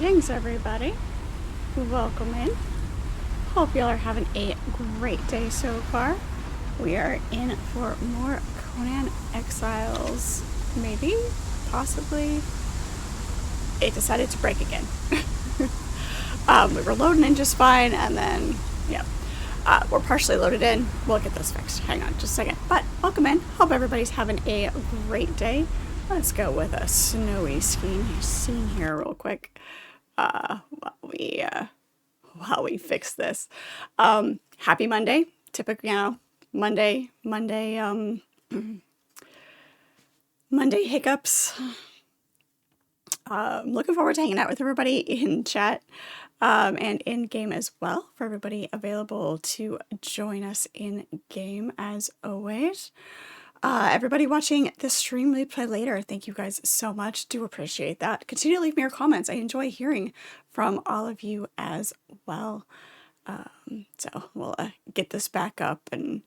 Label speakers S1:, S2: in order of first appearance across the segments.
S1: Greetings, everybody. Welcome in. Hope y'all are having a great day so far. We are in for more Conan Exiles. Maybe? Possibly? It decided to break again. We were loading in just fine, and then, yeah. We're partially loaded in. We'll get this fixed. Hang on just a second. But welcome in. Hope everybody's having a great day. Let's go with a snowy skiing scene here real quick. While we fix this. Happy Monday. Typically, Monday hiccups. Looking forward to hanging out with everybody in chat and in game as well, for everybody available to join us in game as always. Everybody watching the stream replay later, thank you guys so much. Do appreciate that. Continue to leave me your comments. I enjoy hearing from all of you as well. So we'll get this back up, and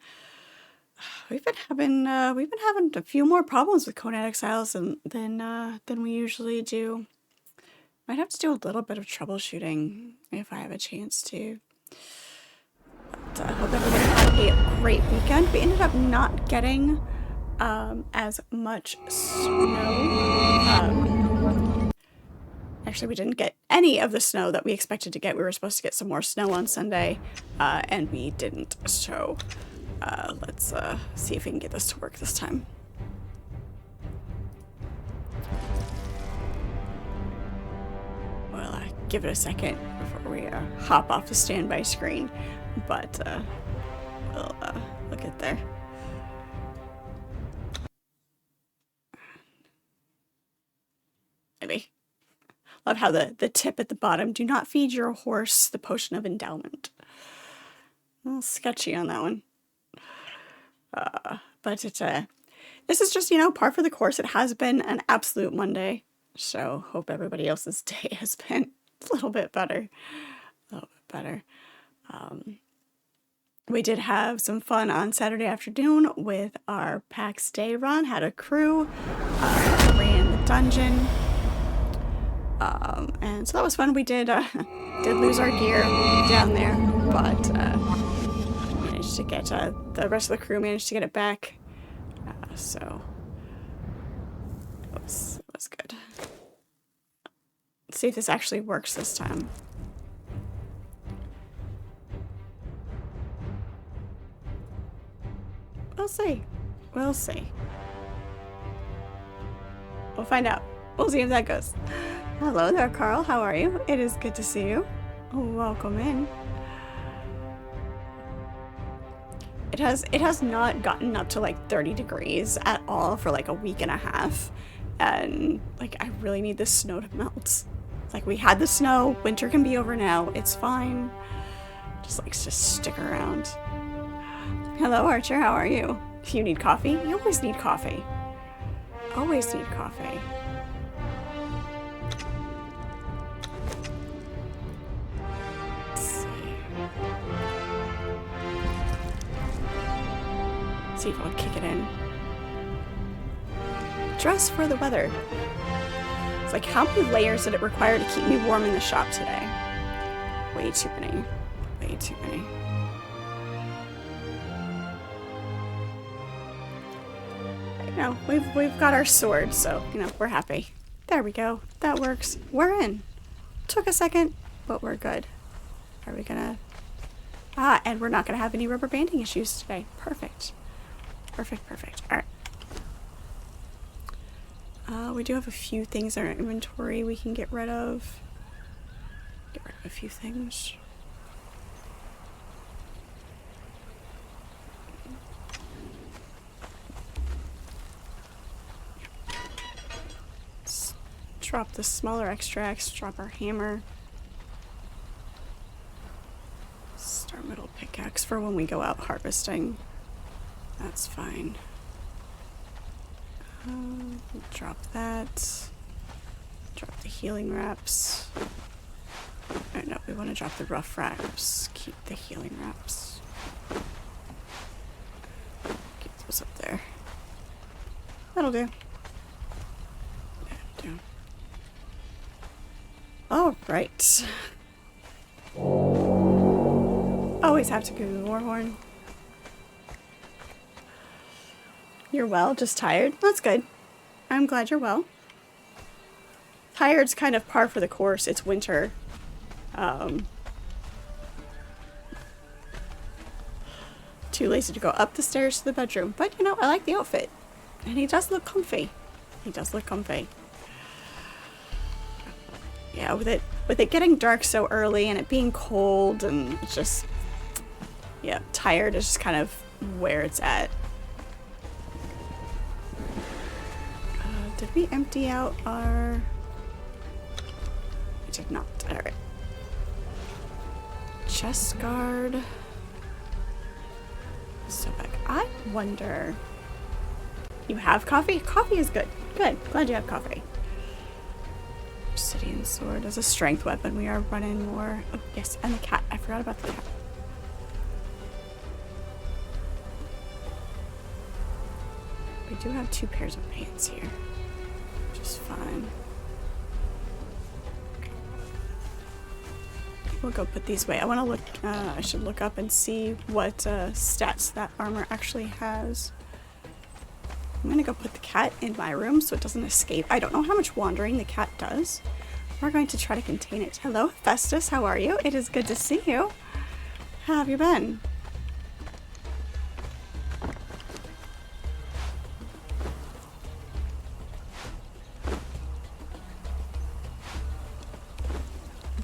S1: we've been having a few more problems with Conan Exiles than we usually do. Might have to do a little bit of troubleshooting if I have a chance to. But I hope everybody had a great weekend. We ended up not getting as much snow. Actually, we didn't get any of the snow that we expected to get. We were supposed to get some more snow on Sunday, and we didn't. So let's see if we can get this to work this time. We'll give it a second before we hop off the standby screen, but we'll get there. Maybe. Love how the tip at the bottom, do not feed your horse the potion of endowment. A little sketchy on that one. But this is just, par for the course. It has been an absolute Monday. So hope everybody else's day has been a little bit better. We did have some fun on Saturday afternoon with our PAX Day run. Had a crew, ran the dungeon. And so that was fun. We did lose our gear down there, but managed to get the rest of the crew managed to get it back. So it was good. Let's see if this actually works this time. We'll see. We'll see. We'll find out. We'll see if that goes. Hello there, Carl. How are you? It is good to see you. Welcome in. It has not gotten up to like 30 degrees at all for like a week and a half. And like I really need this snow to melt. Like we had the snow, winter can be over now. It's fine. Just likes to stick around. Hello, Archer. How are you? You need coffee? You always need coffee. Always need coffee. See if I'll kick it in. Dress for the weather. It's like, how many layers did it require to keep me warm in the shop today? Way too many. Way too many. We've got our sword, so, we're happy. There we go. That works. We're in. Took a second, but we're good. Are we gonna... and we're not gonna have any rubber banding issues today. Perfect. Perfect. All right. We do have a few things in our inventory we can get rid of. Get rid of a few things. Let's drop the smaller extracts, drop our hammer. Start middle pickaxe for when we go out harvesting. That's fine. Drop that. Drop the healing wraps. Oh, no, we want to drop the rough wraps. Keep the healing wraps. Keep those up there. That'll do. That'll do. All right. Always have to go to the Warhorn. You're well, just tired? That's good. I'm glad you're well. Tired's kind of par for the course. It's winter. Too lazy to go up the stairs to the bedroom. But, you know, I like the outfit. And he does look comfy. He does look comfy. Yeah, with it getting dark so early and it being cold and it's just... Yeah, tired is just kind of where it's at. Did we empty out our... We did not. Alright. Chest guard. So back. I wonder... You have coffee? Coffee is good. Good. Glad you have coffee. Obsidian sword as a strength weapon. We are running more. Oh, yes. And the cat. I forgot about the cat. We do have 2 pairs of pants here. Which is fine. We'll go put these away. I want to look, I should look up and see what stats that armor actually has. I'm gonna go put the cat in my room so it doesn't escape. I don't know how much wandering the cat does. We're going to try to contain it. Hello, Festus, how are you? It is good to see you. How have you been?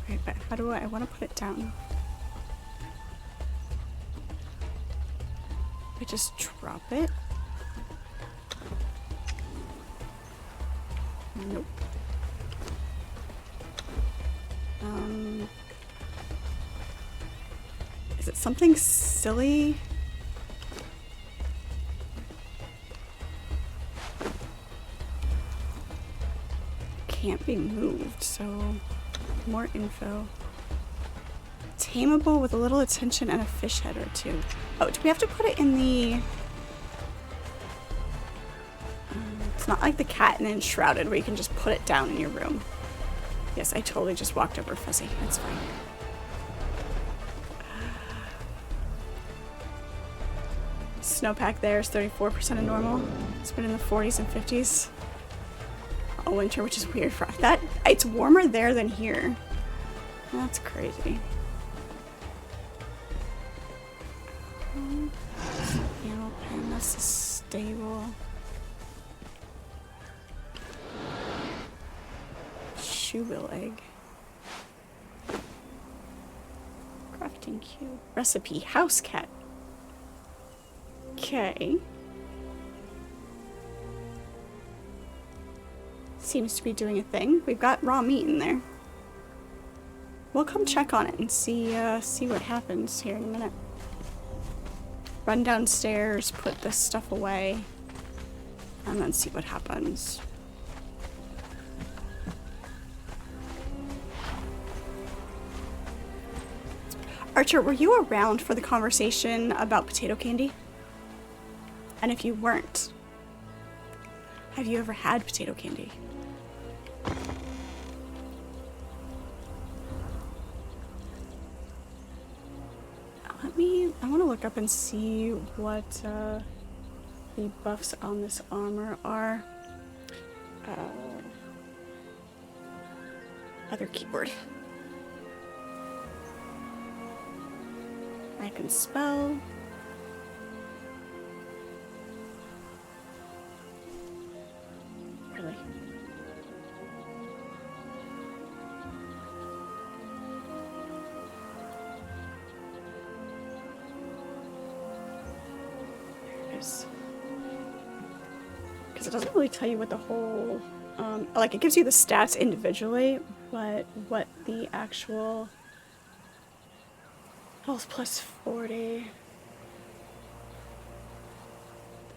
S1: Okay, but how do I want to put it down? I just drop it? Nope. Is it something silly? Can't be moved, so more info. Tameable with a little attention and a fish head or 2. Oh, do we have to put it in the... It's not like the cat and then shrouded where you can just put it down in your room. Yes, I totally just walked over Fuzzy. That's fine. Snowpack there is 34% of normal. It's been in the 40s and 50s. All winter, which is weird for that. It's warmer there than here. That's crazy. Animal pen, that's the stable. Shoe wheel egg. Crafting cube. Recipe. House cat. Okay. Seems to be doing a thing. We've got raw meat in there. We'll come check on it and see what happens here in a minute. Run downstairs, put this stuff away, and then see what happens. Archer, were you around for the conversation about potato candy? And if you weren't, have you ever had potato candy? I want to look up and see what the buffs on this armor are. Other keyboard. I can spell. Really? There it is. Because it doesn't really tell you what the whole, like it gives you the stats individually, but what the actual health plus 40.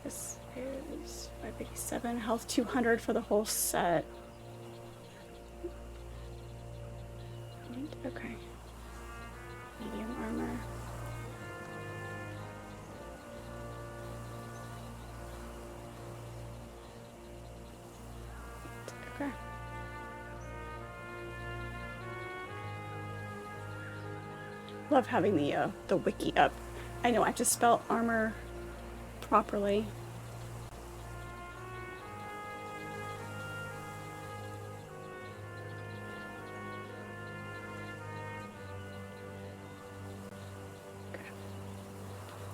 S1: This is 587. Health 200 for the whole set. Okay. Medium armor. Okay. Love having the wiki up. I know I have to spell armor properly. Okay.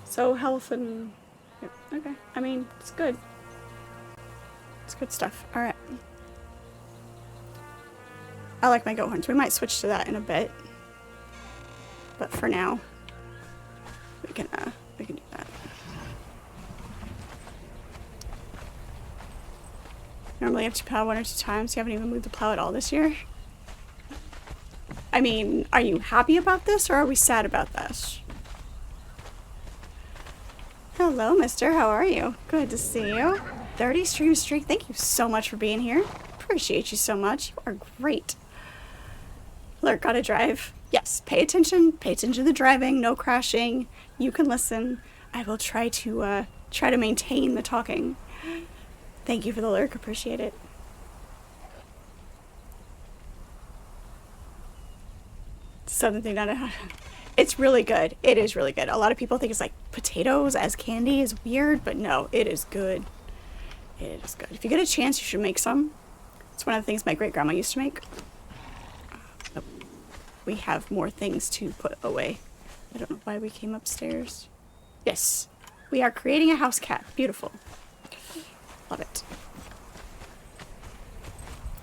S1: So health and yeah, okay. I mean, it's good. It's good stuff. All right. I like my goat horns. We might switch to that in a bit, but for now, we can do that. Normally I have to plow 1 or 2 times. You haven't even moved the plow at all this year. I mean, are you happy about this or are we sad about this? Hello, mister. How are you? Good to see you. 30 stream streak. Thank you so much for being here. Appreciate you so much. You are great. Lurk, gotta drive. Yes, pay attention. Pay attention to the driving. No crashing. You can listen. I will try to maintain the talking. Thank you for the lurk. Appreciate it. Something that it's really good. It is really good. A lot of people think it's like potatoes as candy is weird, but no, it is good. It is good. If you get a chance, you should make some. It's one of the things my great grandma used to make. We have more things to put away. I don't know why we came upstairs. Yes, we are creating a house cat. Beautiful. Love it.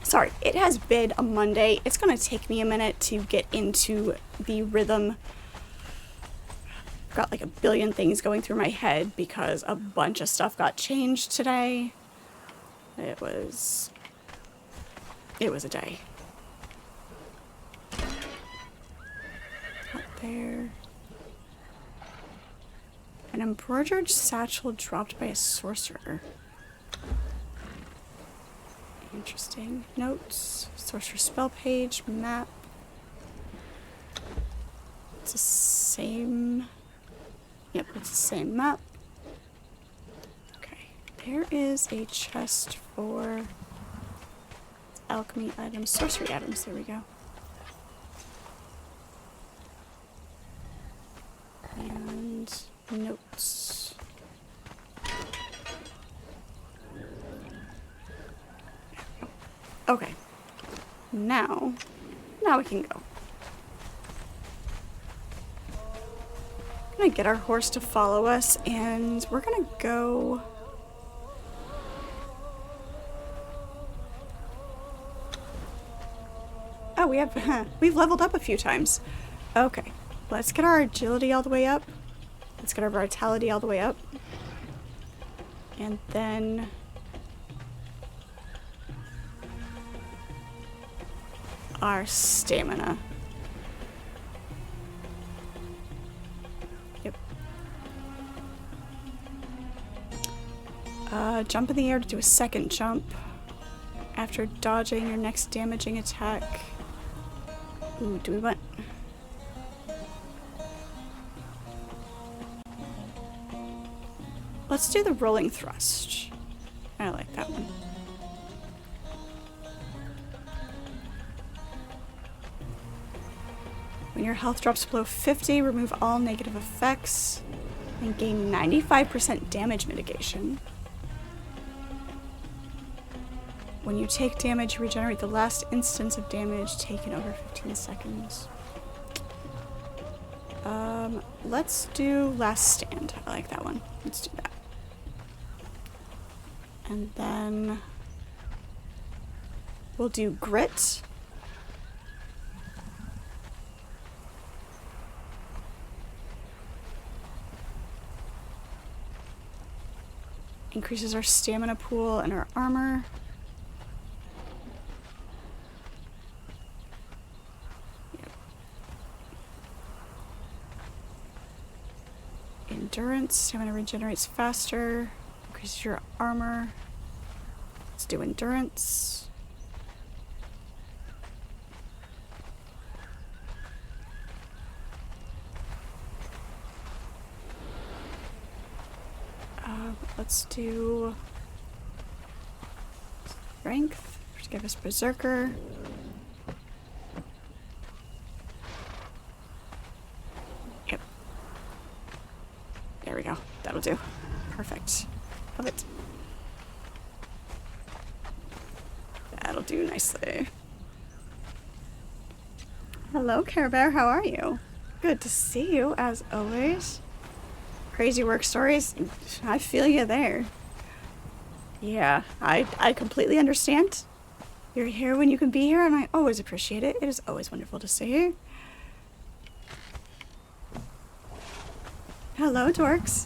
S1: Sorry, it has been a Monday. It's gonna take me a minute to get into the rhythm. I've got like a billion things going through my head because a bunch of stuff got changed today. It was a day. Up there. An embroidered satchel dropped by a sorcerer. Interesting. Notes. Sorcerer spell page. Map. It's the same. Yep, it's the same map. Okay. There is a chest for alchemy items. Sorcery items. There we go. And notes. Okay. Now we can go. I'm gonna get our horse to follow us, and we're gonna go. Oh, we've leveled up a few times. Okay. Let's get our agility all the way up. Let's get our vitality all the way up. And then our stamina. Yep. Jump in the air to do a second jump. After dodging your next damaging attack. Ooh, do we want... Let's do the rolling thrust. I like that one. When your health drops below 50, remove all negative effects and gain 95% damage mitigation. When you take damage, you regenerate the last instance of damage taken over 15 seconds. Let's do last stand. I like that one. Let's do that. And then we'll do grit. Increases our stamina pool and our armor. Yep. Endurance. Stamina regenerates faster. Increases your armor. Let's do endurance. Let's do strength to give us berserker. That'll do nicely. Hello, Care Bear. How are you? Good to see you, as always. Crazy work stories. I feel you there. Yeah, I completely understand. You're here when you can be here, and I always appreciate it. It is always wonderful to see you. Hello, dorks.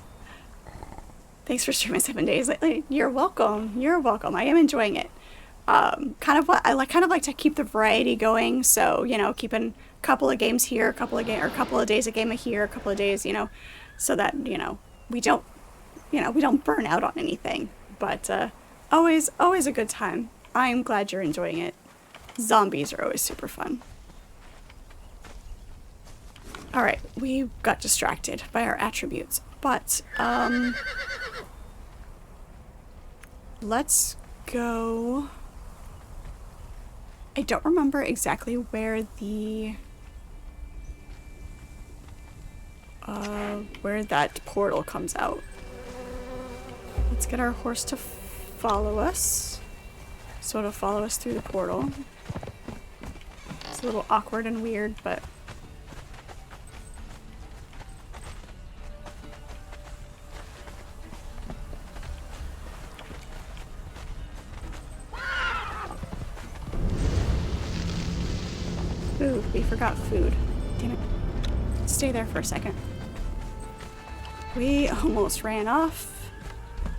S1: Thanks for streaming 7 days lately. You're welcome. You're welcome. I am enjoying it. Kind of like to keep the variety going. So, you know, keeping a couple of games here, a couple of days a game here, a couple of days, you know, so that, you know, we don't burn out on anything. But always a good time. I'm glad you're enjoying it. Zombies are always super fun. All right, we got distracted by our attributes, but let's go. I don't remember exactly where where that portal comes out. Let's get our horse to follow us. So it'll follow us through the portal. It's a little awkward and weird, but food. We forgot food. Damn it. Stay there for a second. We almost ran off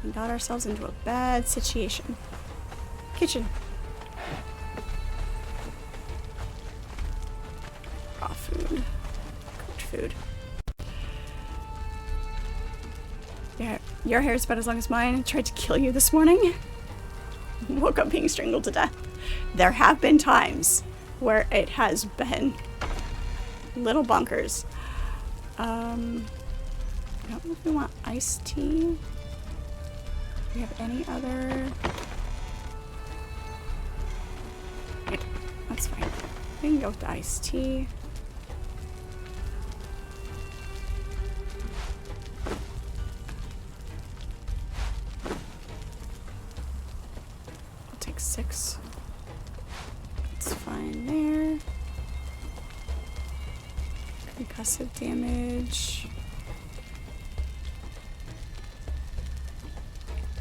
S1: and got ourselves into a bad situation. Kitchen. Raw food. Cooked food. Yeah, your hair's about as long as mine. I tried to kill you this morning. Woke up being strangled to death. There have been times where it has been little bunkers. I don't know if we want iced tea. Do we have any other? Yeah, that's fine. We can go with the iced tea. I'll take 6. That's fine there. Concussive damage.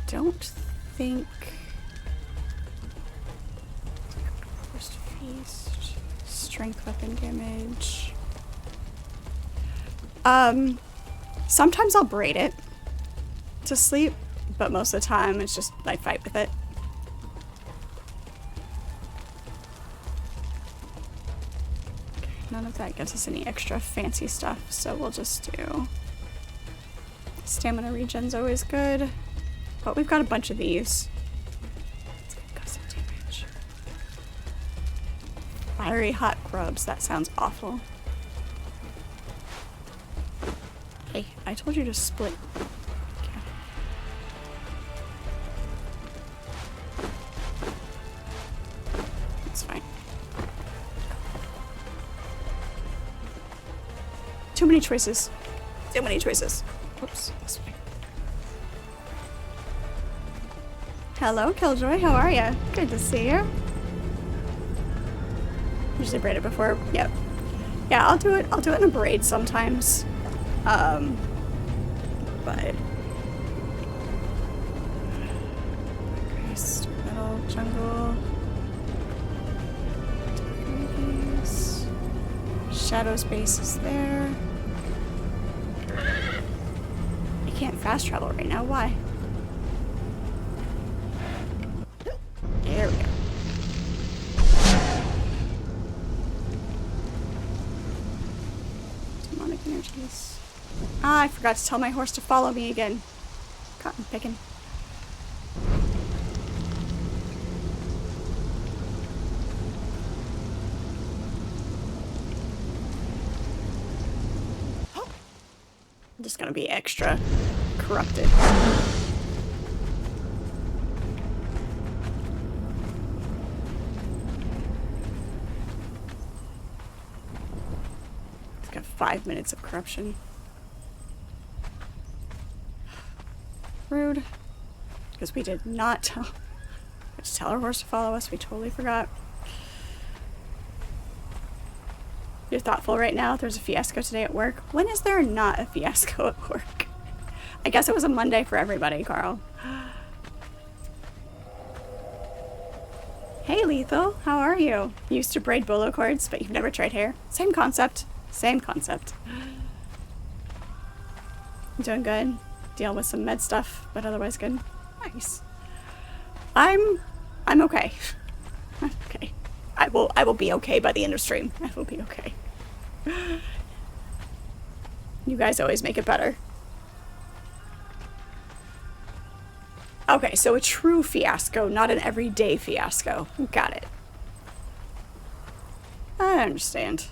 S1: Don't think. First feast. Strength weapon damage. Sometimes I'll braid it to sleep, but most of the time it's just I fight with it. None of that gives us any extra fancy stuff, so we'll just do stamina regen's always good, but we've got a bunch of these. Let's get concussive damage. Fiery hot grubs, that sounds awful. Hey, I told you to split. Okay. It's fine. Too many choices. Too many choices. Oops. This way. Hello, Killjoy. How are ya? Good to see you. Usually braid it before. Yep. Yeah, I'll do it. I'll do it in a braid sometimes. But Christ, metal jungle. Shadow's base is there. I can't fast travel right now. Why? There we go. Demonic energies. Ah, I forgot to tell my horse to follow me again. Cotton picking. I'm just gonna be extra corrupted. It's got 5 minutes of corruption. Rude. Because we did not tell Just tell our horse to follow us. We totally forgot. You're thoughtful right now. There's a fiasco today at work. When is there not a fiasco at work? I guess it was a Monday for everybody, Carl. Hey, Lethal. How are you? You used to braid bolo cords, but you've never tried hair? Same concept. Same concept. I'm doing good. Dealing with some med stuff, but otherwise good. Nice. I'm okay. I'm okay. I will be okay by the end of stream. I will be okay. You guys always make it better. Okay, so a true fiasco, not an everyday fiasco. Got it. I understand.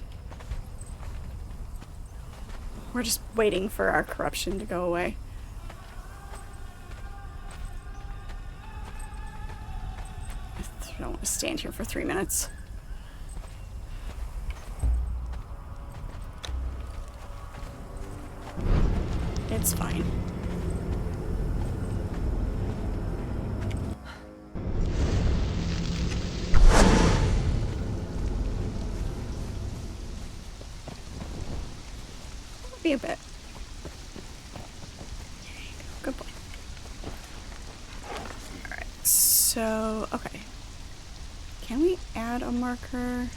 S1: We're just waiting for our corruption to go away. I don't want to stand here for 3 minutes. It's fine. Be a bit. Good boy. Alright, so, okay. Can we add a marker?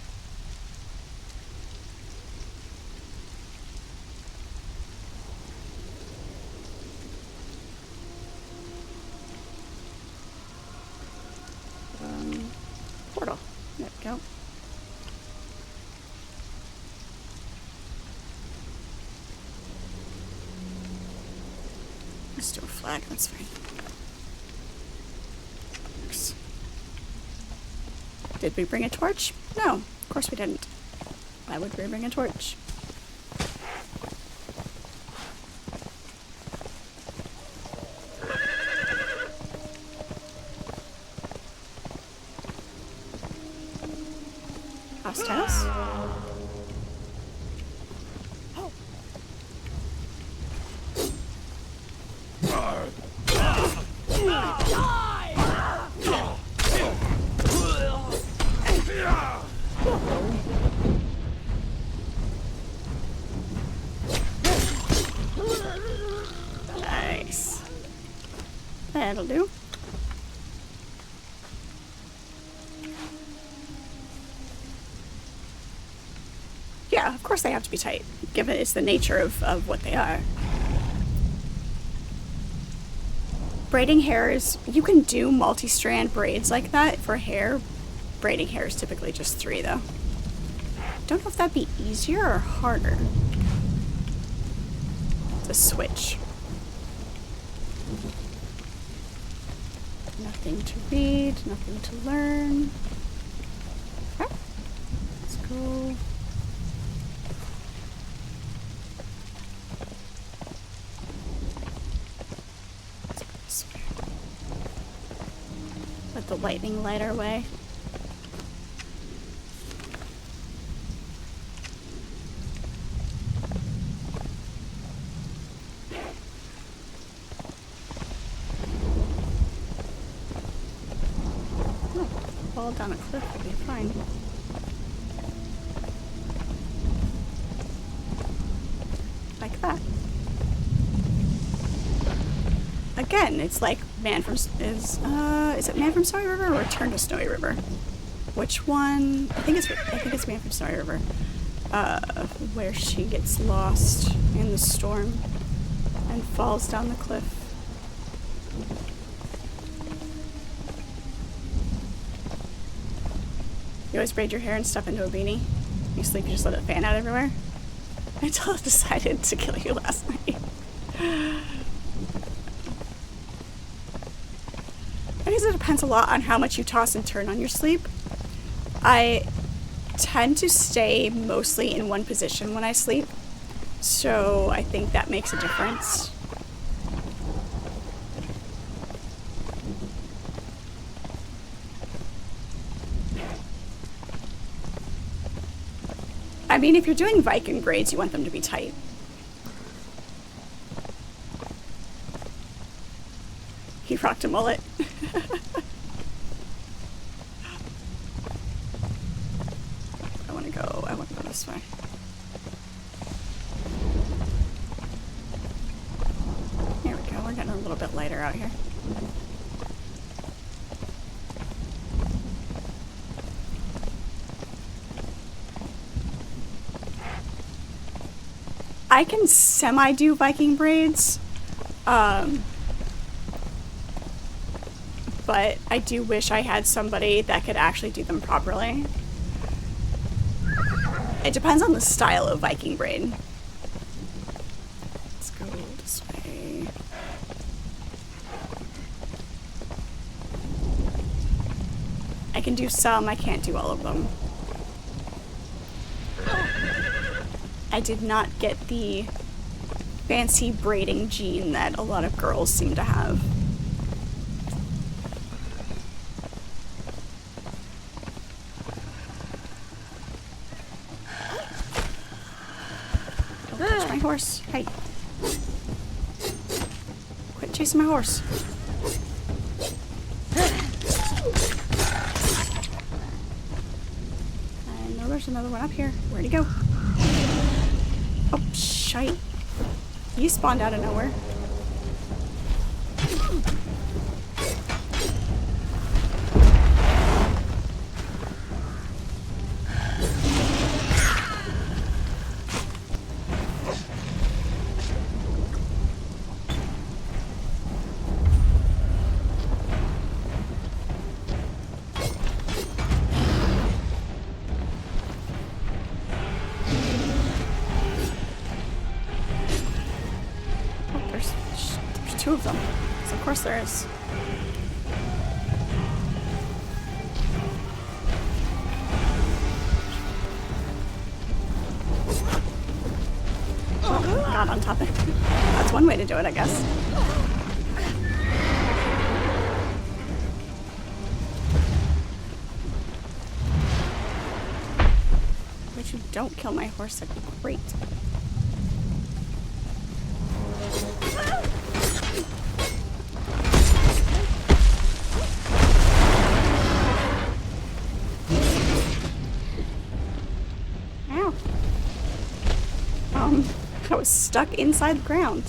S1: Portal. There we go. Let's do a flag, that's fine. Works. Did we bring a torch? No, of course we didn't. Why would we bring a torch? Hostiles? Nice. That'll do. Yeah, of course they have to be tight, given it's the nature of what they are. Braiding hair is, you can do multi-strand braids like that for hair. Braiding hair is typically just 3 though. Don't know if that'd be easier or harder to switch. Nothing to read, nothing to learn. Okay, let's go. Let the lightning light our way. Oh, fall down a cliff would be fine. Like that. Again, it's like Man from is it Man from Snowy River or Return to Snowy River? Which one? I think it's Man from Snowy River. Where she gets lost in the storm and falls down the cliff. You always braid your hair and stuff into a beanie. You sleep, you just let it fan out everywhere. Until I decided to kill you last night. I guess it depends a lot on how much you toss and turn on your sleep. I tend to stay mostly in one position when I sleep, so I think that makes a difference. I mean, if you're doing Viking braids, you want them to be tight. He rocked a mullet. this way. There we go. We're getting a little bit lighter out here. I can semi-do Viking braids, but I do wish I had somebody that could actually do them properly. It depends on the style of Viking braid. Let's go this way. I can do some, I can't do all of them. I did not get the fancy braiding gene that a lot of girls seem to have. Don't touch my horse. Hey. Quit chasing my horse. I know there's another one up here. Where'd he go? Oh, shite. You spawned out of nowhere. Two of them. So of course there is. Oh, got on top of it. That's one way to do it, I guess. But you don't kill my horse, that'd be great. I was stuck inside the ground.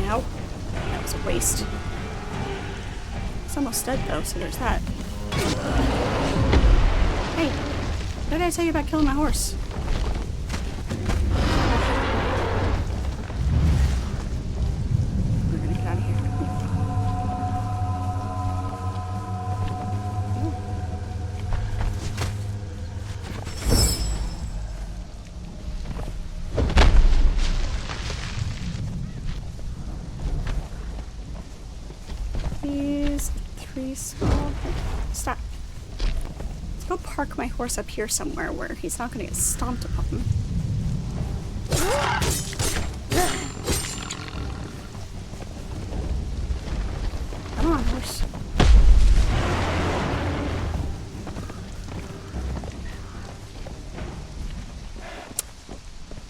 S1: Ow. That was a waste. It's almost dead though, so there's that. Hey, what did I tell you about killing my horse? We're gonna get out of here. These three small... Stop. Let's go park my horse up here somewhere where he's not going to get stomped upon. Come on, horse.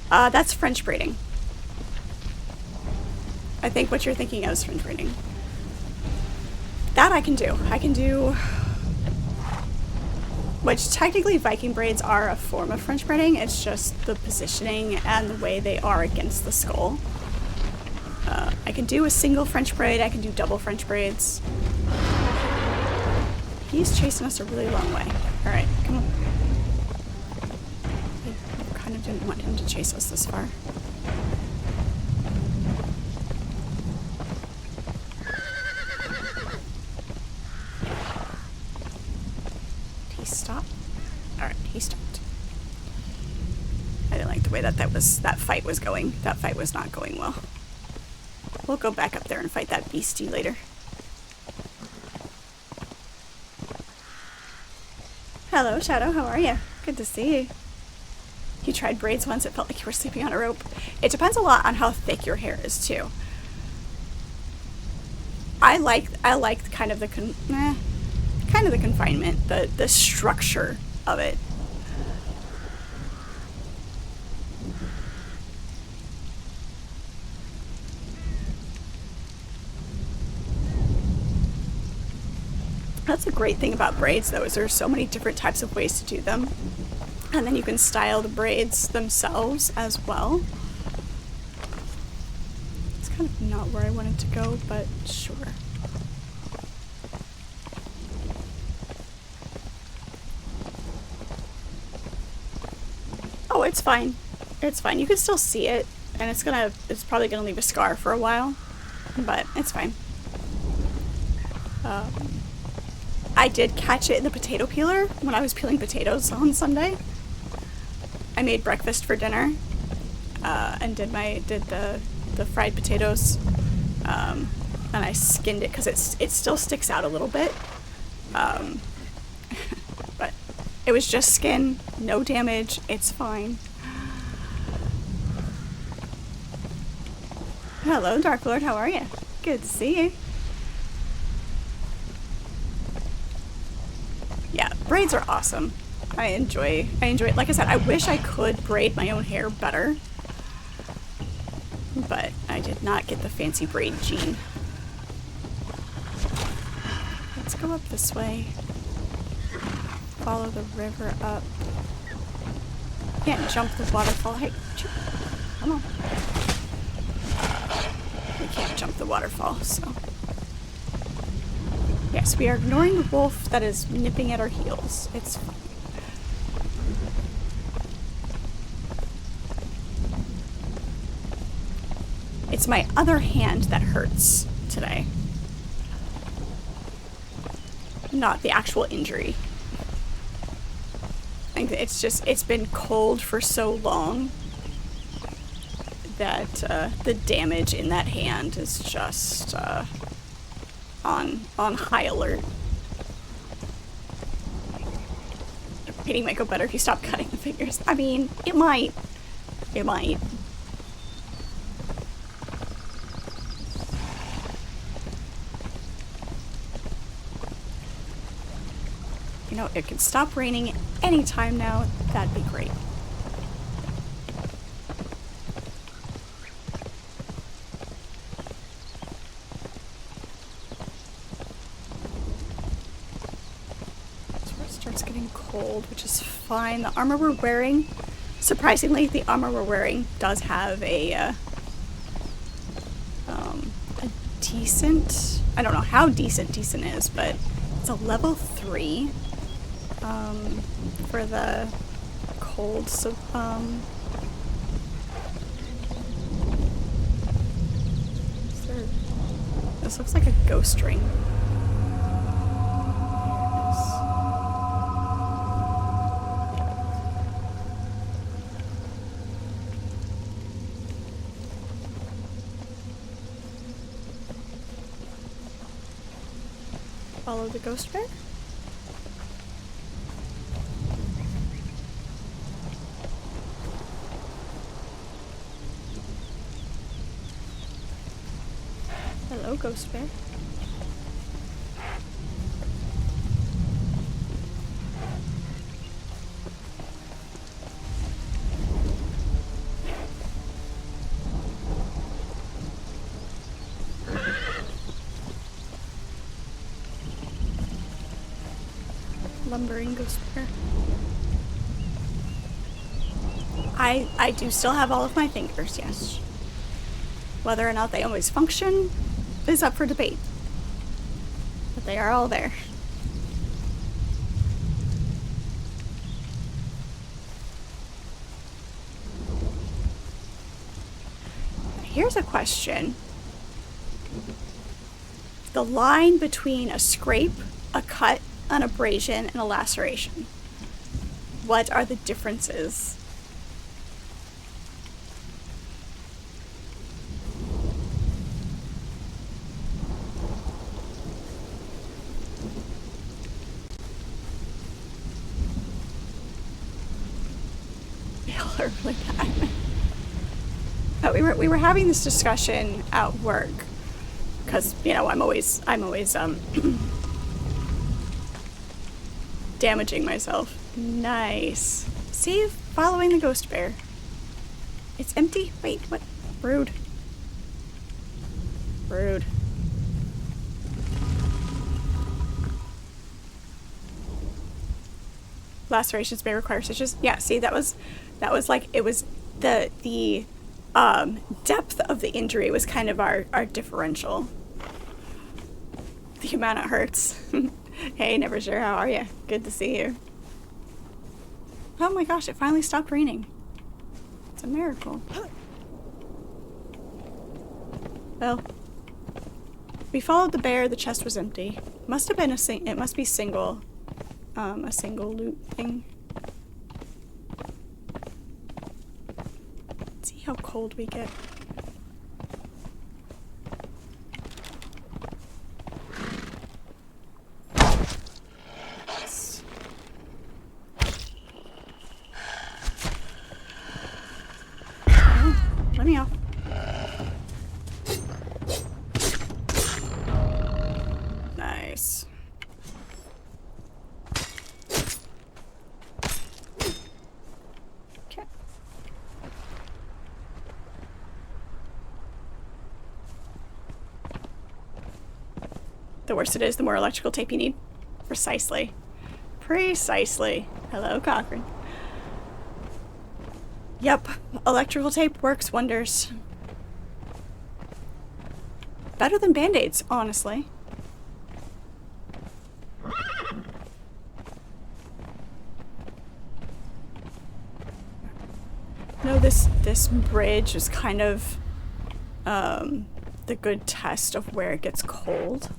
S1: That's French braiding. I think what you're thinking of is French braiding. That I can do. I can do... Which technically Viking braids are a form of French braiding. It's just the positioning and the way they are against the skull. I can do a single French braid. I can do double French braids. He's chasing us a really long way. Alright, come on. I kind of didn't want him to chase us this far. Stop. Alright, he stopped. I didn't like the way that fight was going. That fight was not going well. We'll go back up there and fight that beastie later. Hello, Shadow, how are you? Good to see you. You tried braids once, it felt like you were sleeping on a rope. It depends a lot on how thick your hair is too. I like kind of the confinement, the structure of it. That's a great thing about braids, though, is there's so many different types of ways to do them. And then you can style the braids themselves as well. It's kind of not where I wanted to go, but sure. Oh, it's fine. It's fine. You can still see it, and it's probably gonna leave a scar for a while, but it's fine. I did catch it in the potato peeler when I was peeling potatoes on Sunday. I made breakfast for dinner, and did the fried potatoes, and I skinned it because it still sticks out a little bit, but it was just skin, no damage, it's fine. Hello, Dark Lord, how are you? Good to see you. Yeah, braids are awesome. I enjoy it. Like I said, I wish I could braid my own hair better, but I did not get the fancy braid gene. Let's go up this way. Follow the river up. Can't jump the waterfall. Hey, come on. We can't jump the waterfall, so. Yes, we are ignoring the wolf that is nipping at our heels. It's fine. It's my other hand that hurts today. Not the actual injury. I think it's been cold for so long that the damage in that hand is just on high alert. Painting might go better if you stop cutting the fingers. I mean, it might. It might. You know, it could stop raining anytime now. That'd be great. Starts getting cold, which is fine. The armor we're wearing, surprisingly, the armor we're wearing does have a decent, I don't know how decent is, but it's a level 3 for the cold, so this looks like a ghost ring. Follow the ghost bear? Hello, ghost bear. Lumbering ghost bear. I do still have all of my fingers, yes. Whether or not they always function is up for debate. But they are all there. Here's a question. The line between a scrape, a cut, an abrasion, and a laceration. What are the differences? They all are really bad. But we were having this discussion at work because, you know, I'm always damaging myself. Nice. See? Following the ghost bear. It's empty? Wait, what? Rude. Rude. lacerations may require stitches. Yeah, see, that was like, it was the depth of the injury was kind of our differential. The amount it hurts. Hey, never sure, how are you? Good to see you. Oh my gosh, it finally stopped raining. It's a miracle. Well, we followed the bear, the chest was empty. Must have been it must be single, a single loot thing. Let's see how cold we get. Yes. Oh, let me off. Nice. Okay. The worse it is, the more electrical tape you need. Precisely. Precisely. Hello, Cochrane. Yep, electrical tape works wonders. Better than band-aids, honestly. No, this bridge is kind of the good test of where it gets cold.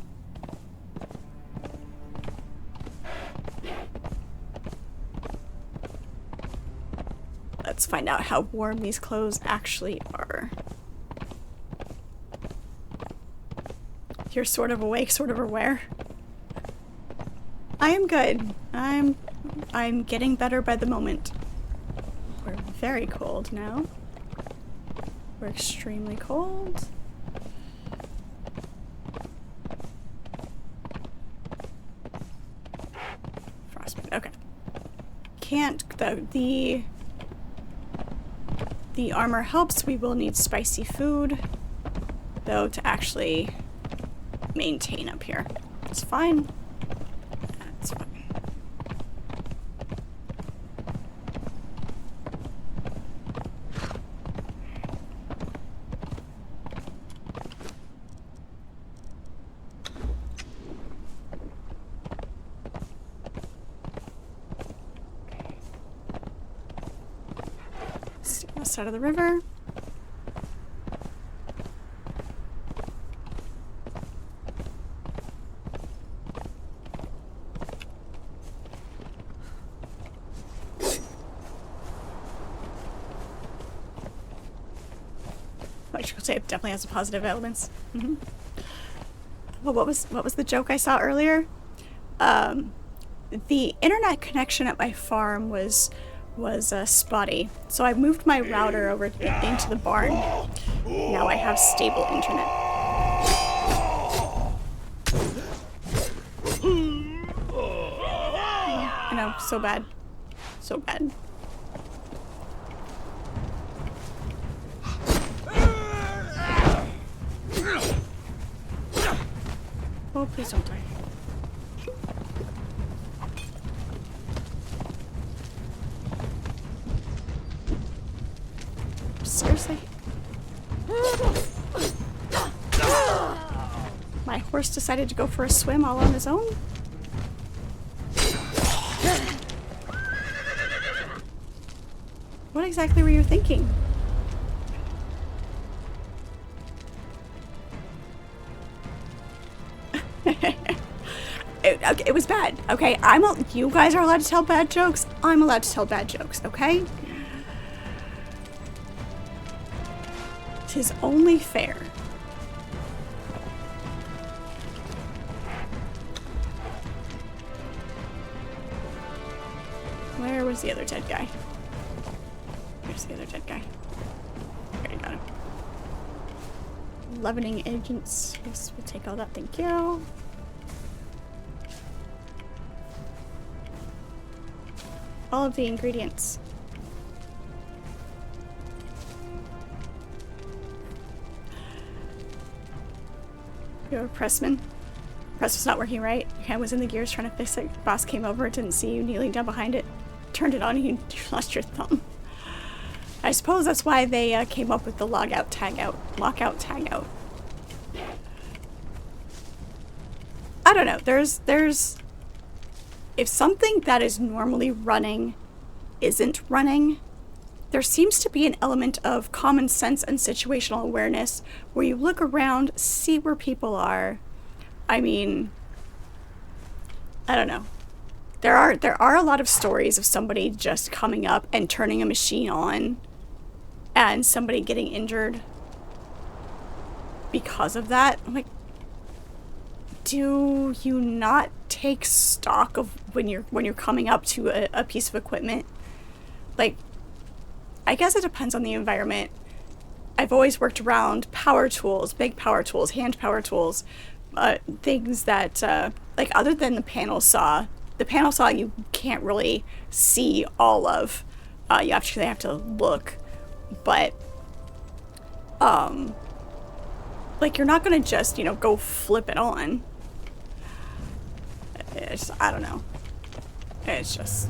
S1: Let's find out how warm these clothes actually are. You're sort of awake, sort of aware. I am good. I'm getting better by the moment. We're very cold now. We're extremely cold. Frostbite. Okay. Can't the armor helps. We will need spicy food, though, to actually maintain up here. It's fine. That's fine. Stay on the side of the river. Electrical tape definitely has positive elements. Mm-hmm. Well, what was the joke I saw earlier? The internet connection at my farm was spotty, so I moved my router over into the barn. Now I have stable internet. I know, so bad, so bad. Oh, please don't die. Seriously? My horse decided to go for a swim all on his own? What exactly were you thinking? It was bad, okay? You guys are allowed to tell bad jokes. I'm allowed to tell bad jokes, okay? 'Tis only fair. Where was the other dead guy? Where's the other dead guy? Already got him. Leavening agents. Yes, we'll take all that, thank you. All of the ingredients. You're a pressman. Press was not working right. Your hand was in the gears trying to fix it. Boss came over, didn't see you kneeling down behind it. turned it on and you lost your thumb. I suppose that's why they came up with the lockout, tagout. I don't know. There's... If something that is normally running isn't running, there seems to be an element of common sense and situational awareness where you look around, see where people are. I mean, I don't know. There are a lot of stories of somebody just coming up and turning a machine on and somebody getting injured because of that. I'm like, do you not take stock of when you're coming up to a piece of equipment? Like, I guess it depends on the environment. I've always worked around power tools, big power tools, hand power tools, things that, like, other than the panel saw you can't really see all of. You actually have to look. But, like, you're not gonna just, you know, go flip it on. It's, I don't know. It's just...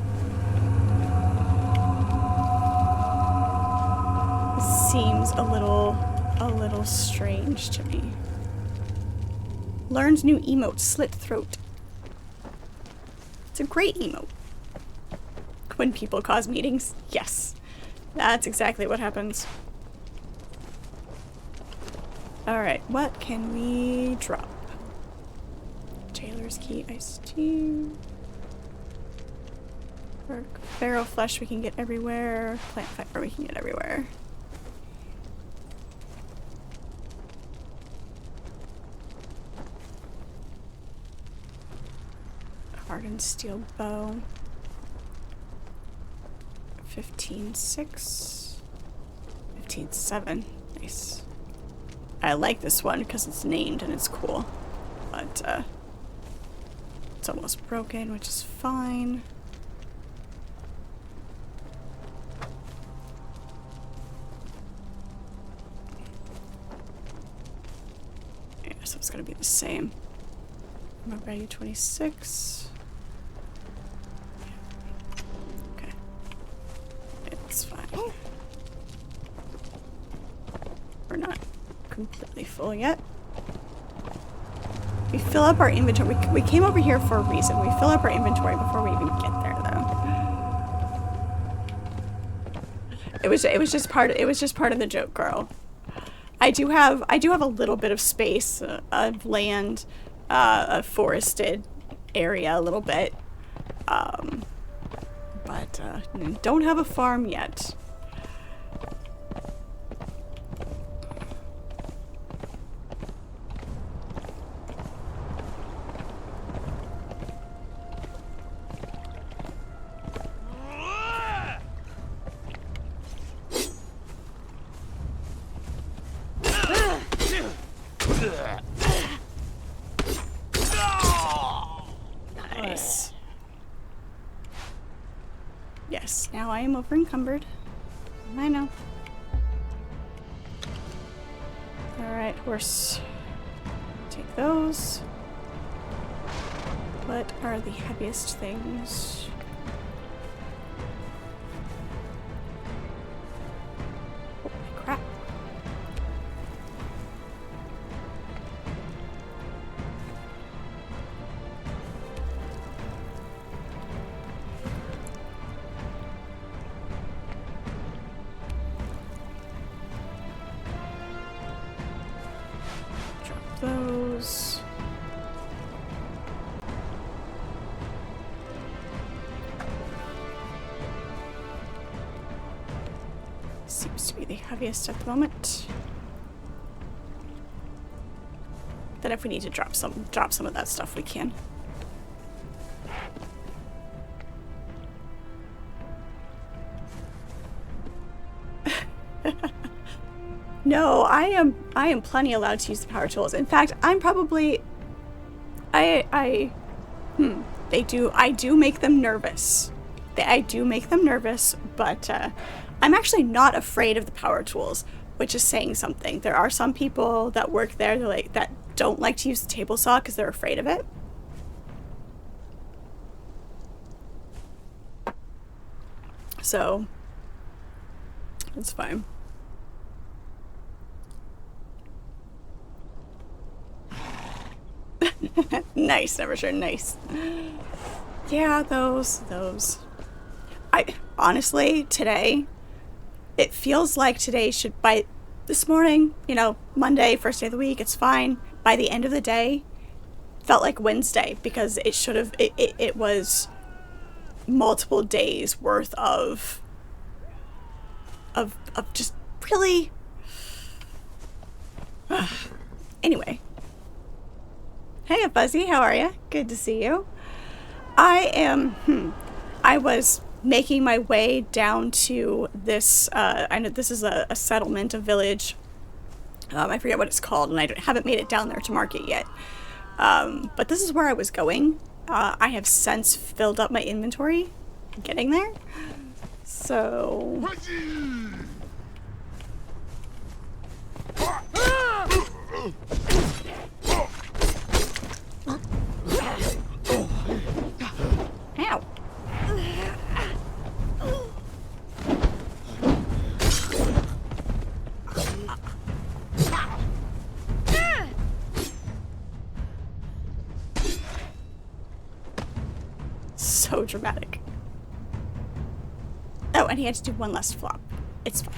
S1: It seems a little strange to me. Learned new emote, slit throat. It's a great emote. When people cause meetings. Yes. That's exactly what happens. Alright, what can we drop? Tailor's key, iced tea. Pharaoh flesh we can get everywhere. Plant fiber we can get everywhere. Hardened steel bow. 15.6. 15.7. Nice. I like this one because it's named and it's cool. But, it's almost broken, which is fine. Yeah, so it's gonna be the same. Value 26. Okay. It's fine. We're not completely full yet. We fill up our inventory. We came over here for a reason. We fill up our inventory before we even get there, though. It was just part of the joke, girl. I do have a little bit of space of land, a forested area a little bit, but don't have a farm yet. Nice. Yes, now I am over encumbered. I know. Alright, horse. Take those. What are the heaviest things? Holy crap. Those. Seems to be the heaviest at the moment. Then if we need to drop some of that stuff, we can. No, I am plenty allowed to use the power tools. In fact, I'm probably I do make them nervous. I do make them nervous, but I'm actually not afraid of the power tools, which is saying something. There are some people that work there that don't like to use the table saw because they're afraid of it. So it's fine. Nice, never sure, nice. Yeah, those. Honestly, today, it feels like today should, by this morning, you know, Monday, first day of the week, it's fine. By the end of the day, felt like Wednesday, because it should have, it was multiple days worth of just really, anyway. Hey, Fuzzy, how are you? Good to see you. I was making my way down to this, I know this is a settlement, a village. I forget what it's called, and I haven't made it down there to market yet. But this is where I was going. I have since filled up my inventory getting there. So... Ow. So dramatic. Oh, and he had to do one last flop. It's fine.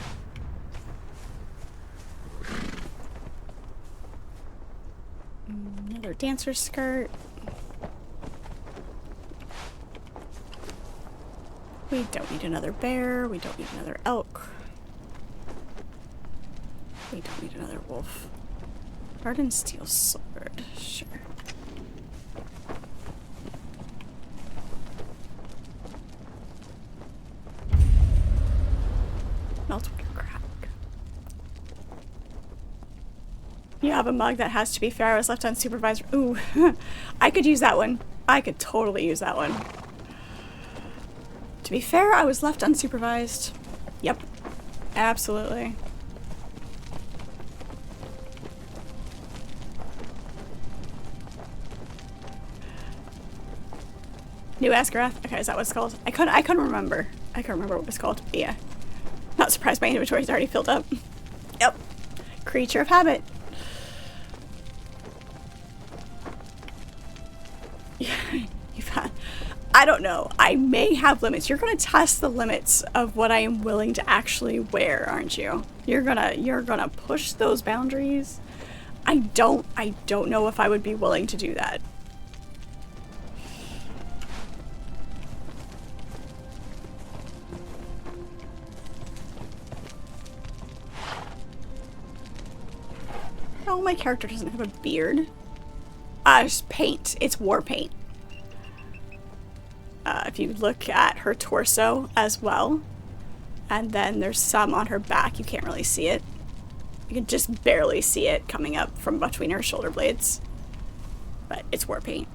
S1: Another dancer skirt. We don't need another bear. We don't need another elk. We don't need another wolf. Garden steel sword. Sure. Meltwater crack. You have a mug that has to be fair. I was left unsupervised. Ooh. I could use that one. I could totally use that one. To be fair, I was left unsupervised. Yep. Absolutely. New Askarath? Okay, is that what it's called? I couldn't remember. I couldn't remember what it was called. But yeah. Not surprised my inventory's already filled up. Yep. Creature of habit. Yeah, you've had... I don't know. I may have limits. You're gonna test the limits of what I am willing to actually wear, aren't you? You're gonna push those boundaries. I don't know if I would be willing to do that. Oh, my character doesn't have a beard. It's paint. It's war paint. If you look at her torso as well, and then there's some on her back, you can't really see it. You can just barely see it coming up from between her shoulder blades. But it's war paint.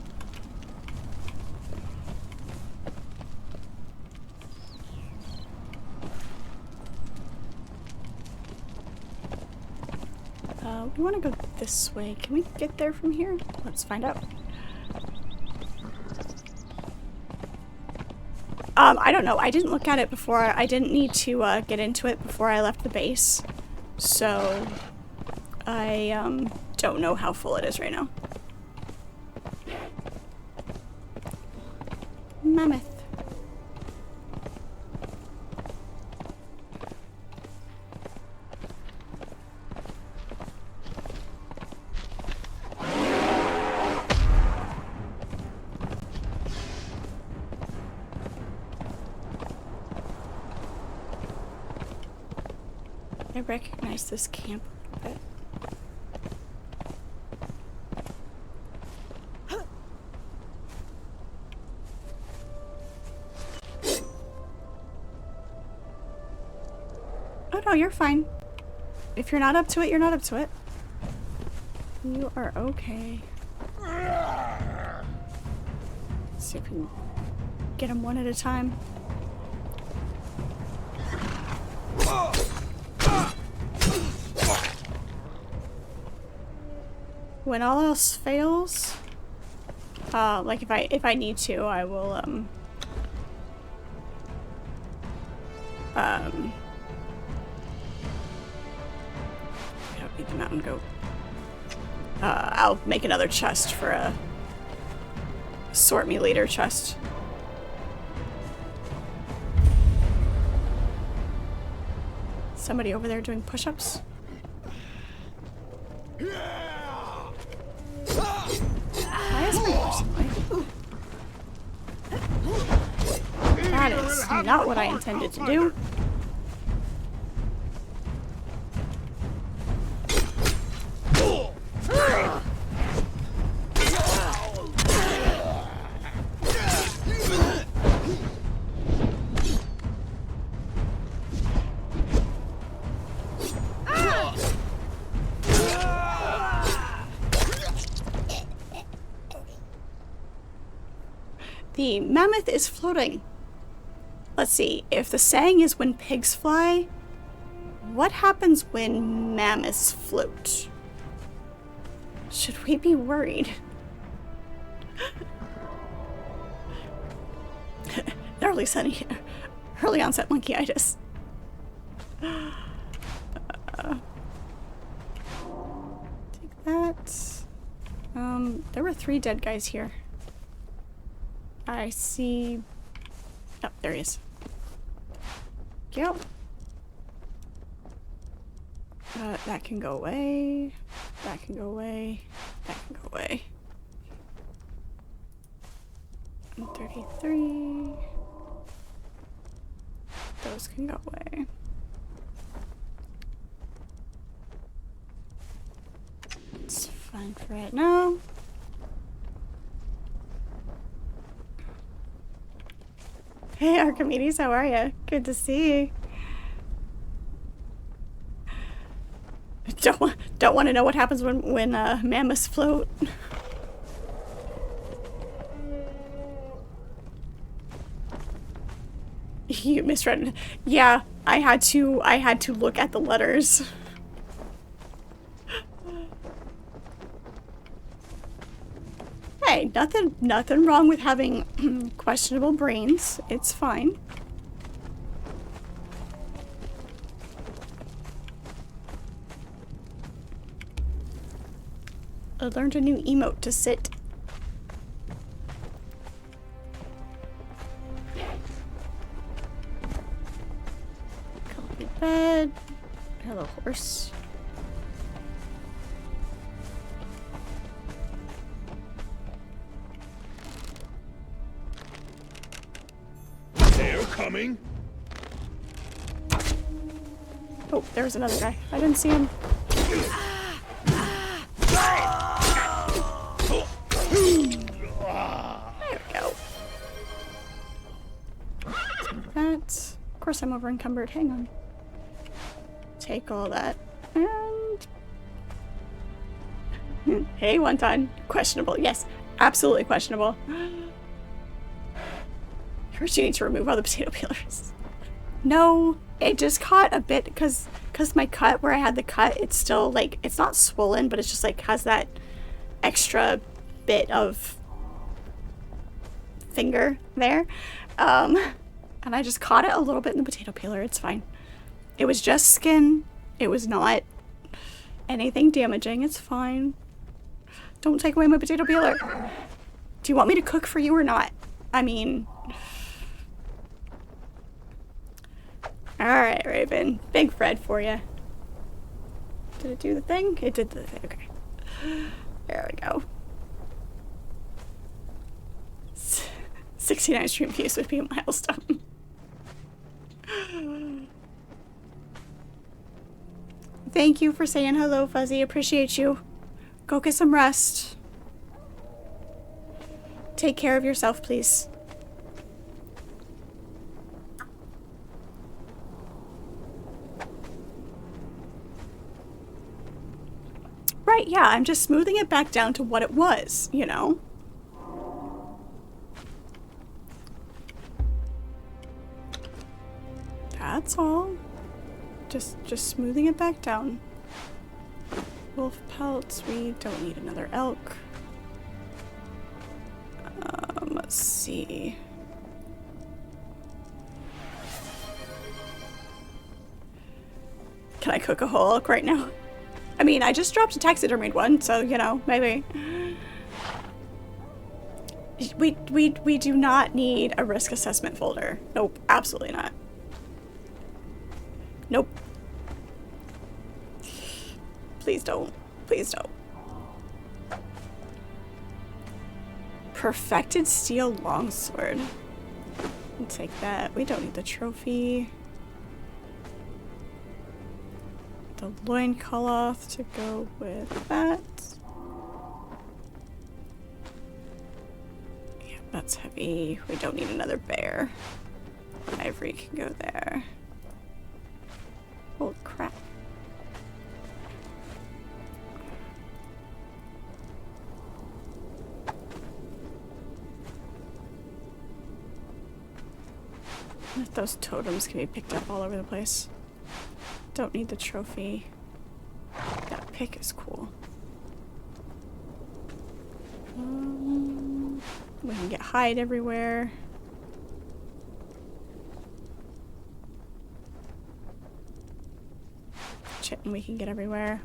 S1: We want to go this way. Can we get there from here? Let's find out. I don't know. I didn't look at it before. I didn't need to get into it before I left the base. So I don't know how full it is right now. Mammoth. I recognize this camp a bit. Oh no, you're fine. If you're not up to it, you're not up to it. You are okay. Let's see if we can get them one at a time. When all else fails, like if I need to, I will I don't need the mountain goat. I'll make another chest for a sort me later chest. Somebody over there doing push-ups? Why is my horse annoying? That is not what I intended to do. The mammoth is floating. Let's see, if the saying is when pigs fly, what happens when mammoths float? Should we be worried? early onset monkeyitis. Take that. There were 3 dead guys here. I see... Oh, there he is. Go. That can go away. That can go away. That can go away. 133. Those can go away. It's fine for right now. Hey Archimedes, how are you? Good to see you. Don't want to know what happens when mammoths float. You misread. Yeah, I had to look at the letters. Hey, nothing wrong with having questionable brains. It's fine. I learned a new emote to sit. Comfy bed. Hello, horse.
S2: They're coming.
S1: Oh, there was another guy. I didn't see him. There we go. Take that. Of course I'm over encumbered. Hang on. Take all that. And... Hey, wonton. Questionable. Yes, absolutely questionable. First you need to remove all the potato peelers. No, it just caught a bit because my cut, where I had the cut, it's still like, it's not swollen, but it's just like has that extra bit of finger there. And I just caught it a little bit in the potato peeler. It's fine. It was just skin. It was not anything damaging. It's fine. Don't take away my potato peeler. Do you want me to cook for you or not? I mean... Alright, Raven. Big Fred for you. Did it do the thing? It did the thing. Okay. There we go. 69 stream views would be a milestone. Thank you for saying hello, Fuzzy. Appreciate you. Go get some rest. Take care of yourself, please. Right, yeah, I'm just smoothing it back down to what it was, you know? That's all. Just smoothing it back down. Wolf pelts, we don't need another elk. Let's see. Can I cook a whole elk right now? I mean, I just dropped a taxidermied one, so, you know, maybe. We do not need a risk assessment folder. Nope, absolutely not. Nope. Please don't. Please don't. Perfected steel longsword. We'll take that. We don't need the trophy. The loincloth to go with that. Yeah, that's heavy. We don't need another bear. Ivory can go there. Holy crap. Those totems can be picked up all over the place. Don't need the trophy. That pick is cool. We can get hide everywhere. Chitin we can get everywhere.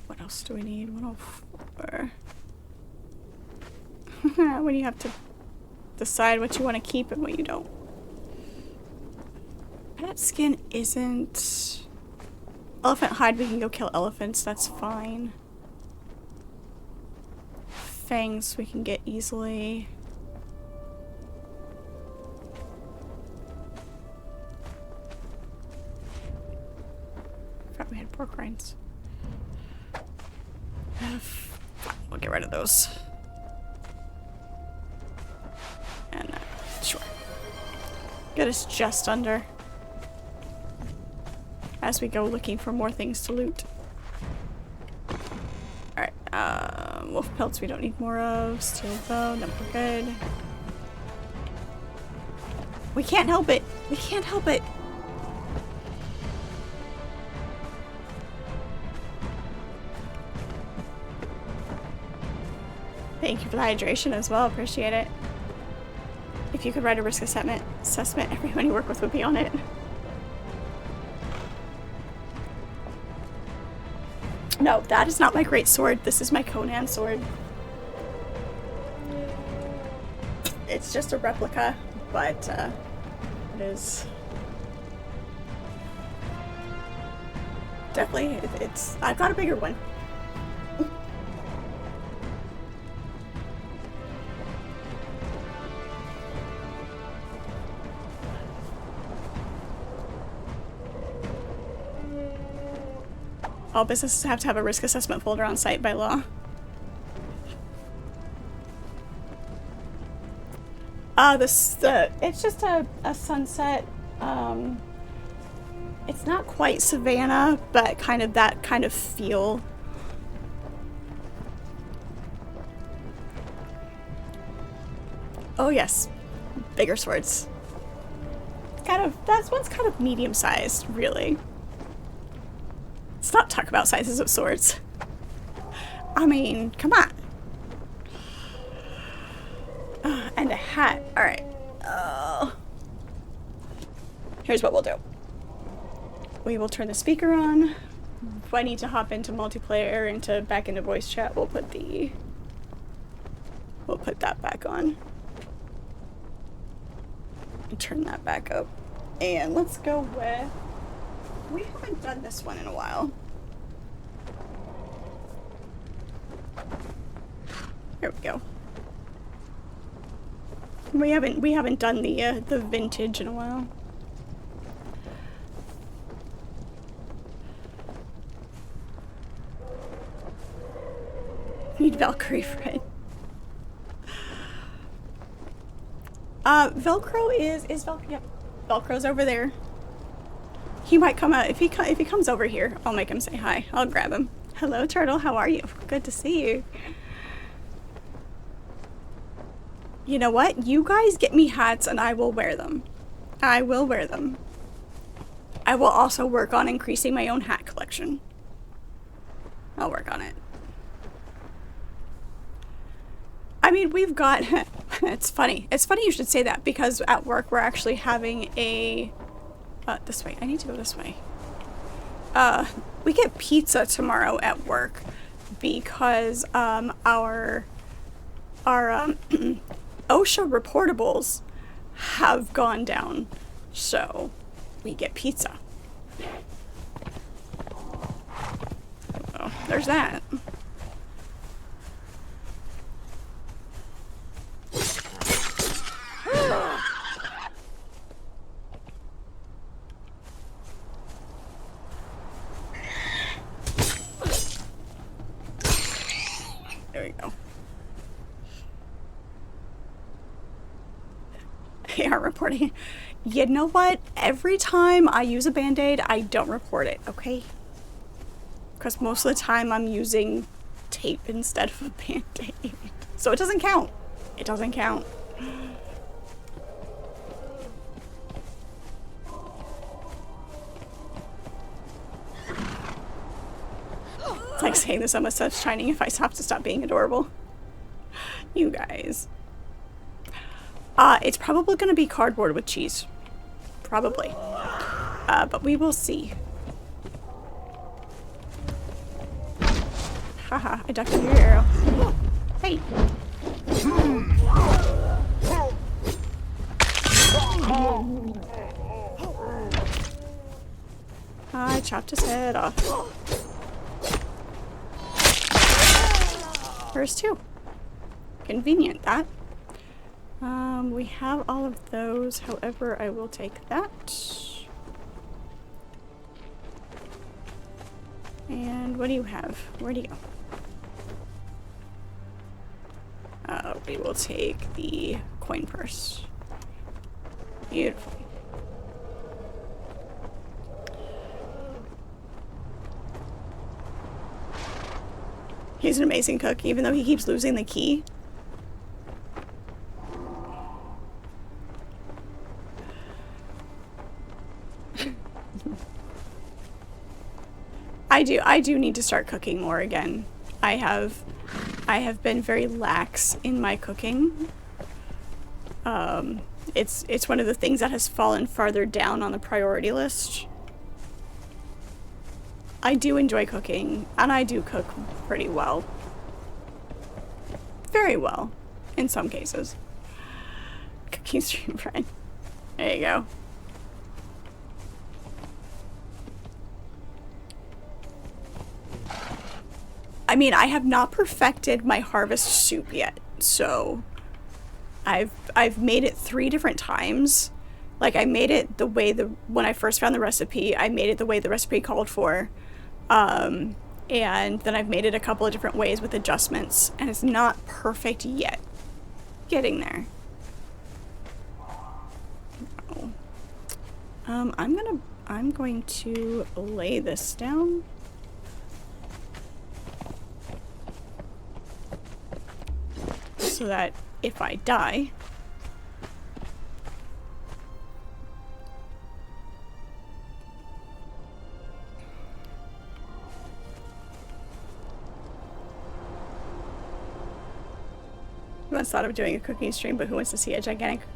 S1: What else do we need? 104. When you have to decide what you want to keep and what you don't. Pet skin isn't... Elephant hide, we can go kill elephants, that's fine. Fangs we can get easily. Forgot we had pork rinds. We'll get rid of those. And sure. Get us just under. As we go looking for more things to loot. Alright, wolf pelts we don't need more of. Steel bow, no, we're good. We can't help it. We can't help it. Thank you for the hydration as well. Appreciate it. If you could write a risk assessment, everyone you work with would be on it. No, that is not my great sword. This is my Conan sword. It's just a replica, but it is definitely. It's. I've got a bigger one. All businesses have to have a risk assessment folder on site by law. It's just a sunset. It's not quite Savannah, but kind of that kind of feel. Oh yes, bigger swords. That one's kind of medium-sized, really. Let's not talk about sizes of swords. I mean, come on. And a hat. Alright. Here's what we'll do. We will turn the speaker on. If I need to hop into multiplayer, back into voice chat, we'll put that back on. And turn that back up. And let's go with... We haven't done this one in a while. Here we go. We haven't done the vintage in a while. Need Valkyrie Fred. Velcro is Velcro. Yep, Velcro's over there. He might come out if he comes over here. I'll make him say hi. I'll grab him. Hello, Turtle. How are you? Good to see you. You know what? You guys get me hats and I will wear them. I will wear them. I will also work on increasing my own hat collection. I'll work on it. I mean, we've got It's funny. It's funny you should say that because at work we're actually having a... this way. I need to go this way. We get pizza tomorrow at work because our OSHA reportables have gone down. So we get pizza. So there's that. There we go. They are reporting. You know what? Every time I use a Band-Aid, I don't report it, okay? Because most of the time I'm using tape instead of a Band-Aid. So it doesn't count. It doesn't count. It's like saying the sun must stop shining if I have to stop being adorable. You guys. It's probably going to be cardboard with cheese. Probably. But we will see. Haha, I ducked under your arrow. Hey. I chopped his head off. First two. Convenient, that. We have all of those. However, I will take that. And what do you have? Where do you go? We will take the coin purse. Beautiful. He's an amazing cook, even though he keeps losing the key. I do need to start cooking more again. I have been very lax in my cooking. It's one of the things that has fallen farther down on the priority list. I do enjoy cooking, and I do cook pretty well. Very well, in some cases. Cooking stream bread. There you go. I mean, I have not perfected my harvest soup yet, so I've made it 3 different times. Like, I made it the way when I first found the recipe, I made it the way the recipe called for. And then I've made it a couple of different ways with adjustments, and it's not perfect yet. Getting there. Oh. I'm going to lay this down. So that if I die, who once thought of doing a cooking stream, but who wants to see a gigantic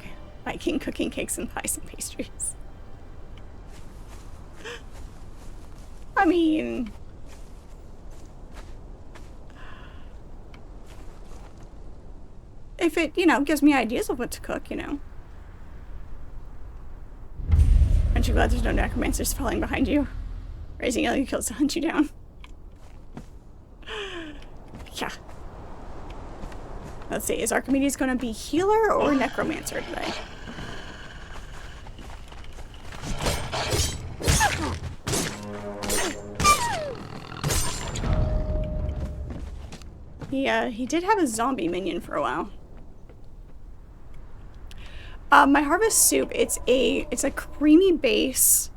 S1: Viking cooking cakes and pies and pastries? I mean, if it, you know, gives me ideas of what to cook, you know. Aren't you glad there's no necromancers falling behind you? Raising yellow kills to hunt you down. Yeah. Let's see, is Archimedes going to be healer or necromancer today? He did have a zombie minion for a while. My harvest soup, it's a creamy base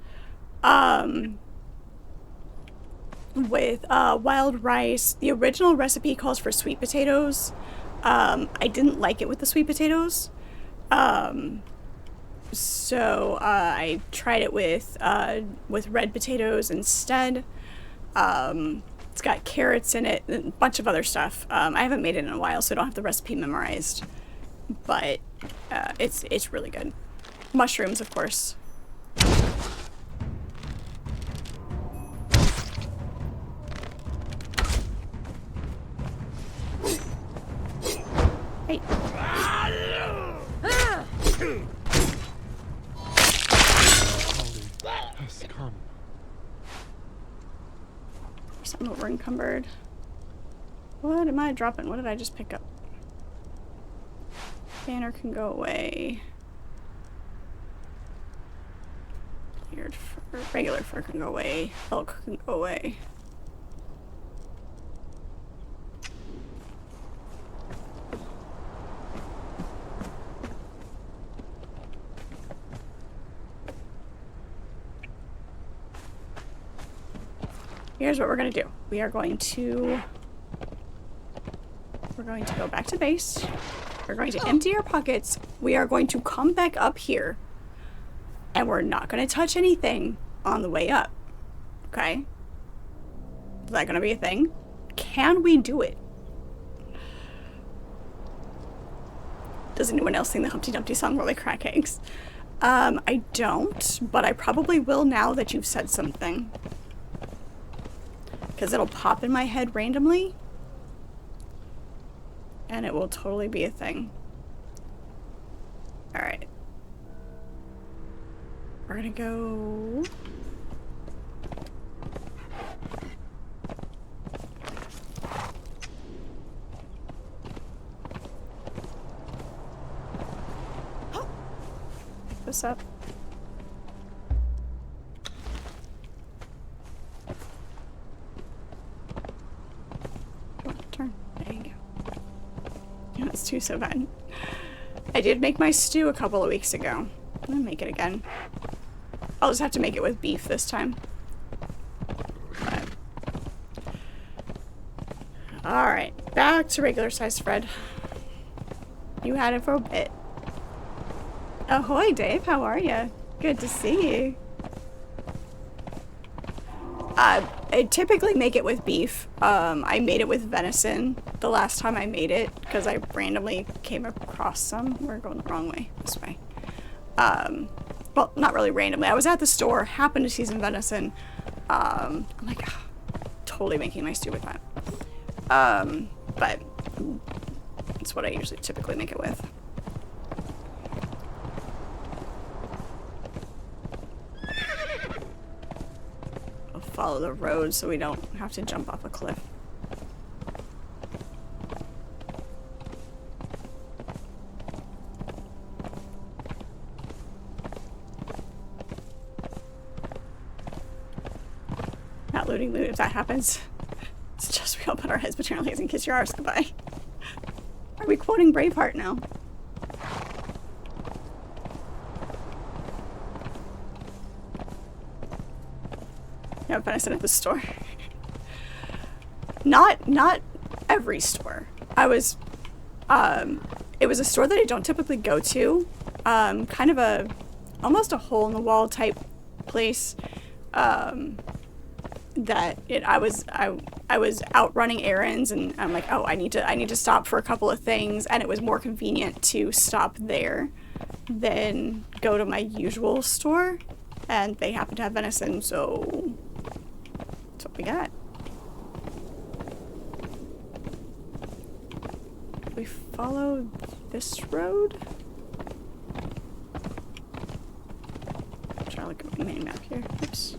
S1: with wild rice. The original recipe calls for sweet potatoes. I didn't like it with the sweet potatoes. So I tried it with red potatoes instead. It's got carrots in it and a bunch of other stuff. I haven't made it in a while, so I don't have the recipe memorized. but it's really good. Mushrooms, of course. Hey.
S3: Has come.
S1: Something over encumbered. What am I dropping? What did I just pick up? Banner can go away. Weird fur, regular fur can go away. Elk can go away. Here's what we're gonna do. We're going to go back to base. We're going to empty our pockets. We are going to come back up here. And we're not going to touch anything on the way up. Okay? Is that going to be a thing? Can we do it? Does anyone else sing the Humpty Dumpty song while they crack eggs? I don't, but I probably will now that you've said something. Because it'll pop in my head randomly. And it will totally be a thing. Alright. We're gonna go... Pick this up. Come on, turn. There you go. Yeah, that's too so bad. I did make my stew a couple of weeks ago. I'm gonna make it again. I'll just have to make it with beef this time. But... Alright, back to regular size Fred. You had it for a bit. Ahoy, Dave. How are you? Good to see you. I typically make it with beef. I made it with venison the last time I made it because I randomly came across some. We're going the wrong way. This way. Well, not really randomly. I was at the store, happened to see some venison. I'm like, oh, totally making my stew with that. But it's what I usually typically make it with. I'll follow the road so we don't have to jump off a cliff. Not looting loot if that happens. It's just we all put our heads between our legs and kiss your arse goodbye. Are we quoting Braveheart now? Yeah, venison at the store. Not every store. I was, it was a store that I don't typically go to. Kind of almost a hole in the wall type place. That I was out running errands and I'm like, oh, I need to stop for a couple of things, and it was more convenient to stop there than go to my usual store, and they happen to have venison, so that's what we got. We follow this road. Try to look at my mini map here. Oops.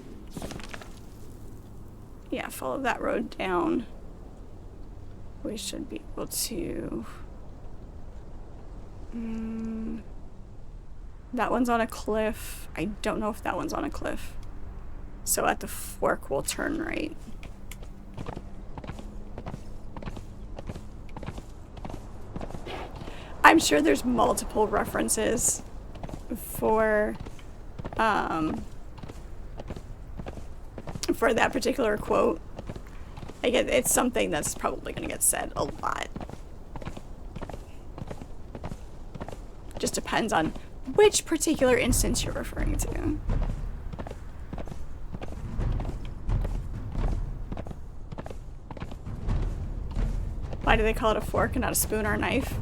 S1: Yeah, follow that road down. We should be able to... that one's on a cliff. I don't know if that one's on a cliff. So at the fork, we'll turn right. I'm sure there's multiple references for that particular quote. Like it's something that's probably going to get said a lot. Just depends on which particular instance you're referring to. Why do they call it a fork and not a spoon or a knife?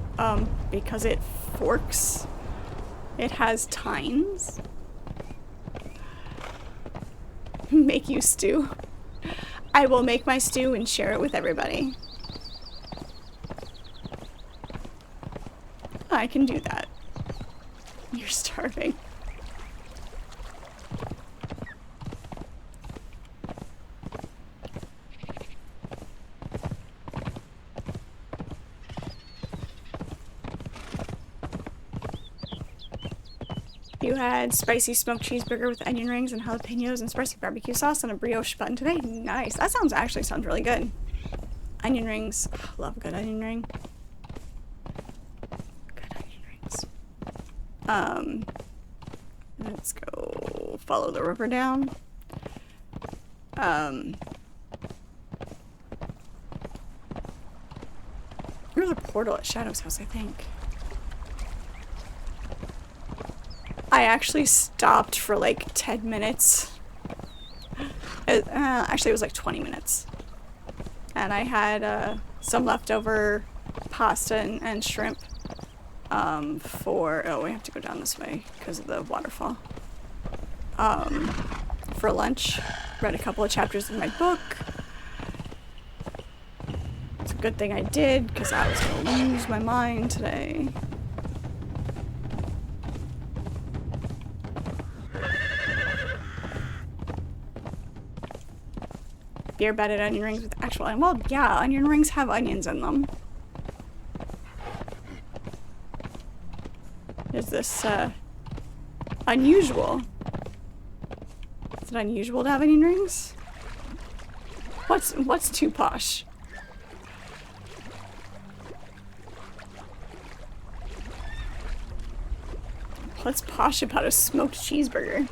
S1: Because it forks. It has tines. Make you stew. I will make my stew and share it with everybody. I can do that. You're starving. You had spicy smoked cheeseburger with onion rings and jalapenos and spicy barbecue sauce and a brioche bun today. Nice. That actually sounds really good. Onion rings. Oh, love a good onion ring. Good onion rings. Let's go follow the river down. There's a portal at Shadow's house, I think. I actually stopped for like 10 minutes. Actually, it was like 20 minutes. And I had some leftover pasta and shrimp for... Oh, we have to go down this way because of the waterfall. For lunch. Read a couple of chapters in my book. It's a good thing I did because I was going to lose my mind today. Beer batted onion rings with actual onion. Well, yeah, onion rings have onions in them. Is this unusual? Is it unusual to have onion rings? What's too posh? What's posh about a smoked cheeseburger?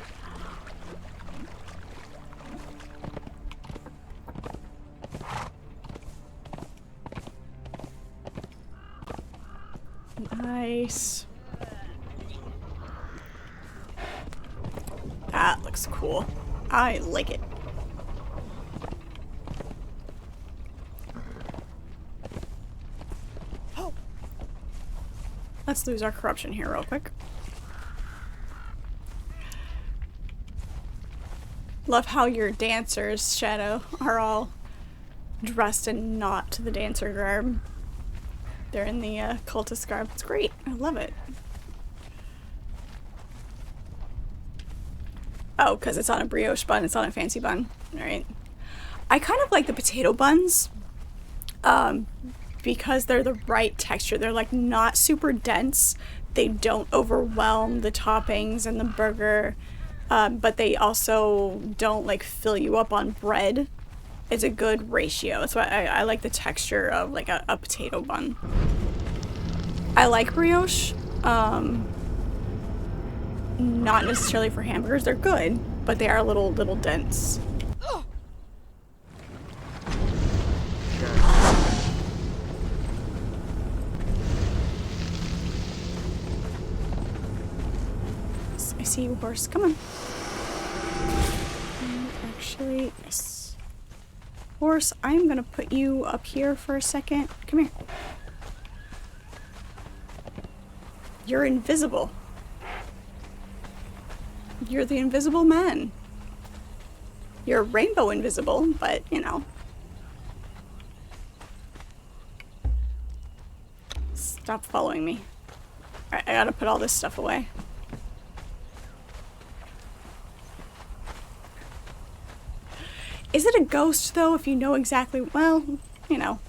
S1: Nice. That looks cool. I like it. Oh. Let's lose our corruption here real quick. Love how your dancers, Shadow, are all dressed in not the dancer garb. They're in the cultist garb. It's great. I love it. Oh, because it's on a brioche bun. It's on a fancy bun. All right. I kind of like the potato buns because they're the right texture. They're like not super dense. They don't overwhelm the toppings and the burger, but they also don't like fill you up on bread. It's a good ratio. That's why I like the texture of like a potato bun. I like brioche. Not necessarily for hamburgers. They're good, but they are a little dense. I see you, horse. Come on. Actually, yes. Horse, I'm gonna put you up here for a second. Come here. You're invisible. You're the invisible man. You're rainbow invisible, but you know. Stop following me. Alright, I gotta put all this stuff away. Is it a ghost, though, if you know exactly... Well, you know.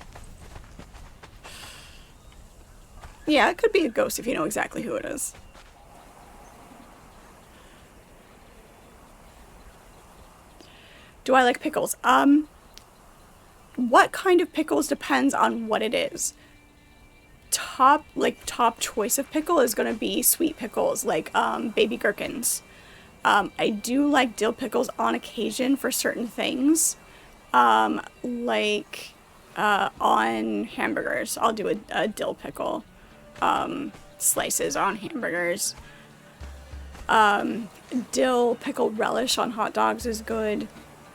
S1: Yeah, it could be a ghost if you know exactly who it is. Do I like pickles? What kind of pickles depends on what it is. Top choice of pickle is gonna be sweet pickles, like, baby gherkins. I do like dill pickles on occasion for certain things. On hamburgers. I'll do a dill pickle. Slices on hamburgers. Dill pickle relish on hot dogs is good.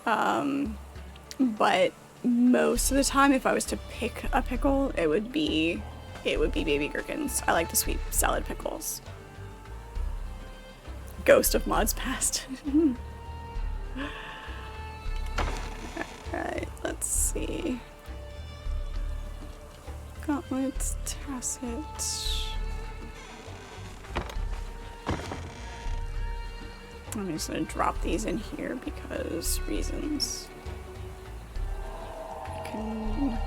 S1: But most of the time, if I was to pick a pickle, it would be it would be baby gherkins. I like the sweet salad pickles. Ghost of mods past. Alright, let's see. Gauntlets, Tacit. I'm just gonna drop these in here because reasons. I can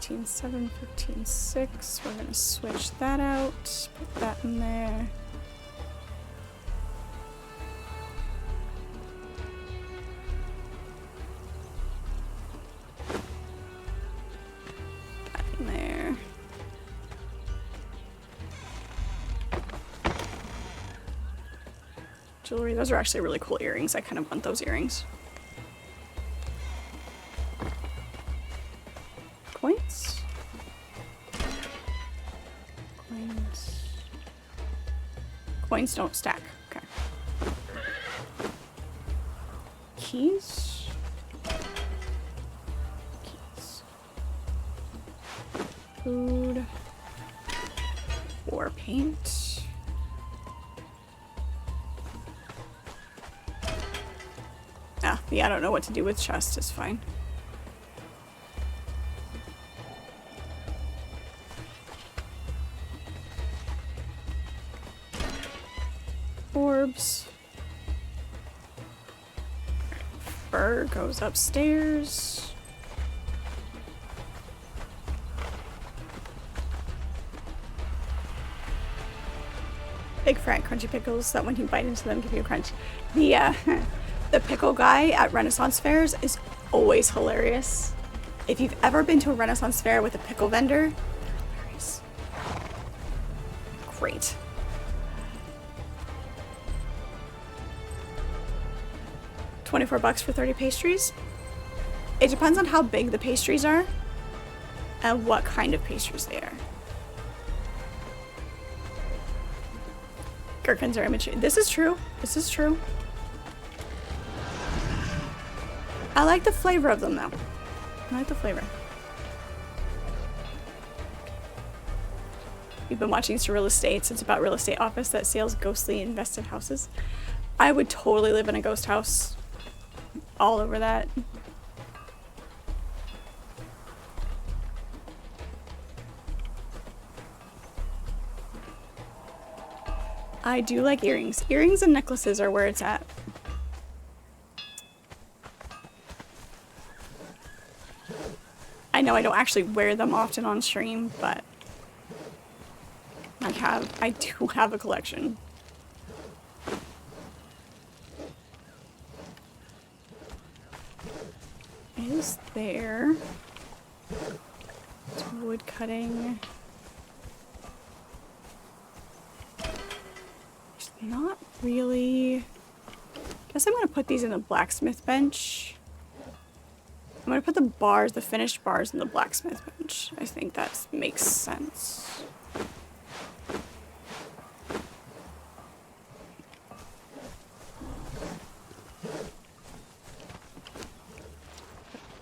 S1: 15-7, 15-6. We're gonna switch that out. Put that in there. That in there. Jewelry, those are actually really cool earrings. I kind of want those earrings. Coins? Coins. Coins don't stack. Okay. Keys? Keys. Food. War paint. Ah, yeah, I don't know what to do with chest. It's fine. Orbs. Fur goes upstairs. Big fat crunchy pickles that when you bite into them give you a crunch. The the pickle guy at Renaissance fairs is always hilarious. If you've ever been to a Renaissance fair with a pickle vendor, they're hilarious. Great. $24 for 30 pastries. It depends on how big the pastries are and what kind of pastries they are. Gherkins are immature. This is true. This is true. I like the flavor of them though. I like the flavor. You've been watching Real Estates. It's about real estate office that sells ghostly invested houses. I would totally live in a ghost house. All over that. I do like earrings. Earrings and necklaces are where it's at. I know I don't actually wear them often on stream, but I do have a collection. Is there wood cutting? There's not really. Guess I'm gonna put these in the blacksmith bench. I'm gonna put the bars, the finished bars, in the blacksmith bench. I think that makes sense. Put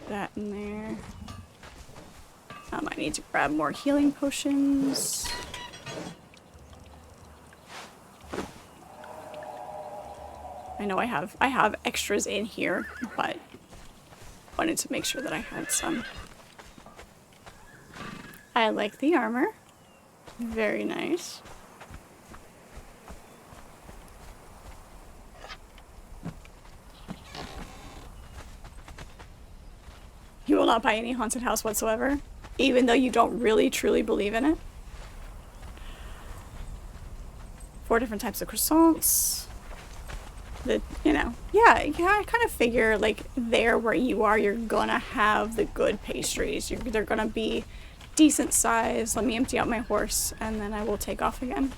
S1: that in there. I need to grab more healing potions. I know I have extras in here, but wanted to make sure that I had some. I like the armor. Very nice. You will not buy any haunted house whatsoever, even though you don't really truly believe in it. 4 different types of croissants. Yeah, I kind of figure like there where you are, you're gonna have the good pastries. They're gonna be decent size. Let me empty out my horse and then I will take off again.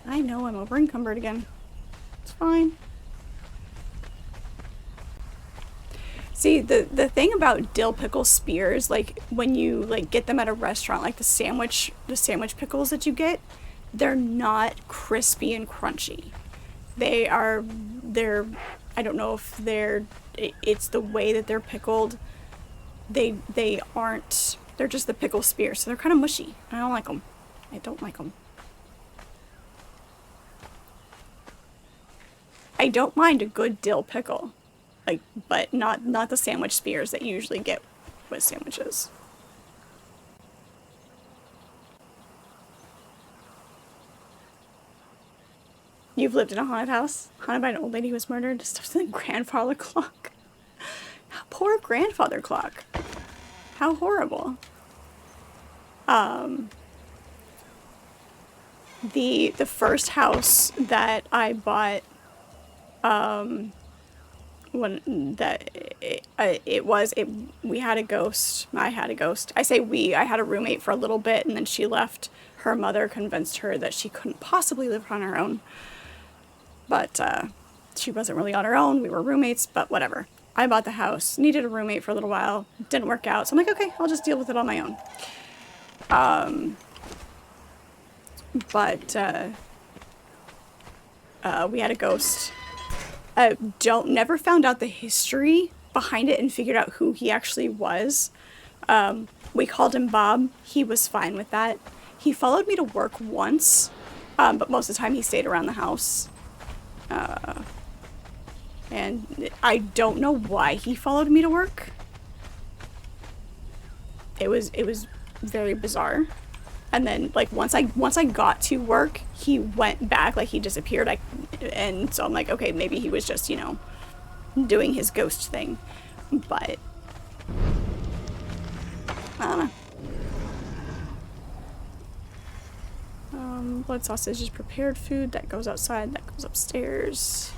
S1: I know I'm over encumbered again. It's fine. See, the thing about dill pickle spears, like when you like get them at a restaurant, like the sandwich pickles that you get, they're not crispy and crunchy. They're, I don't know if it's the way that they're pickled. They aren't, they're just the pickle spears, so they're kind of mushy. I don't like them. I don't like them. I don't mind a good dill pickle, like, but not the sandwich spears that you usually get with sandwiches. You've lived in a haunted house, haunted by an old lady who was murdered. Stuff in the grandfather clock. Poor grandfather clock. How horrible. The first house that I bought, we had a ghost. I had a ghost. I say we. I had a roommate for a little bit, and then she left. Her mother convinced her that she couldn't possibly live on her own. But she wasn't really on her own. We were roommates, but whatever. I bought the house, needed a roommate for a little while, didn't work out. So I'm like, okay, I'll just deal with it on my own. But we had a ghost. Never found out the history behind it and figured out who he actually was. We called him Bob. He was fine with that. He followed me to work once, but most of the time he stayed around the house. And I don't know why he followed me to work. It was very bizarre. And then, like, once I got to work, he went back, like, he disappeared. And so I'm like, okay, maybe he was just, doing his ghost thing. But I don't know. Blood sausage is prepared food. That goes outside. That goes upstairs.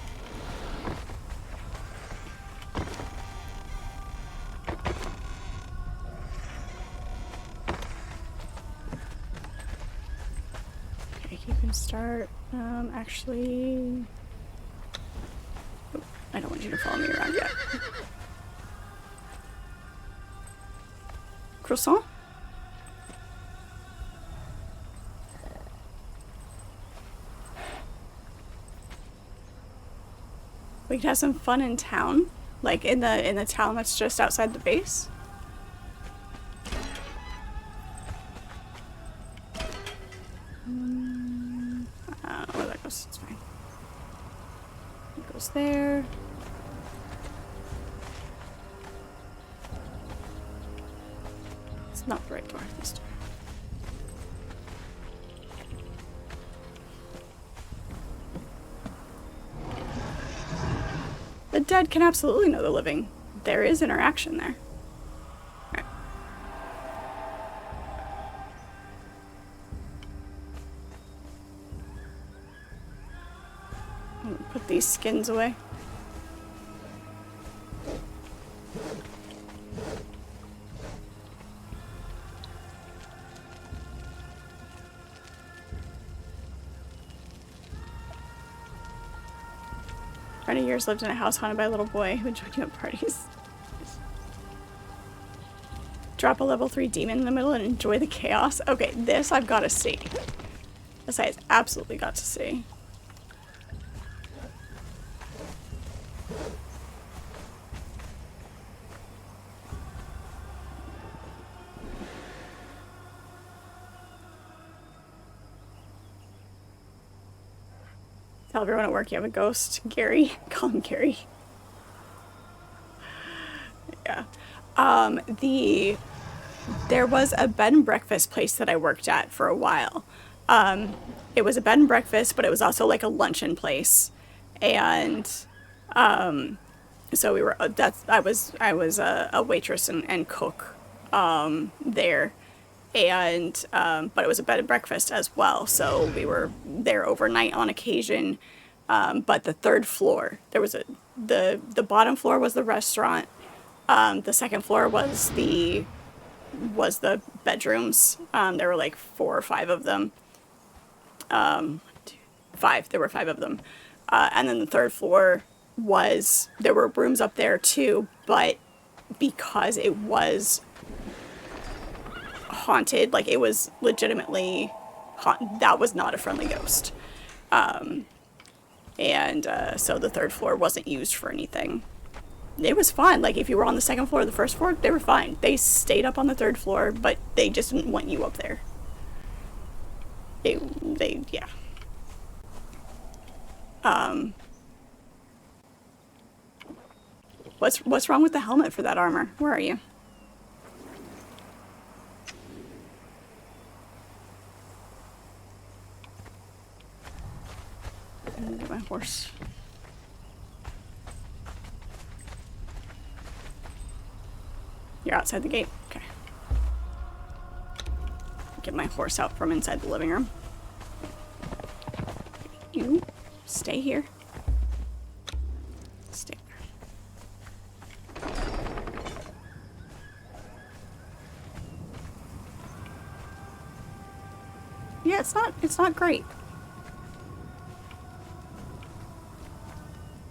S1: Okay, you can start. Actually... Oh, I don't want you to follow me around yet. Croissant? We could have some fun in town, like in the town that's just outside the base. I don't know where that goes. It's fine. It goes there. It's not the right door. This door. The dead can absolutely know the living. There is interaction there. Alright. Put these skins away. Friend of yours lived in a house haunted by a little boy who would join you at parties. Drop a level 3 demon in the middle and enjoy the chaos. Okay, this I've got to see. This I've absolutely got to see. Tell everyone at work you have a ghost. Gary. Call him Gary. Yeah. There was a bed and breakfast place that I worked at for a while. It was a bed and breakfast, but it was also like a luncheon place. And so I was a waitress and cook there. And but it was a bed and breakfast as well, so we were there overnight on occasion. But the third floor, there was the bottom floor was the restaurant. The second floor was the bedrooms. There were like 4 or 5 of them. 5. There were 5 of them. And then the third floor there were rooms up there too, but because it was haunted, like it was legitimately haunted, that was not a friendly ghost. And so the third floor wasn't used for anything. It was fine. Like, if you were on the second floor or the first floor, they were fine. They stayed up on the third floor, but they just didn't want you up there. Yeah. What's wrong with the helmet for that armor? Where are you? Get my horse. You're outside the gate? Okay. Get my horse out from inside the living room. You stay here. Stay there. Yeah, it's not great.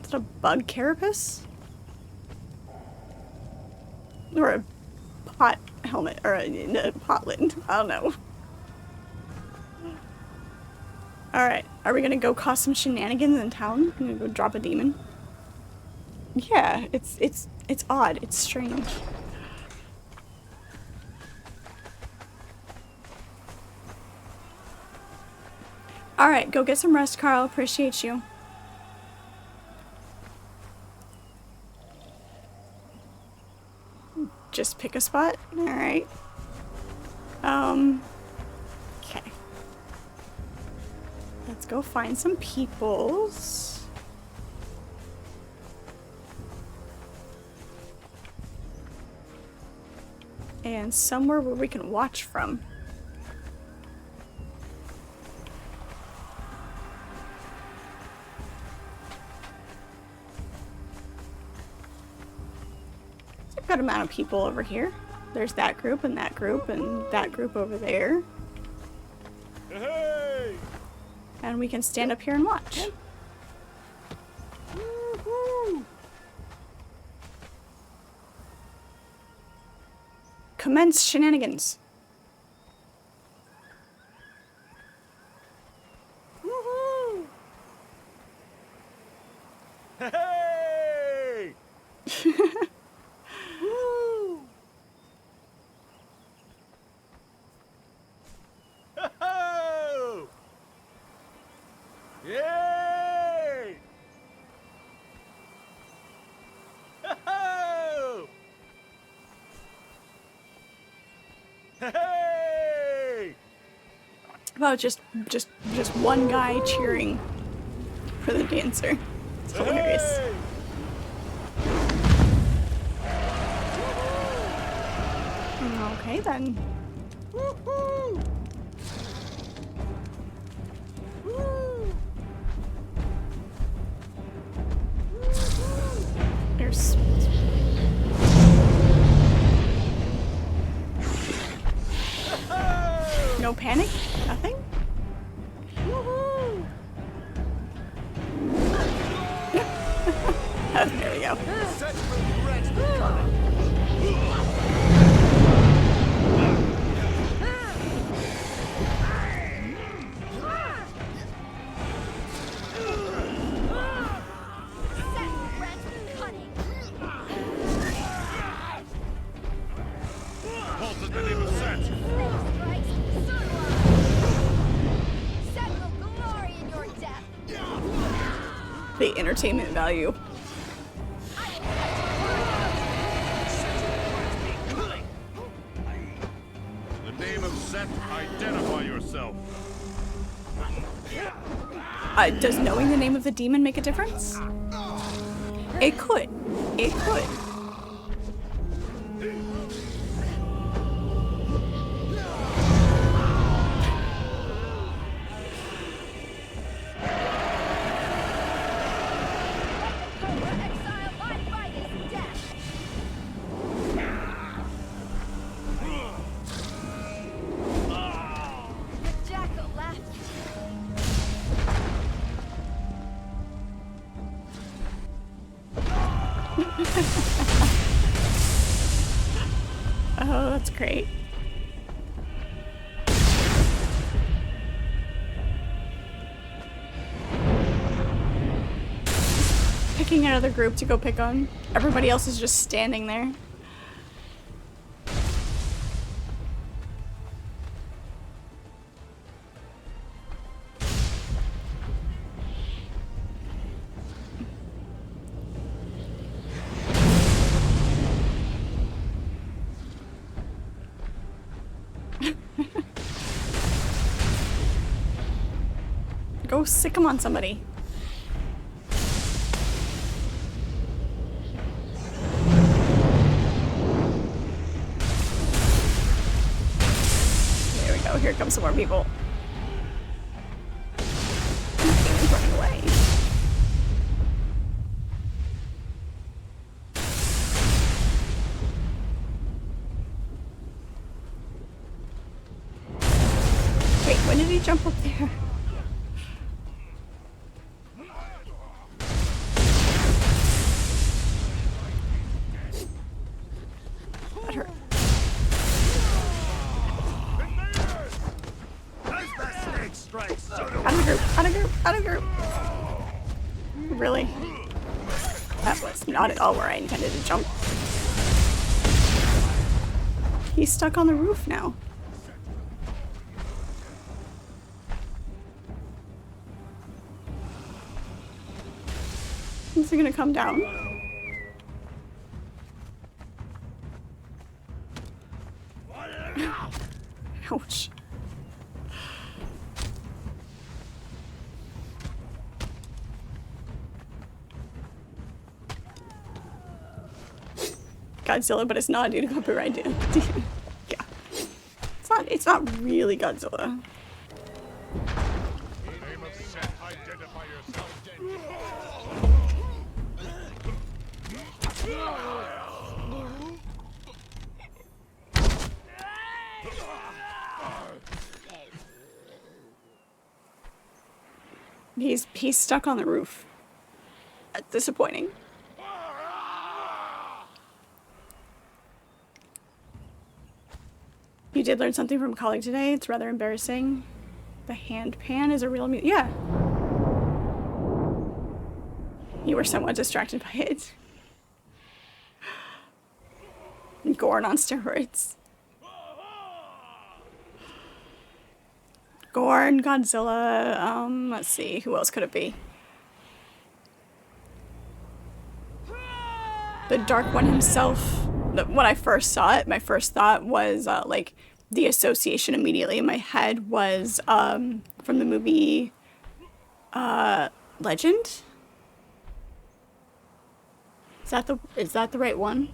S1: Is it a bug carapace? Or a pot helmet, or a pot lid. I don't know. Alright, are we gonna go cause some shenanigans in town? I'm gonna go drop a demon? Yeah, it's odd. It's strange. Alright, go get some rest, Carl. Appreciate you. Just pick a spot? Alright. Okay. Let's go find some peoples. And somewhere where we can watch from. Good amount of people over here. There's that group and that group and that group over there.
S2: Hey!
S1: And we can stand up here and watch.
S2: Woo-hoo!
S1: Commence shenanigans.
S2: Woohoo! Hey! Woo! Ho-ho! Yay! Ho-ho! Hey!
S1: Well, just one guy cheering for the dancer. It's hilarious.
S2: Hey!
S1: Okay then.
S2: Woo-hoo! Woo!
S1: There's no panic? Nothing?
S2: Woohoo!
S1: Oh, there we go.
S2: Such regrets for Conan. Halt in the name of Set.
S1: The entertainment value.
S2: In the name of Set, identify yourself.
S1: Does knowing the name of the demon make a difference? It could. It could. Oh, that's great. picking another group to go pick on. Everybody else is just standing there. Go sick 'em on somebody. There we go. Here come some more people. He's running away. Wait, when did he jump up there? That hurt. Out of the group, out of group, out of group. Really? That was not at all where I intended to jump. He's stuck on the roof now. Is he gonna come down? Ouch. Godzilla, but it's not due to copyright. Yeah. It's not really Godzilla.
S2: Name of Set, identify yourself.
S1: He's stuck on the roof. That's disappointing. You did learn something from a colleague today. It's rather embarrassing. The hand pan is a real yeah. You were somewhat distracted by it. Gorn on steroids. Gorn, Godzilla, let's see, who else could it be? The Dark One himself. When I first saw it, my first thought was, like, the association immediately in my head was, from the movie, Legend? Is that the right one?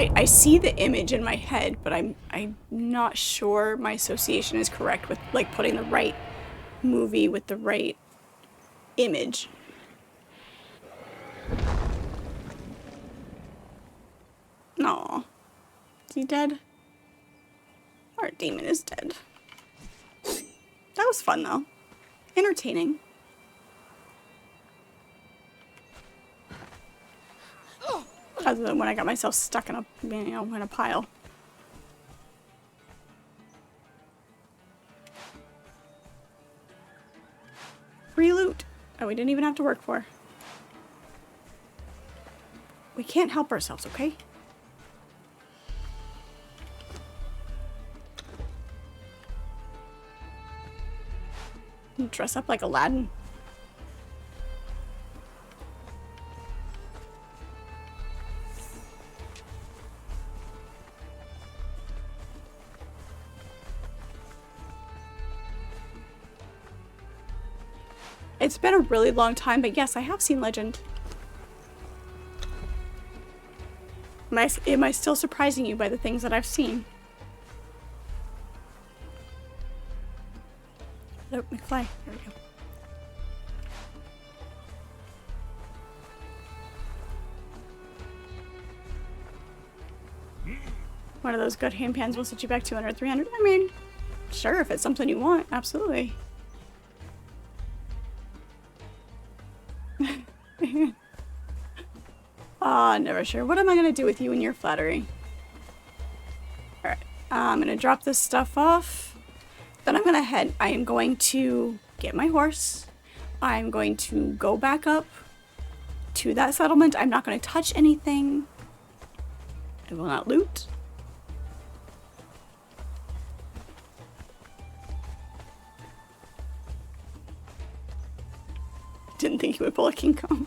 S1: I see the image in my head, but I'm not sure my association is correct with, like, putting the right movie with the right image. No. Is he dead? Our demon is dead. That was fun, though. Entertaining. Other than when I got myself stuck in a, in a pile. Free loot. Oh, we didn't even have to work for. We can't help ourselves, okay? Dress up like Aladdin. It's been a really long time, but yes, I have seen Legend. Am I still surprising you by the things that I've seen? Hello, McFly. There we go. One of those good hand pans will set you back 200, 300. I mean, sure, if it's something you want, absolutely. Never sure. What am I gonna do with you and your flattery? Alright, I'm gonna drop this stuff off. Then I'm gonna head. I am going to get my horse. I'm going to go back up to that settlement. I'm not going to touch anything. I will not loot. Didn't think he would pull a King Kong.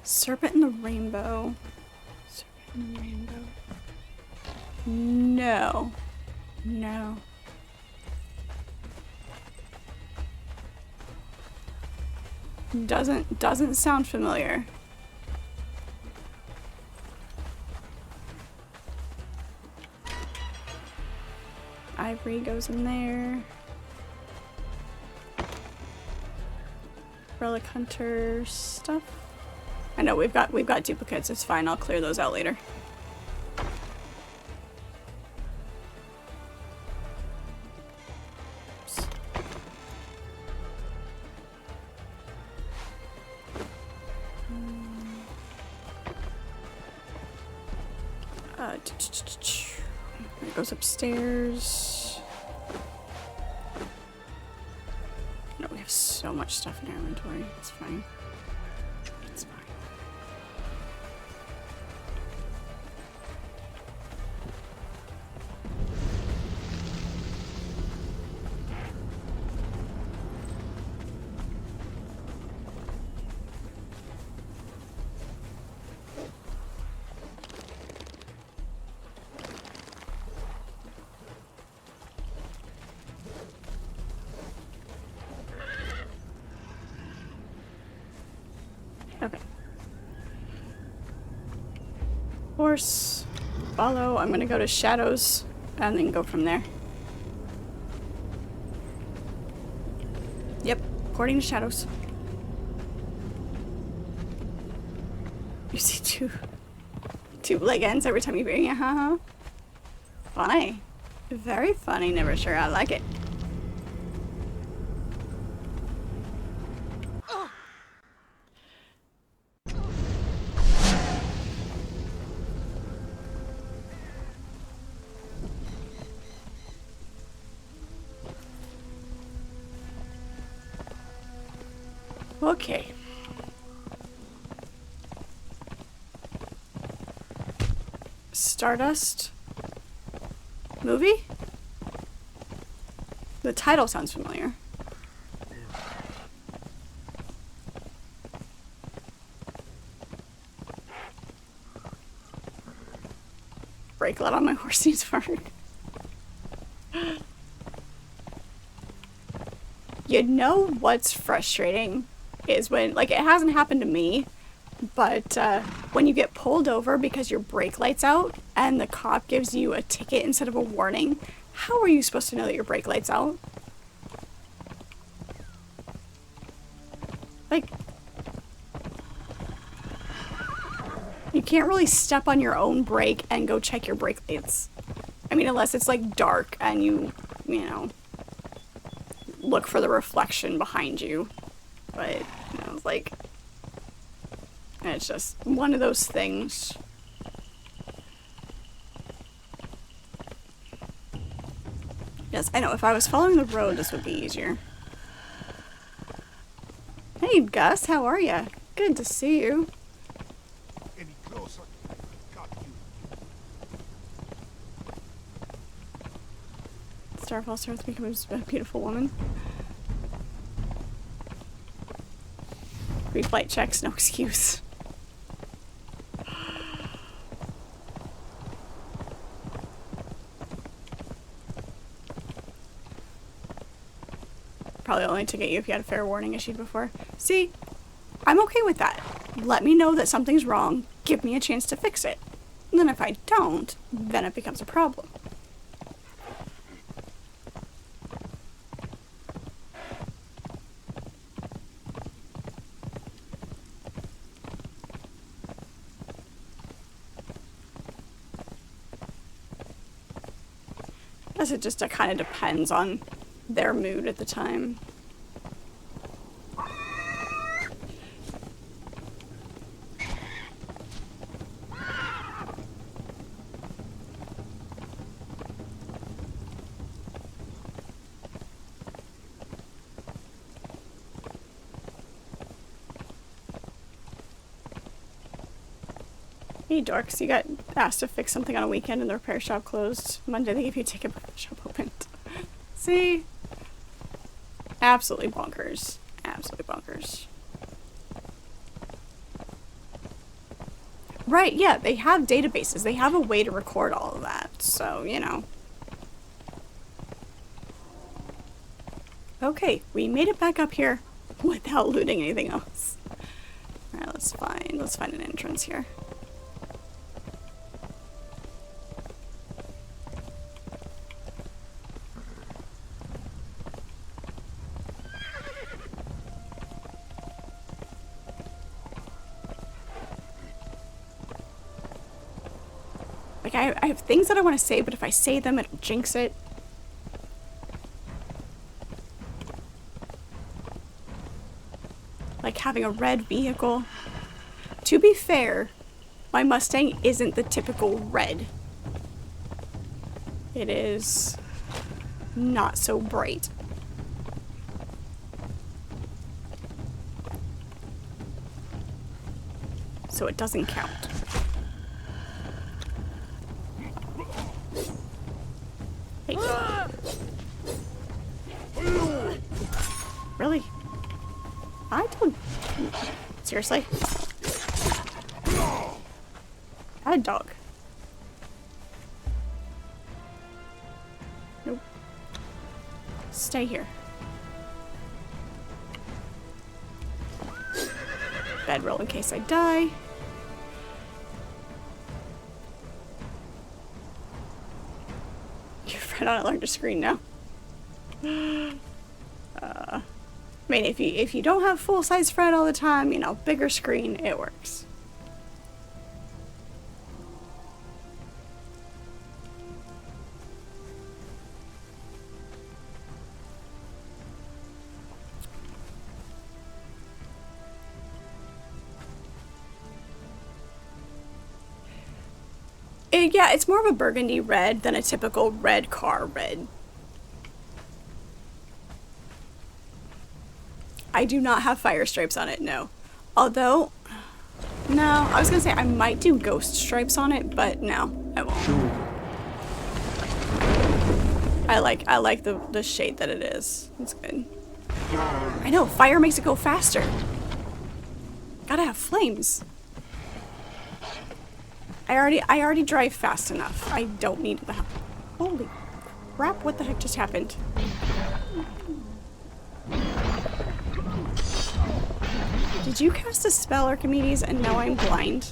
S1: Serpent in the Rainbow. Serpent in the Rainbow. No. No. Doesn't sound familiar. Ivory goes in there. Relic Hunter stuff. I know we've got duplicates. It's fine. I'll clear those out later. It goes upstairs. No, we have so much stuff in our inventory. It's fine. It's fine. Okay. Horse. Follow. I'm gonna go to Shadows and then go from there. Yep. Porting to Shadows. You see two leg ends every time you bring it, huh? Funny. Very funny, never sure. I like it. Okay. Stardust movie? The title sounds familiar. Brake light on my horse needs work. You know what's frustrating is when, like, it hasn't happened to me, but when you get pulled over because your brake light's out and the cop gives you a ticket instead of a warning, how are you supposed to know that your brake light's out? Like, you can't really step on your own brake and go check your brake lights. I mean, unless it's like dark and you know, look for the reflection behind you. But, you know, it's like, it's just one of those things. Yes, I know, if I was following the road, this would be easier. Hey, Gus, how are you? Good to see you.
S2: Any closer? Got you.
S1: Starfall starts becoming a beautiful woman. Pre-flight checks, no excuse. Probably only to get you if you had a fair warning issued before. See, I'm okay with that. Let me know that something's wrong, give me a chance to fix it. And then if I don't, then it becomes a problem. Guess it just kind of depends on their mood at the time. Hey dorks, you got asked to fix something on a weekend and the repair shop closed. Monday they gave you a ticket but the shop opened. See? Absolutely bonkers. Absolutely bonkers. Right, yeah, they have databases. They have a way to record all of that. So, you know. Okay, we made it back up here without looting anything else. Alright, let's find an entrance here. Like, I have things that I want to say, but if I say them, it'll jinx it. Like having a red vehicle. To be fair, my Mustang isn't the typical red. It is not so bright. So it doesn't count. Hey. Really? I don't... Seriously? Bad dog. Nope. Stay here. Bedroll in case I die. Your friend on a larger screen now. I mean, if you don't have full-size Fred all the time, you know, bigger screen, it works. Yeah, it's more of a burgundy red than a typical red car red. I do not have fire stripes on it, no. Although, no, I was gonna say I might do ghost stripes on it, but no, I won't. I like the shade that it is. It's good. I know, fire makes it go faster. Gotta have flames. I already drive fast enough. I don't need the... Holy crap, what the heck just happened? Did you cast a spell, Archimedes, and now I'm blind?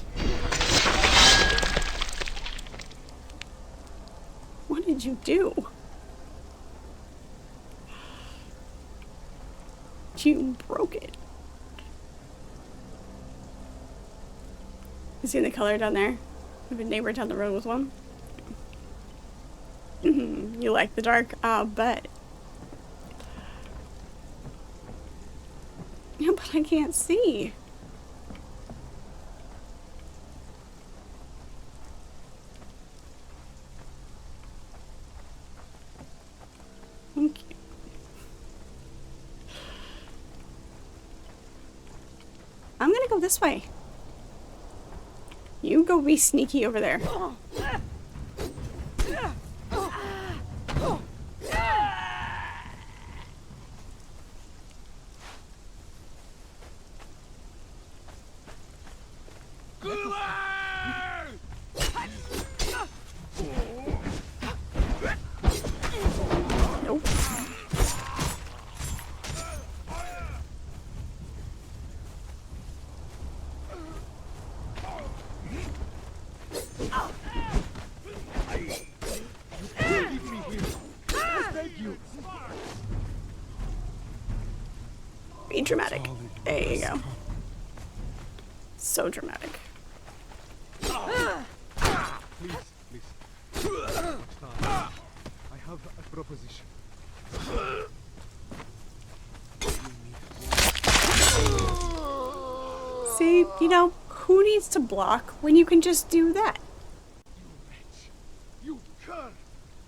S1: What did you do? You broke it. You see the color down there? I have a neighbor down the road with one. You like the dark? I'll bet. Yeah, but I can't see. Okay. I'm gonna go this way. You go be sneaky over there. Nope. Be dramatic. There you go. So dramatic.
S3: Please. I have a proposition.
S1: See, you know, who needs to block when you can just do that?
S3: You cur!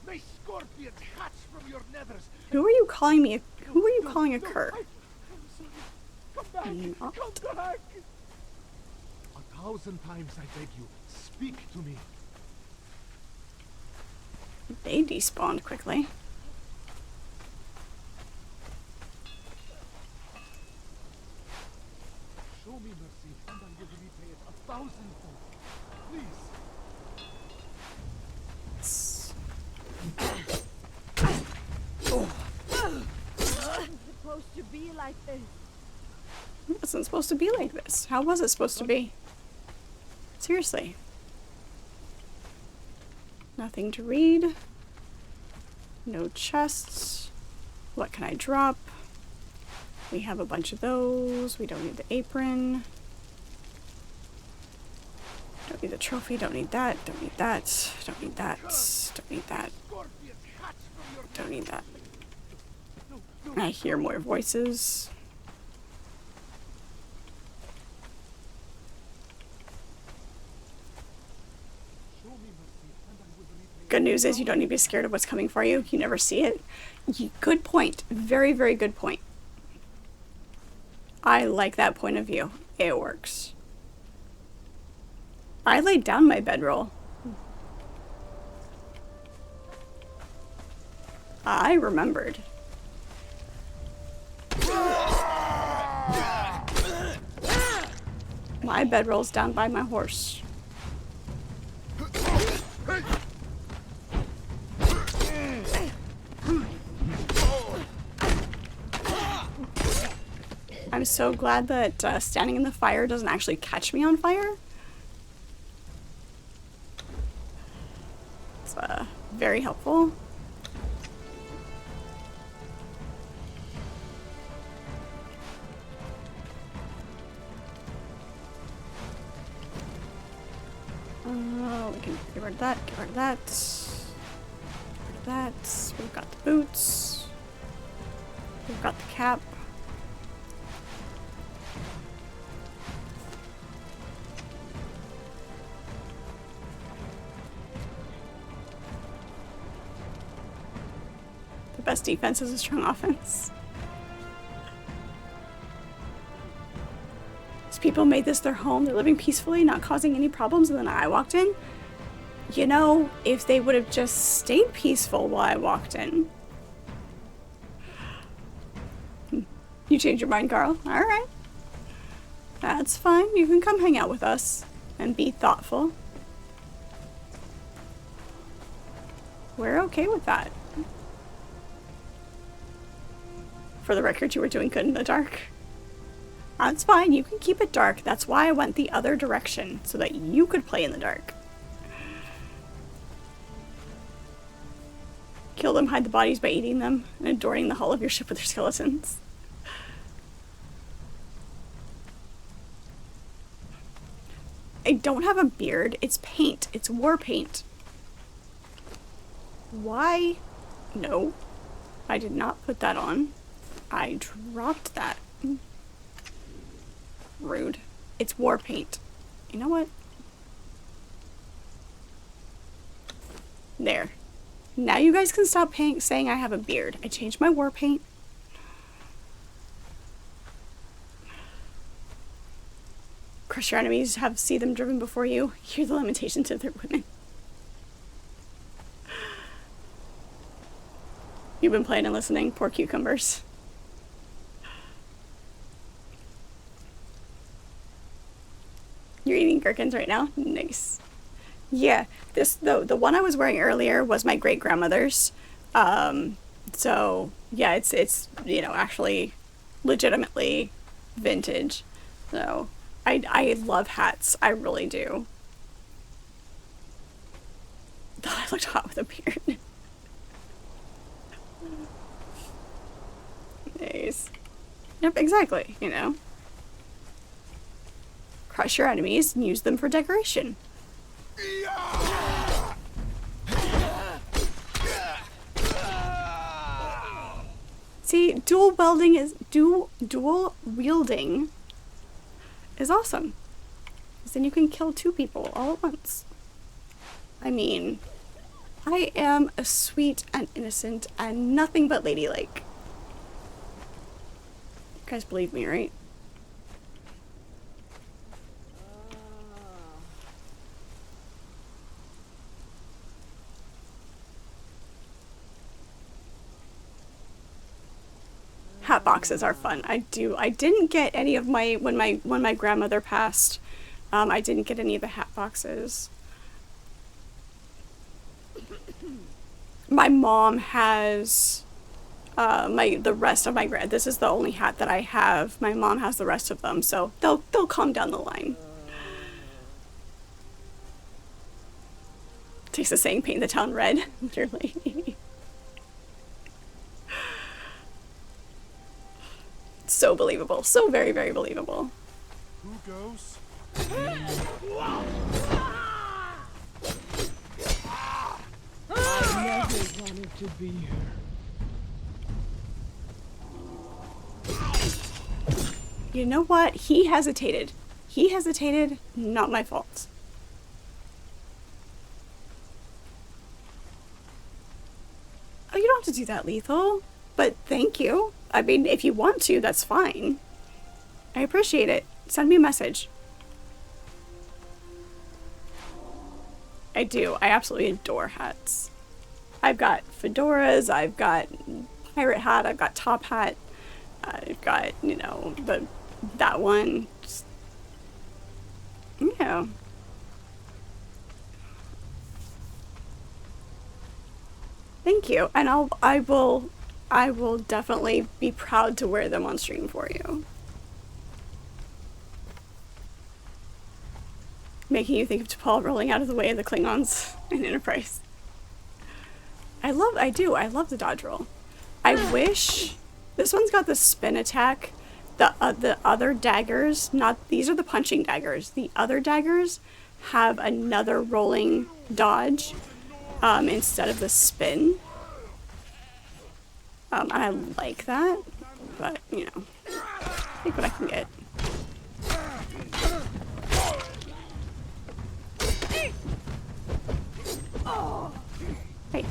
S3: May scorpions hatch from your nethers.
S1: Who are you calling me? Who are you calling a cur?
S3: I'm sorry. Come back!
S1: Not.
S3: Come back! 1,000 times I beg you, speak to me.
S1: They despawned quickly.
S3: Show me mercy, and I will repay it 1,000-fold. Please.
S4: Supposed to be like this.
S1: It wasn't supposed to be like this. How was it supposed to be? Seriously. Nothing to read. No chests. What can I drop? We have a bunch of those. We don't need the apron. Don't need the trophy. Don't need that. Don't need that. Don't need that. Don't need that.
S3: Scorpions hatch from your...
S1: Don't need that.
S3: No, no.
S1: I hear more voices.
S3: Show me mercy, and I will repay
S1: Good news is you don't need to be scared of what's coming for you. You never see it. Good point. Very, very good point. I like that point of view. It works. I laid down my bedroll. I remembered. My bedroll's down by my horse. I'm so glad that standing in the fire doesn't actually catch me on fire. It's very helpful. We can get rid of that, get rid of that. Get rid of that. We've got the boots. We've got the cap. The best defense is a strong offense. These people made this their home. They're living peacefully, not causing any problems, and then I walked in. You know, if they would have just stayed peaceful while I walked in. You changed your mind, Carl? Alright. That's fine. You can come hang out with us and be thoughtful. We're okay with that. For the record, you were doing good in the dark. That's fine. You can keep it dark. That's why I went the other direction, so that you could play in the dark. Kill them, hide the bodies by eating them, and adorning the hull of your ship with their skeletons. I don't have a beard. It's paint. It's war paint. Why? No. I did not put that on. I dropped that. Rude. It's war paint. You know what? There. Now you guys can stop saying I have a beard. I changed my war paint. Crush your enemies, see them driven before you. Hear the lamentations of their women. You've been playing and listening. Poor cucumbers. You're eating gherkins right now? Nice. Yeah, the one I was wearing earlier was my great grandmother's. So yeah, it's you know, actually legitimately vintage. So I love hats. I really do. Thought I looked hot with a beard. Nice. Yep, exactly, you know. Crush your enemies and use them for decoration. See, dual wielding is awesome. Because then you can kill two people all at once. I mean, I am a sweet and innocent and nothing but ladylike. You guys believe me, right? Hat boxes are fun. I didn't get any of my when my grandmother passed. I didn't get any of the hat boxes. My mom has the rest of my this is the only hat that I have. My mom has the rest of them, so they'll come down the line. Takes the saying, paint the town red, literally. So believable, so very, very believable.
S2: Who goes?
S3: I never wanted to be here.
S1: You know what? He hesitated. He hesitated, not my fault. Oh, you don't have to do that, Lethal. But thank you. I mean, if you want to, that's fine. I appreciate it. Send me a message. I do. I absolutely adore hats. I've got fedoras, I've got pirate hat, I've got top hat, I've got, you know, that one. Just, yeah. Thank you. And I will definitely be proud to wear them on stream for you. Making you think of T'Pol rolling out of the way of the Klingons in Enterprise. I love the dodge roll. I wish this one's got the spin attack. The other daggers, these are the punching daggers. The other daggers have another rolling dodge instead of the spin. And I like that, but you know, take what I can get. Hey.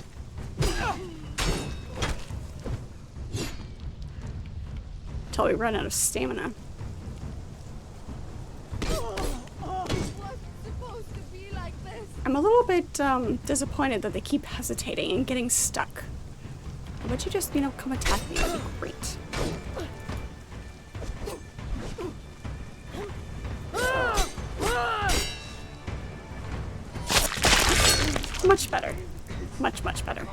S1: Till we run out of stamina. I'm a little bit disappointed that they keep hesitating and getting stuck. Would you just, you know, come attack me? That'd be great. Much better. Much, much better.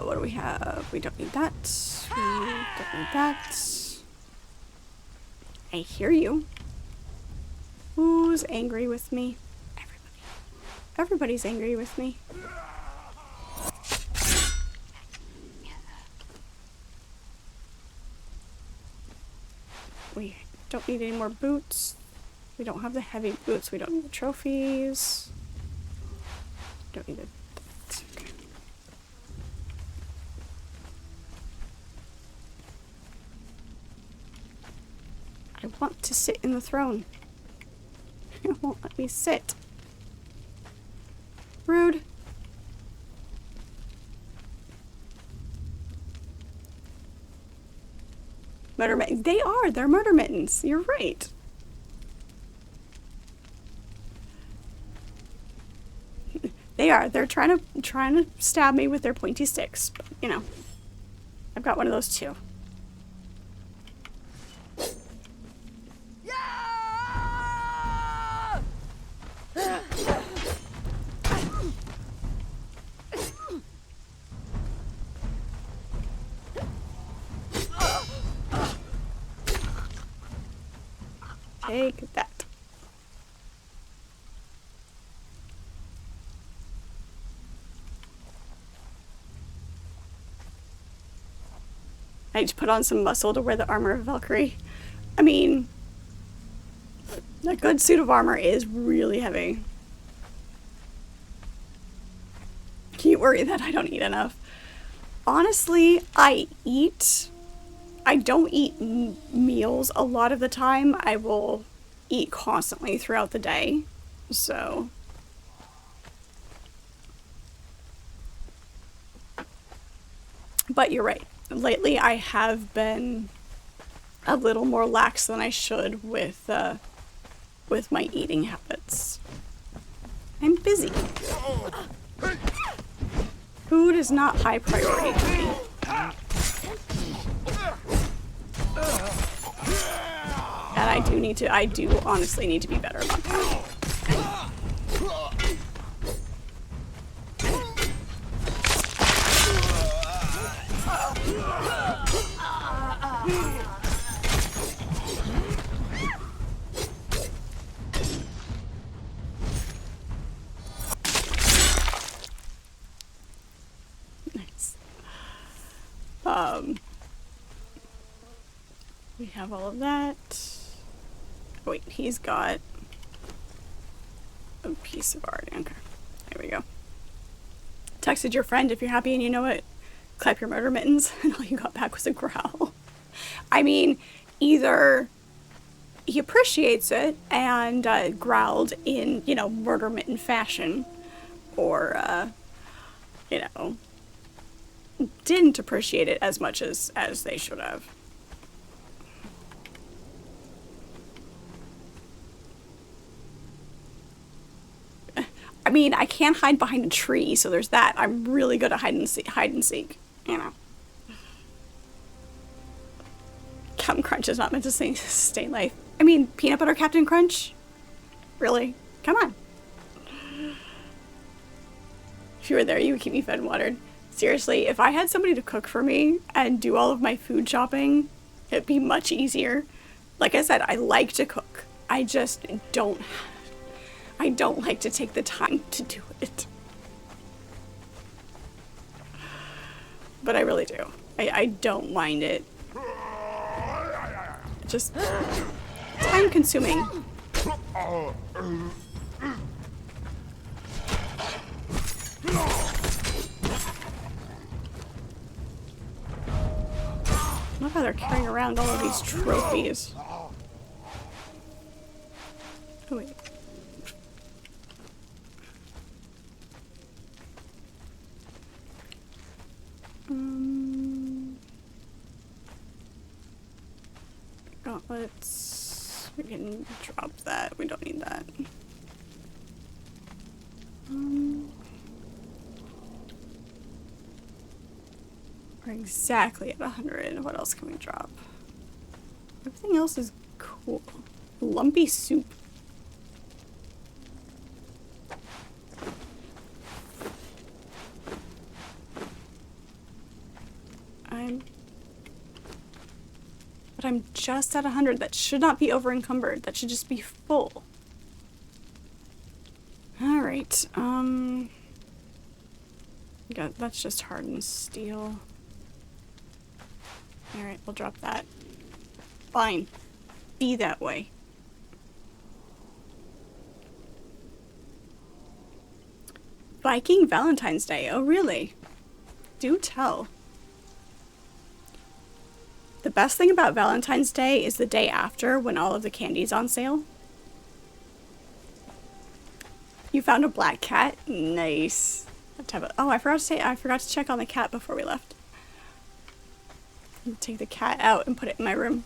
S1: What do we have? We don't need that. We don't need that. I hear you. Who's angry with me? Everybody. Everybody's angry with me. We don't need any more boots. We don't have the heavy boots. We don't need the trophies. Don't need it. Okay. I want to sit in the throne. It won't let me sit. Rude. Murder mittens. They are. They're murder mittens. You're right. They are. They're trying to stab me with their pointy sticks. But, you know, I've got one of those too. Take that. I need to put on some muscle to wear the armor of Valkyrie. I mean, a good suit of armor is really heavy. Can't worry that I don't eat enough. Honestly, I don't eat meals a lot of the time. I will eat constantly throughout the day. So, but you're right. Lately I have been a little more lax than I should with my eating habits. I'm busy. Food is not high priority for me. And I do honestly need to be better about that. Nice. We have all of that. Wait, he's got a piece of art. Okay, there we go. Texted your friend if you're happy and you know it. Clap your murder mittens, and all you got back was a growl. I mean, either he appreciates it and growled in, you know, murder mitten fashion, or, you know, didn't appreciate it as much as they should have. I mean, I can't hide behind a tree, so there's that. I'm really good at hide and seek, you know. Captain Crunch is not meant to sustain life. I mean, peanut butter Captain Crunch? Really? Come on. If you were there, you would keep me fed and watered. Seriously, if I had somebody to cook for me and do all of my food shopping, it'd be much easier. Like I said, I like to cook. I just don't like to take the time to do it. But I really do. I don't mind it. Just time consuming. Look how they're carrying around all of these trophies. Oh wait. Gauntlets. We can drop that. We don't need that. We're exactly at 100. What else can we drop? Everything else is cool. Lumpy soup. But I'm just at 100. That should not be over encumbered. That should just be full. Alright, yeah, that's just hardened steel. Alright, we'll drop that. Fine. Be that way. Viking Valentine's Day. Oh, really? Do tell. The best thing about Valentine's Day is the day after when all of the candy's on sale. You found a black cat? Nice. Oh, I forgot to check on the cat before we left. Take the cat out and put it in my room.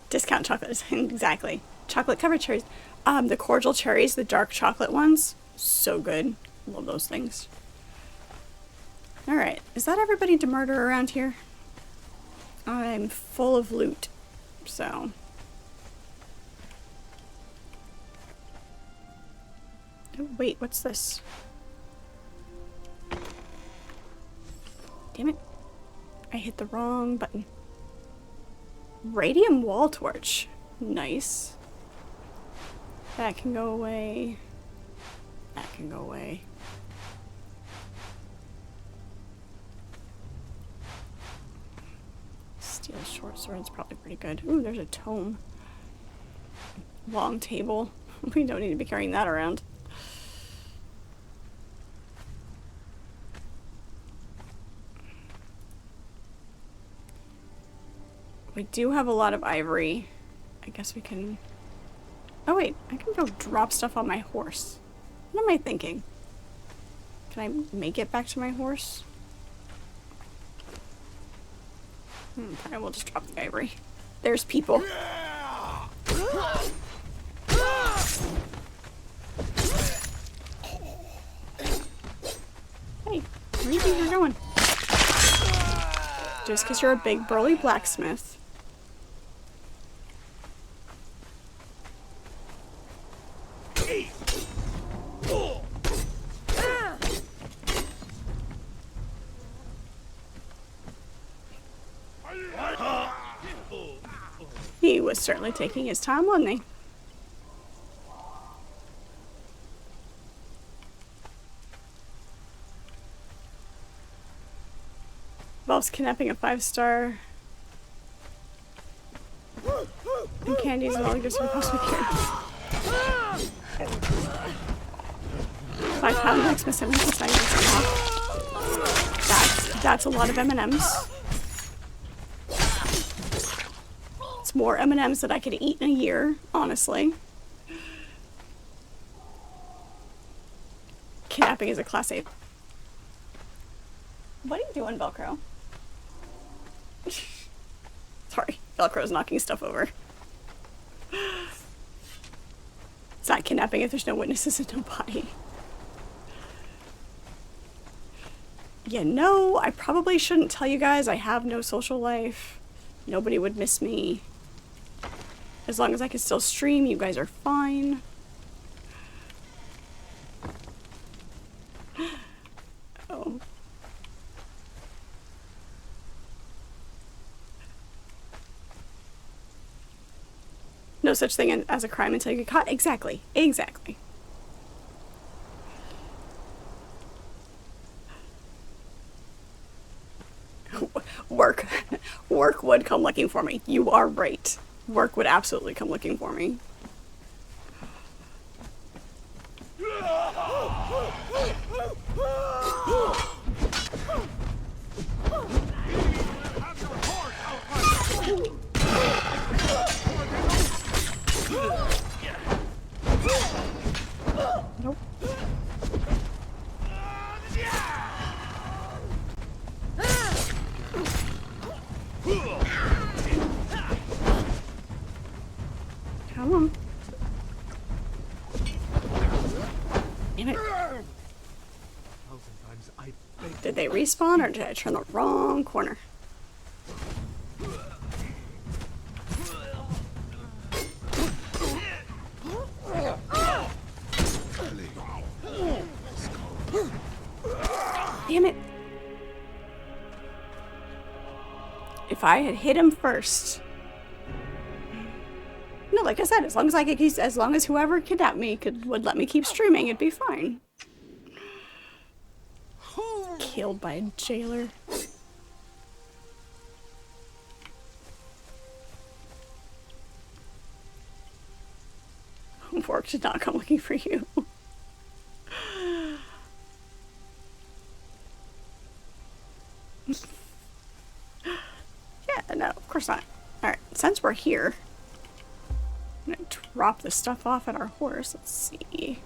S1: Discount chocolate. Exactly. Chocolate covered cherries. The cordial cherries, the dark chocolate ones. So good. Love those things. Alright. Is that everybody to murder around here? I'm full of loot. So. Oh, wait. What's this? Damn it. I hit the wrong button. Radium wall torch. Nice. That can go away. That can go away. Steel short sword's probably pretty good. Ooh, there's a tome. Long table. We don't need to be carrying that around. We do have a lot of ivory. I guess we can... Oh wait, I can go drop stuff on my horse. What am I thinking? Can I make it back to my horse? I will just drop the ivory. There's people. Hey, where do you think you're going? Just because you're a big burly blacksmith. He was certainly taking his time, wasn't he? Involves kidnapping a 5-star. And candies and all the gifts we possibly can. 5 pound Xmas M&M's off. That's a lot of M&M's. It's more M&M's that I could eat in a year, honestly. Kidnapping is a class 8. What are you doing, Velcro? Sorry, Velcro's knocking stuff over. It's not kidnapping if there's no witnesses and no body. Yeah, no, I probably shouldn't tell you guys I have no social life. Nobody would miss me. As long as I can still stream, you guys are fine. Oh. No such thing as a crime until you get caught. Exactly. Exactly. Work would come looking for me. You are right. Work would absolutely come looking for me. Nope. Come on. Damn it. Did they respawn or did I turn the wrong corner? Damn it. If I had hit him first. No, like I said, as long as whoever kidnapped me would let me keep streaming, it'd be fine. Killed by a jailer. Work did not come looking for you. Yeah, no, of course not. Alright, since we're here, I'm gonna drop the stuff off at our horse. Let's see.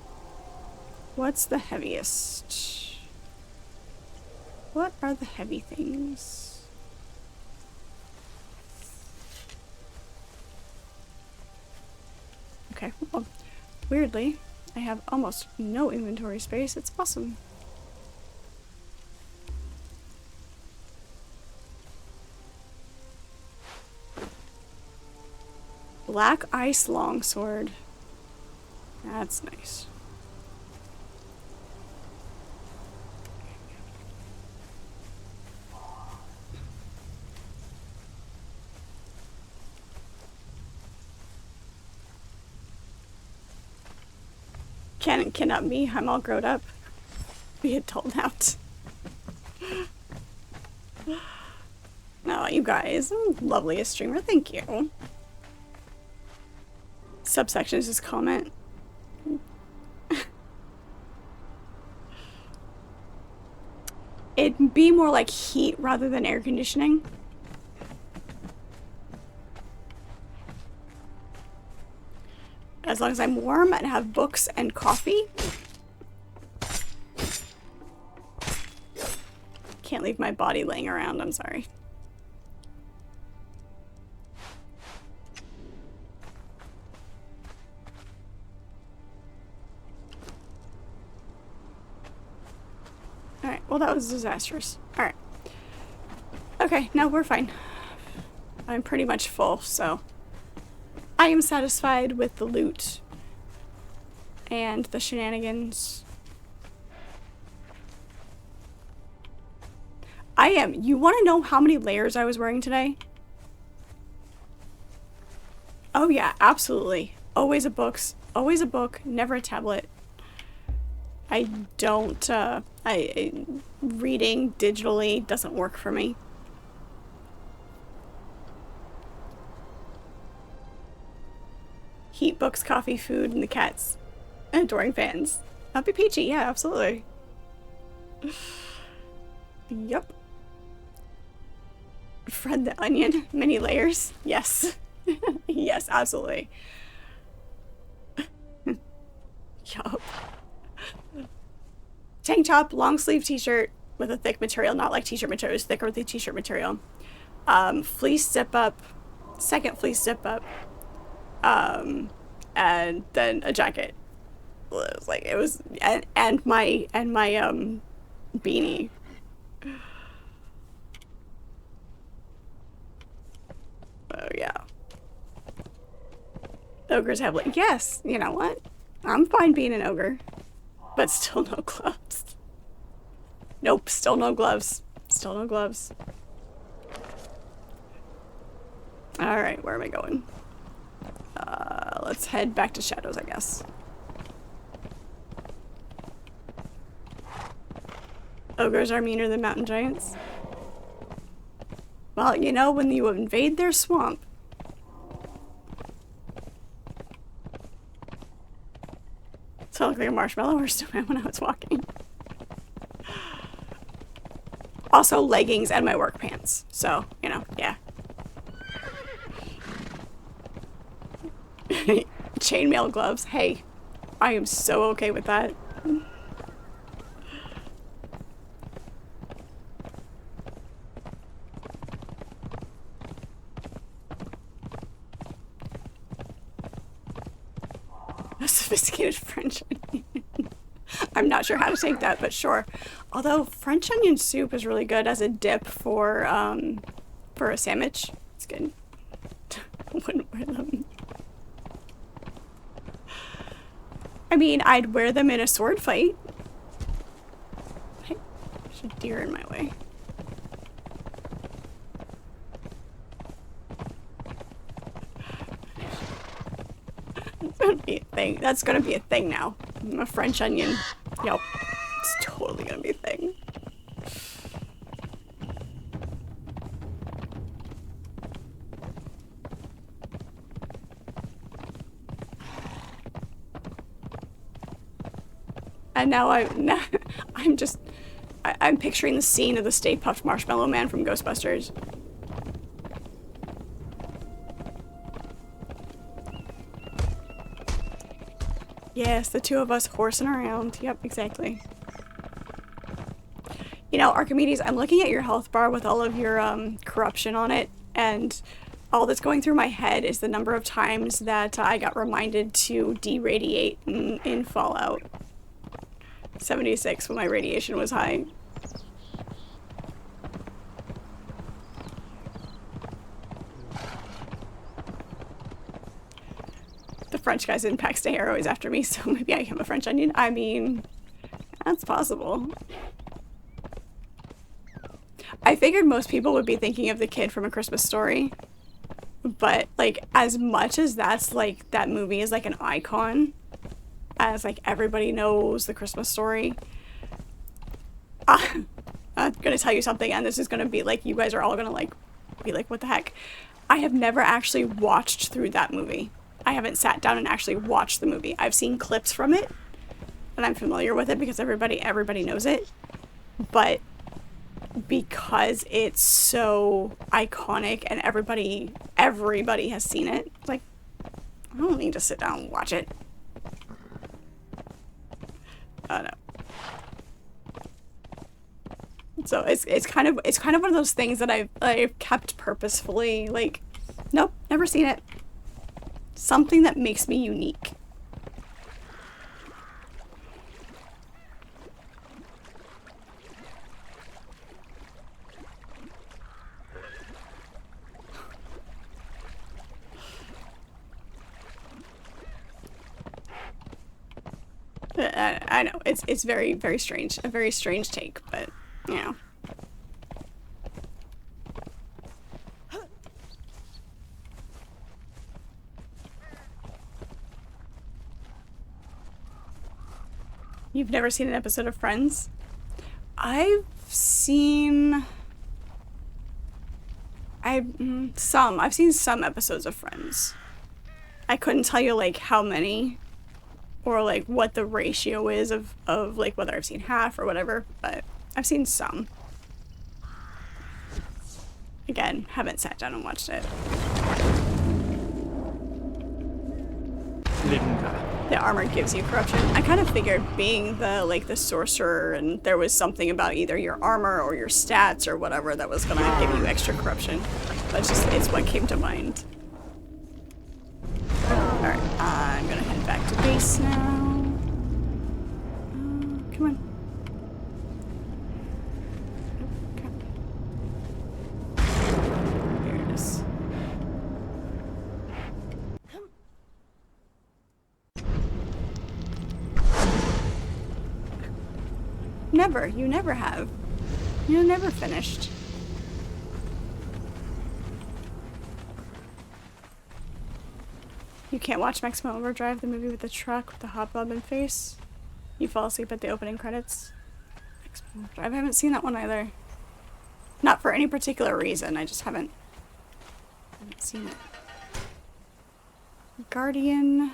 S1: What's the heaviest? What are the heavy things? Okay, well, weirdly, I have almost no inventory space. It's awesome. Black ice longsword. That's nice. Conan cannot be. I'm all grown up. Be adult out. No, you guys, loveliest streamer. Thank you. Subsection is just comment. It'd be more like heat rather than air conditioning. As long as I'm warm and have books and coffee. Can't leave my body laying around, I'm sorry. well, that was disastrous. Alright. Okay, no, we're fine. I'm pretty much full, so I am satisfied with the loot and the shenanigans. I am. You want to know how many layers I was wearing today? Oh yeah, absolutely. Always a book, never a tablet. I don't, reading digitally doesn't work for me. Heat, books, coffee, food, and the cats. And adoring fans. Happy Peachy, yeah, absolutely. Yup. Fred the Onion, many layers. Yes. Yes, absolutely. Yup. Tank top, long sleeve t-shirt with a thick material, not like t-shirt material, it's thicker with the t-shirt material. Fleece zip up, second fleece zip up, and then a jacket. It was like, it was, and my beanie. Oh yeah. Ogres have like, yes, you know what? I'm fine being an ogre, but still no gloves. Nope, still no gloves. Still no gloves. Alright, where am I going? Let's head back to Shadows, I guess. Ogres are meaner than mountain giants. Well, you know, when you invade their swamp. So I look like a marshmallow or snowman when I was walking. Also leggings and my work pants. So, you know, yeah. Chainmail gloves. Hey, I am so okay with that. A sophisticated French onion. I'm not sure how to take that, but sure. Although French onion soup is really good as a dip for a sandwich. It's good. Wouldn't wear them. I mean, I'd wear them in a sword fight. Hey, there's a deer in my way. That's gonna be a thing. That's gonna be a thing now. A French onion. Yep. It's totally gonna be a thing. And now I'm picturing the scene of the Stay Puft Marshmallow Man from Ghostbusters. Yes, the two of us horsing around. Yep, exactly. You know, Archimedes, I'm looking at your health bar with all of your corruption on it, and all that's going through my head is the number of times that I got reminded to de-radiate in Fallout 76 when my radiation was high. The French guys in Paxton are always after me, so maybe I am a French onion. I mean, that's possible. I figured most people would be thinking of the kid from A Christmas Story, but like as much as that's like that movie is like an icon, as like everybody knows the Christmas Story, I'm gonna tell you something, and this is gonna be like, you guys are all gonna like be like, what the heck? I have never actually watched through that movie. I haven't sat down and actually watched the movie. I've seen clips from it, and I'm familiar with it because everybody knows it. But because it's so iconic and everybody has seen it, it's like, I don't need to sit down and watch it. Oh no. So it's kind of one of those things that I've kept purposefully, like, nope, never seen it. Something that makes me unique. I know it's very, very strange, a very strange take, but you know. You've never seen an episode of Friends? I've seen I've seen some episodes of Friends. I couldn't tell you like how many or like what the ratio is of like whether I've seen half or whatever, but I've seen some. Again, haven't sat down and watched it.
S3: Linda.
S1: The armor gives you corruption. I kind of figured being the sorcerer and there was something about either your armor or your stats or whatever that was gonna give you extra corruption. But it's what came to mind. Alright, I'm gonna head back to base now. Come on. Okay. There it is. Never. You never have. You're never finished. You can't watch Maximum Overdrive, the movie with the truck with the hobgoblin face. You fall asleep at the opening credits. Maximum Overdrive. I haven't seen that one either. Not for any particular reason. I just haven't seen it. Guardian.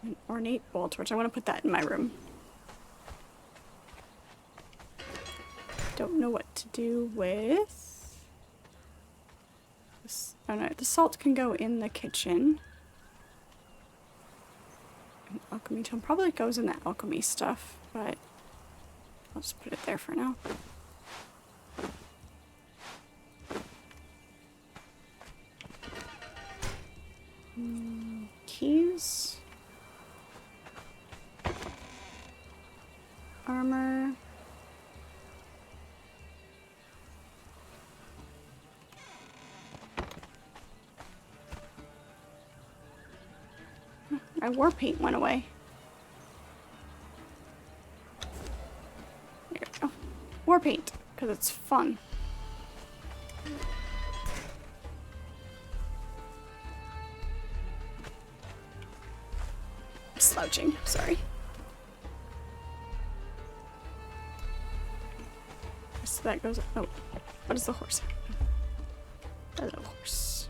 S1: An ornate bolt torch. I want to put that in my room. Don't know what to do with this. Oh no, the salt can go in the kitchen. An alchemy tome probably goes in the alchemy stuff, but I'll just put it there for now. Keys. Armor. My war paint went away. There we go. War paint, because it's fun. Slouching, sorry. So that goes. Oh, what is the horse? Hello, horse.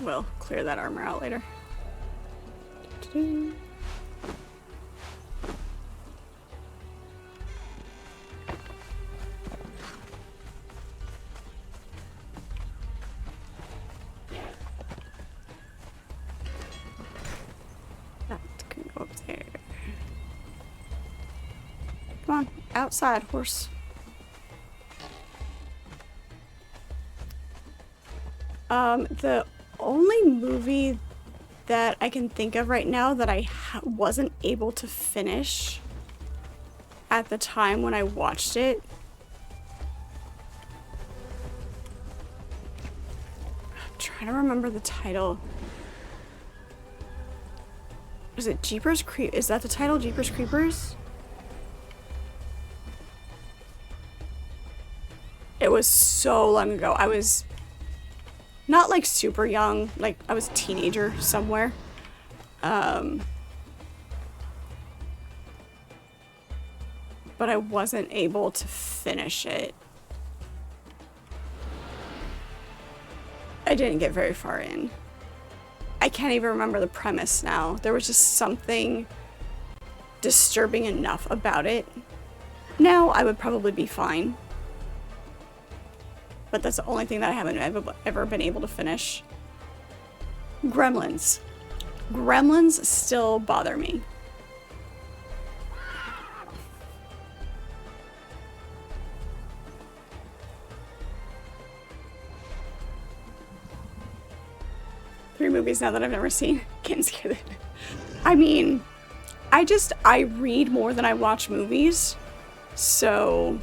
S1: We'll clear that armor out later. That can go up there. Come on, outside, horse. The only movie that I can think of right now that I wasn't able to finish at the time when I watched it. I'm trying to remember the title. Is it Jeepers Creep? Is that the title? Jeepers Creepers? It was so long ago. I was not like super young, like I was a teenager somewhere. But I wasn't able to finish it. I didn't get very far in. I can't even remember the premise now. There was just something disturbing enough about it. Now I would probably be fine. But that's the only thing that I haven't ever been able to finish. Gremlins. Gremlins still bother me. 3 movies now that I've never seen. Getting scared. I mean, I read more than I watch movies. So,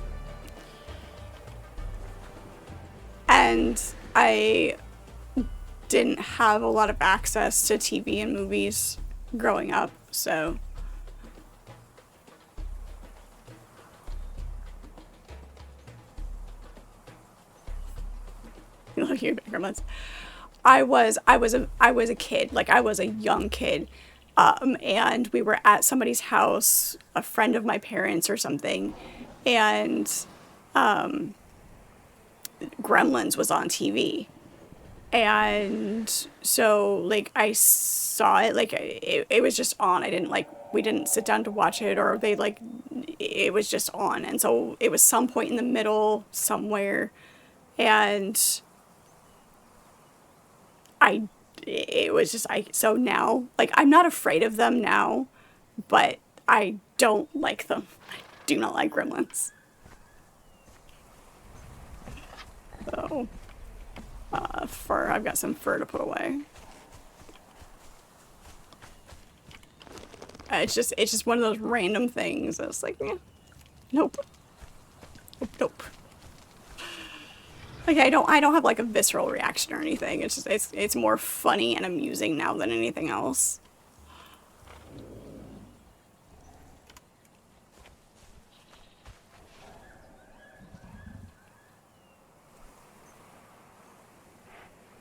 S1: and I didn't have a lot of access to TV and movies growing up, so. Love you, Gremlins. I was a kid, like I was a young kid, and we were at somebody's house, a friend of my parents or something, and Gremlins was on TV. And so like I saw it, like it was just on. I didn't like, we didn't sit down to watch it, or they like, it was just on. And so it was some point in the middle somewhere, and it was just, so now, like, I'm not afraid of them now, but I don't like them. I do not like Gremlins. So, fur, I've got some fur to put away. It's just one of those random things that's like, eh, nope. Nope, nope. Like, I don't have like a visceral reaction or anything. It's just, it's more funny and amusing now than anything else.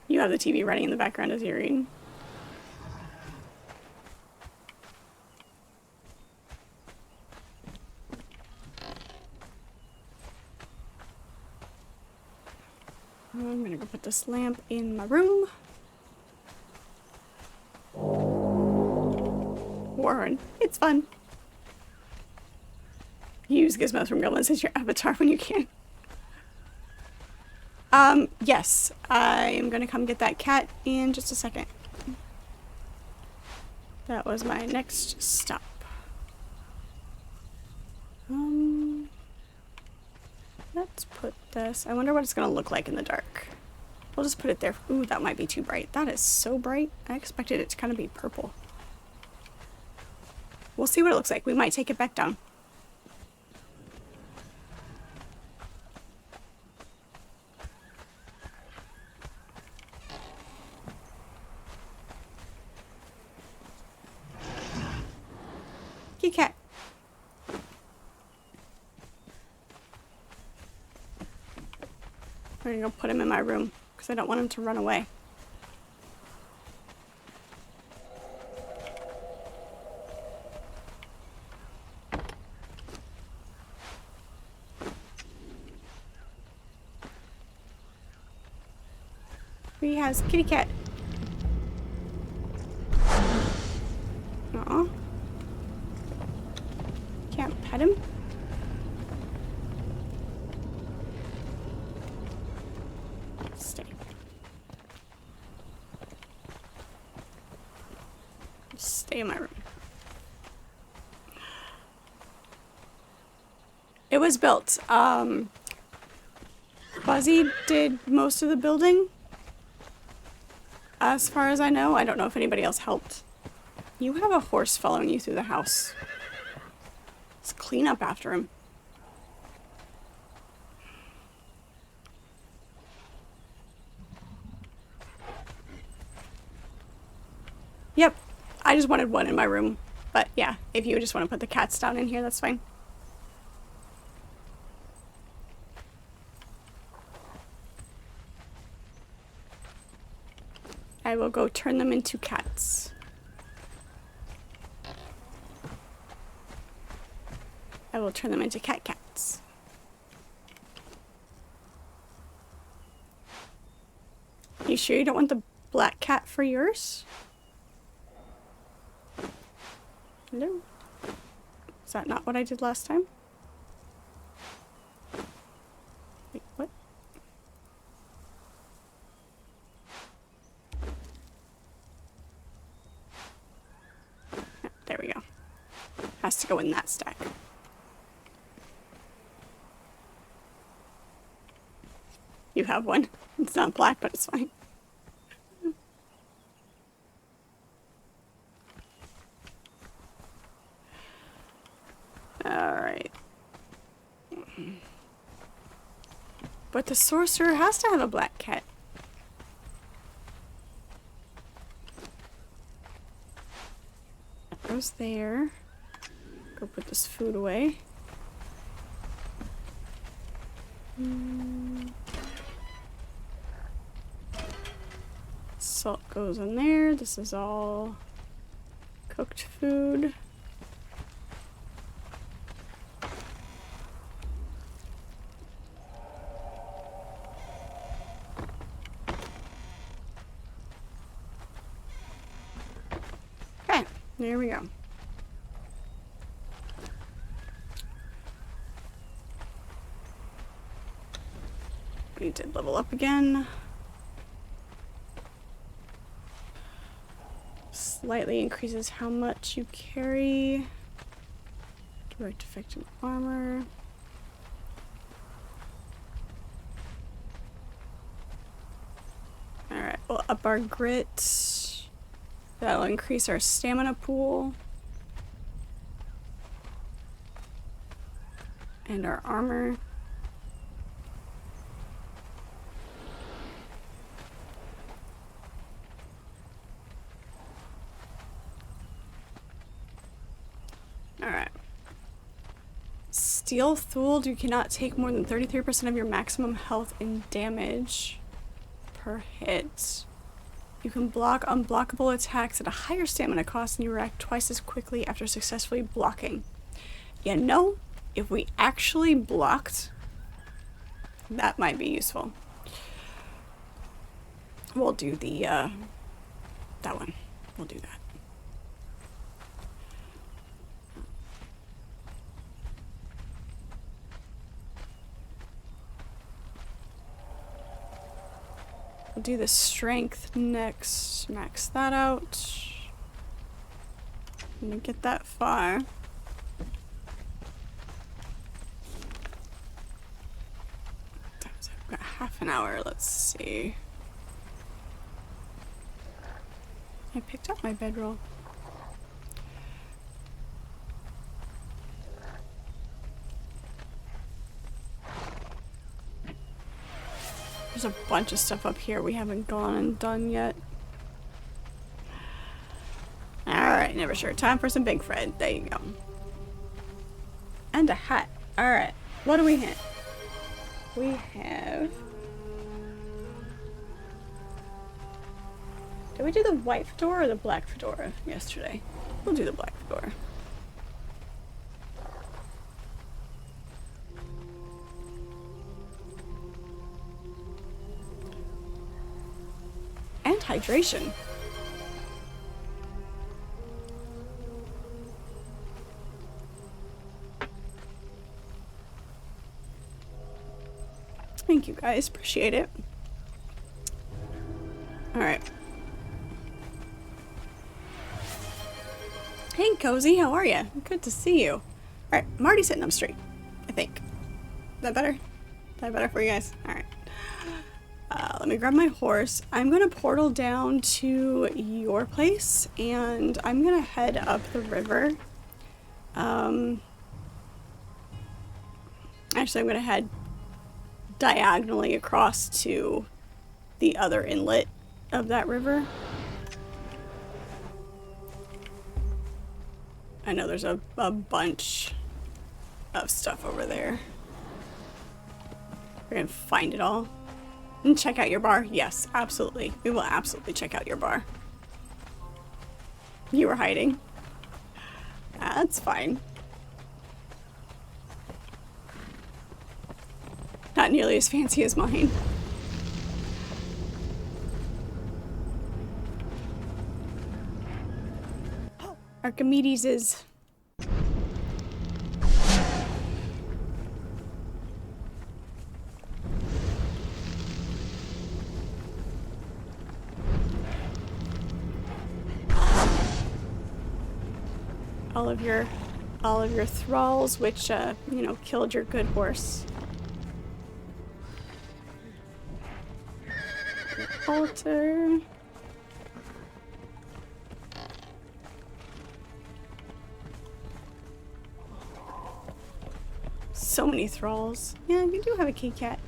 S1: You have the TV running in the background as you're reading. I'm gonna go put this lamp in my room. Warren, it's fun. Use gizmos from Gremlins as your avatar when you can. Yes, I'm gonna come get that cat in just a second. That was my next stop. Let's put this. I wonder what it's gonna look like in the dark. We'll just put it there. Ooh, that might be too bright. That is so bright. I expected it to kind of be purple. We'll see what it looks like. We might take it back down. Kitty cat. I'm gonna go put him in my room because I don't want him to run away. He has kitty cat. Aw. Can't pet him. Stay. Stay in my room. It was built. Buzzy did most of the building. As far as I know, I don't know if anybody else helped. You have a horse following you through the house. Let's clean up after him. Yep, I just wanted one in my room. But yeah, if you just want to put the cats down in here, that's fine. I will go turn them into cats. I will turn them into cats. You sure you don't want the black cat for yours? Hello? Is that not what I did last time? Wait, what? There we go. Has to go in that stack. You have one. It's not black, but it's fine. Alright. But the sorcerer has to have a black cat. That goes there. Go put this food away. Salt goes in there. This is all cooked food. Okay, there we go. We did level up again. Slightly increases how much you carry. Direct effect in armor. Alright, we'll up our grit. That'll increase our stamina pool. And our armor. Alright. Steel Thule, you cannot take more than 33% of your maximum health and damage per hit. You can block unblockable attacks at a higher stamina cost and you react twice as quickly after successfully blocking. You know, if we actually blocked, that might be useful. We'll do the, that one. We'll do that. We'll do the strength next. Max that out. Let me get that far. I've got half an hour. Let's see. I picked up my bedroll. There's a bunch of stuff up here we haven't gone and done yet. Alright, never sure. Time for some Big Fred. There you go. And a hat. Alright, what do we have? We have... Did we do the white fedora or the black fedora yesterday? We'll do the black fedora. And hydration. Thank you guys, appreciate it. Alright. Hey Cozy, how are you? Good to see you. Alright, I'm already sitting up straight, I think. Is that better? Is that better for you guys? Alright. Let me grab my horse. I'm gonna portal down to your place and I'm gonna head up the river. Actually, I'm gonna head diagonally across to the other inlet of that river. I know there's a bunch of stuff over there. We're gonna find it all. And check out your bar? Yes, absolutely. We will absolutely check out your bar. You were hiding. That's fine. Not nearly as fancy as mine. Archimedes is... all of your thralls, which, you know, killed your good horse. Altar. So many thralls. Yeah, you do have a kitty cat.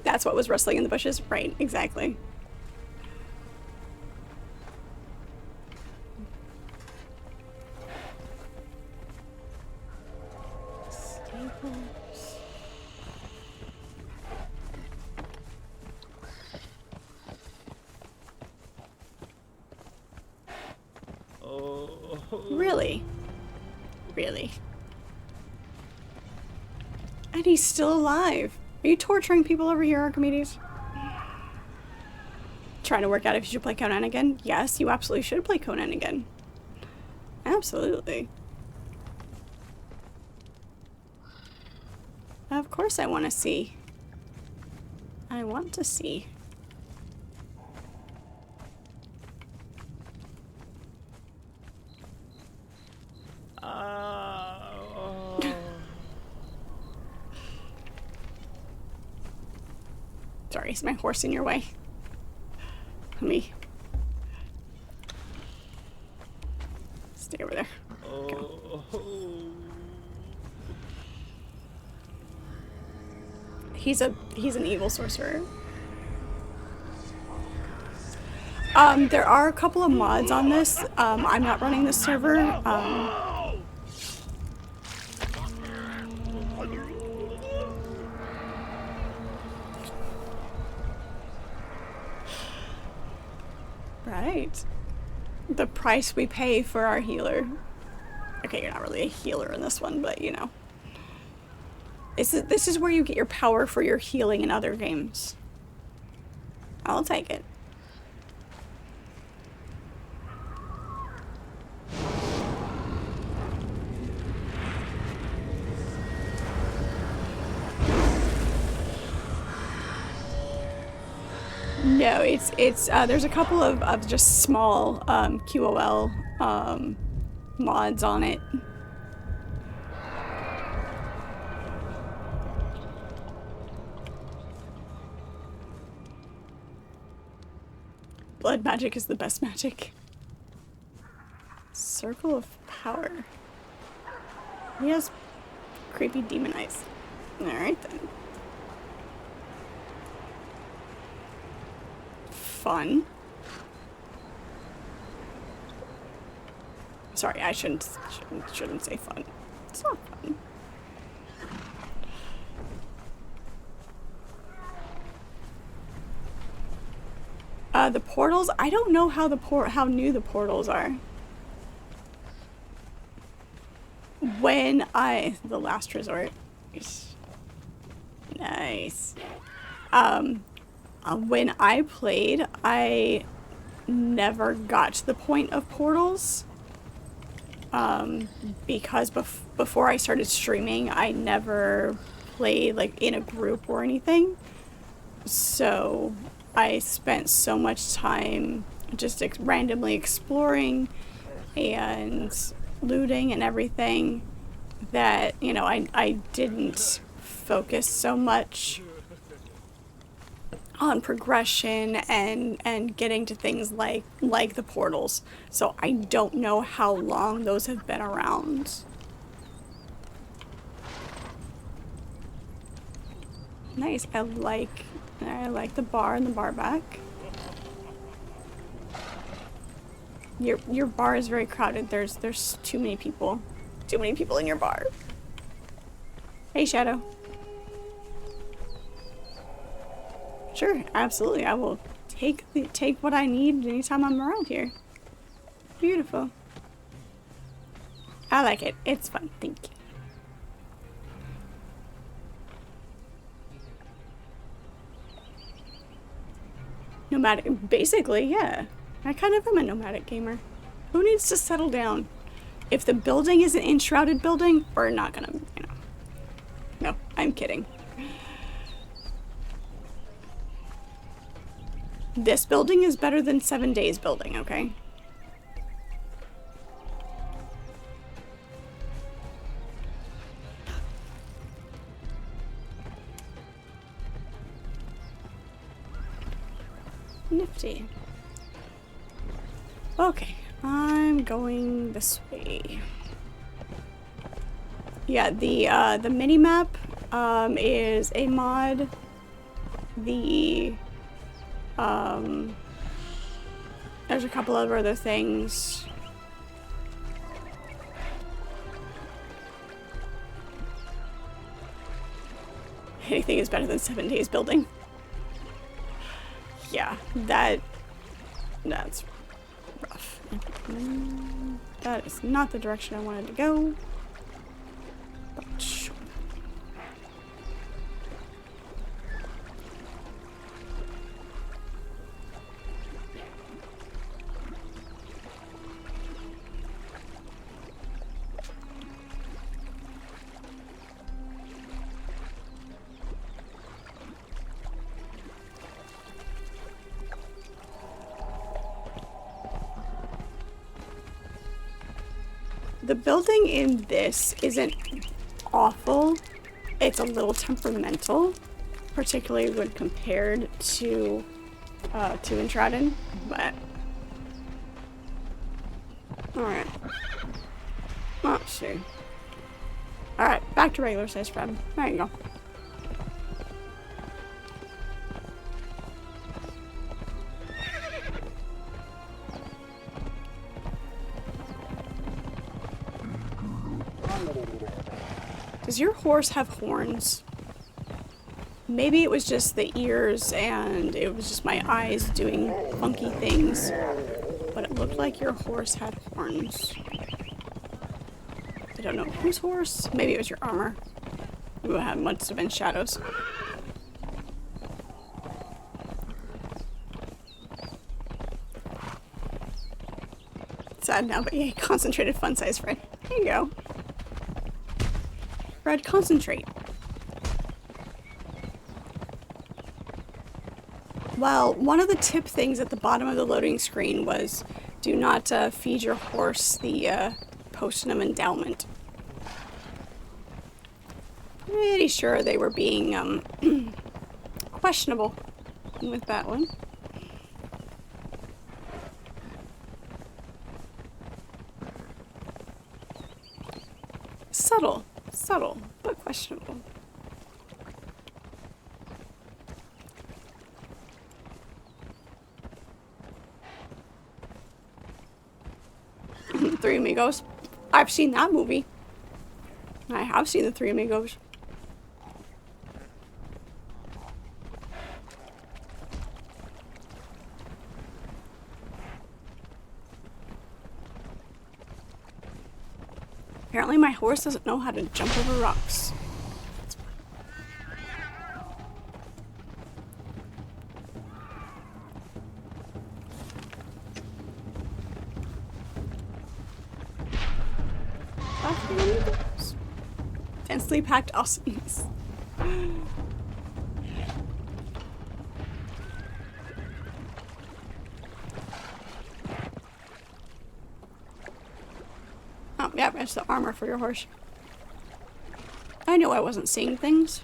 S1: That's what was rustling in the bushes? Right, exactly. Staples.
S3: Oh.
S1: Really? Really? And he's still alive. Are you torturing people over here, Archimedes? Trying to work out if you should play Conan again? Yes, you absolutely should play Conan again. Absolutely. Of course I want to see. I want to see. Sorry, is my horse in your way? Let me stay over there. Go. He's an evil sorcerer. There are a couple of mods on this. I'm not running this server. Right. The price we pay for our healer. Okay, you're not really a healer in this one, but you know. This is where you get your power for your healing in other games. I'll take it. No, it's there's a couple of just small QOL mods on it. Blood magic is the best magic. Circle of power. He has creepy demon eyes. Alright then. Fun. Sorry, I shouldn't say fun. It's not fun. The portals, I don't know how how new the portals are. When the last resort. Nice. When I played, I never got to the point of portals. Because before I started streaming, I never played like in a group or anything. So I spent so much time just randomly exploring and looting and everything that, you know, I didn't focus so much on progression and getting to things like the portals. So I don't know how long those have been around. Nice. I like the bar and the bar back. Your bar is very crowded. There's too many people. Too many people in your bar. Hey, Shadow. Sure, absolutely. I will take what I need anytime I'm around here. Beautiful. I like it. It's fun. Thank you. Nomadic, basically, yeah. I kind of am a nomadic gamer. Who needs to settle down? If the building is an enshrouded building, we're not gonna, you know. No, I'm kidding. This building is better than 7 Days building, okay? Nifty. Okay, I'm going this way. Yeah, the mini map is a mod. The there's a couple of other things. Anything is better than 7 days building. Yeah, that's rough. That is not the direction I wanted to go. But sure. The building in this isn't awful. It's a little temperamental, particularly when compared to Intradin, but alright. Let's see. Alright, back to regular size Fred. There you go. Does your horse have horns? Maybe it was just the ears and it was just my eyes doing funky things, but it looked like your horse had horns. I don't know whose horse. Maybe it was your armor. It must have been Shadow's. Sad now, but yeah, concentrated fun size Fred. There you go. Fred, concentrate. Well, one of the tip things at the bottom of the loading screen was do not feed your horse the potion of endowment. Pretty sure they were being questionable with that one. Subtle, but questionable. Three Amigos. I've seen that movie. I have seen the Three Amigos. Apparently my horse doesn't know how to jump over rocks. Densely packed awesomeness. Oh, yeah, that's the armor for your horse. I knew I wasn't seeing things.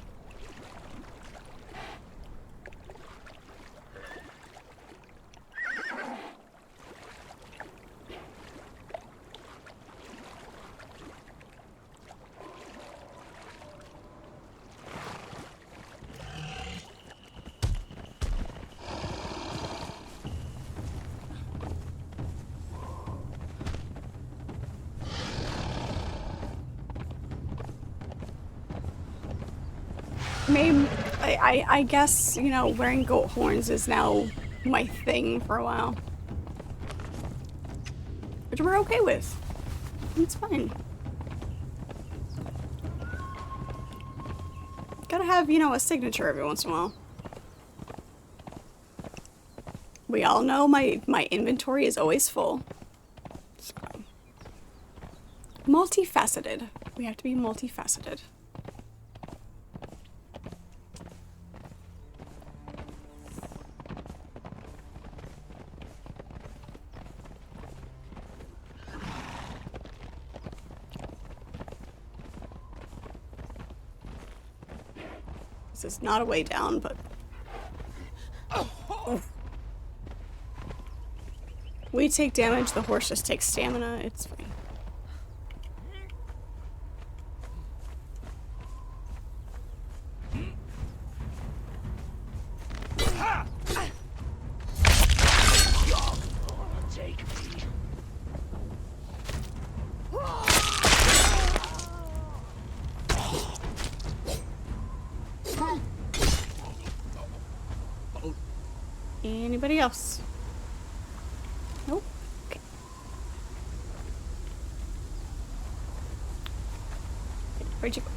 S1: Maybe, I guess, you know, wearing goat horns is now my thing for a while. Which we're okay with. It's fine. Gotta have, you know, a signature every once in a while. We all know my inventory is always full. So. Multifaceted. We have to be multifaceted. This is not a way down, but... Oh. We take damage, the horse just takes stamina, it's fine. Anybody else? Nope. Okay. Where'd you go?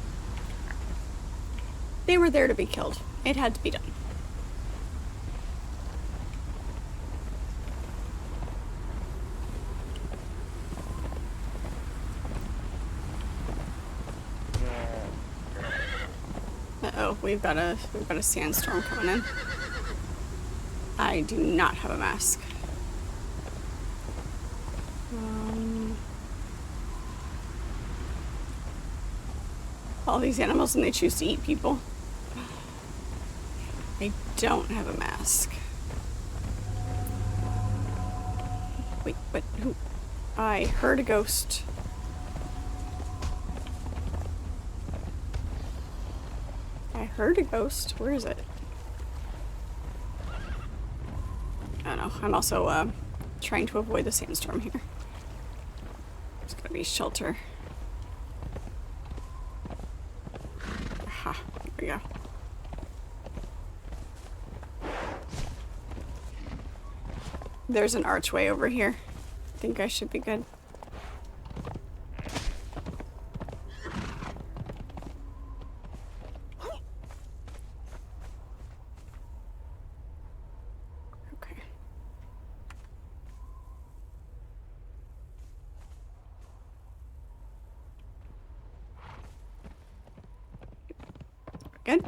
S1: They were there to be killed. It had to be done. Uh-oh, we've got a sandstorm coming in. I do not have a mask. All these animals and they choose to eat people. I don't have a mask. Wait, what? Who? I heard a ghost. I heard a ghost. Where is it? I don't know. I'm also trying to avoid the sandstorm here. There's gotta be shelter. Aha, there we go. There's an archway over here. I think I should be good. Okay. Good.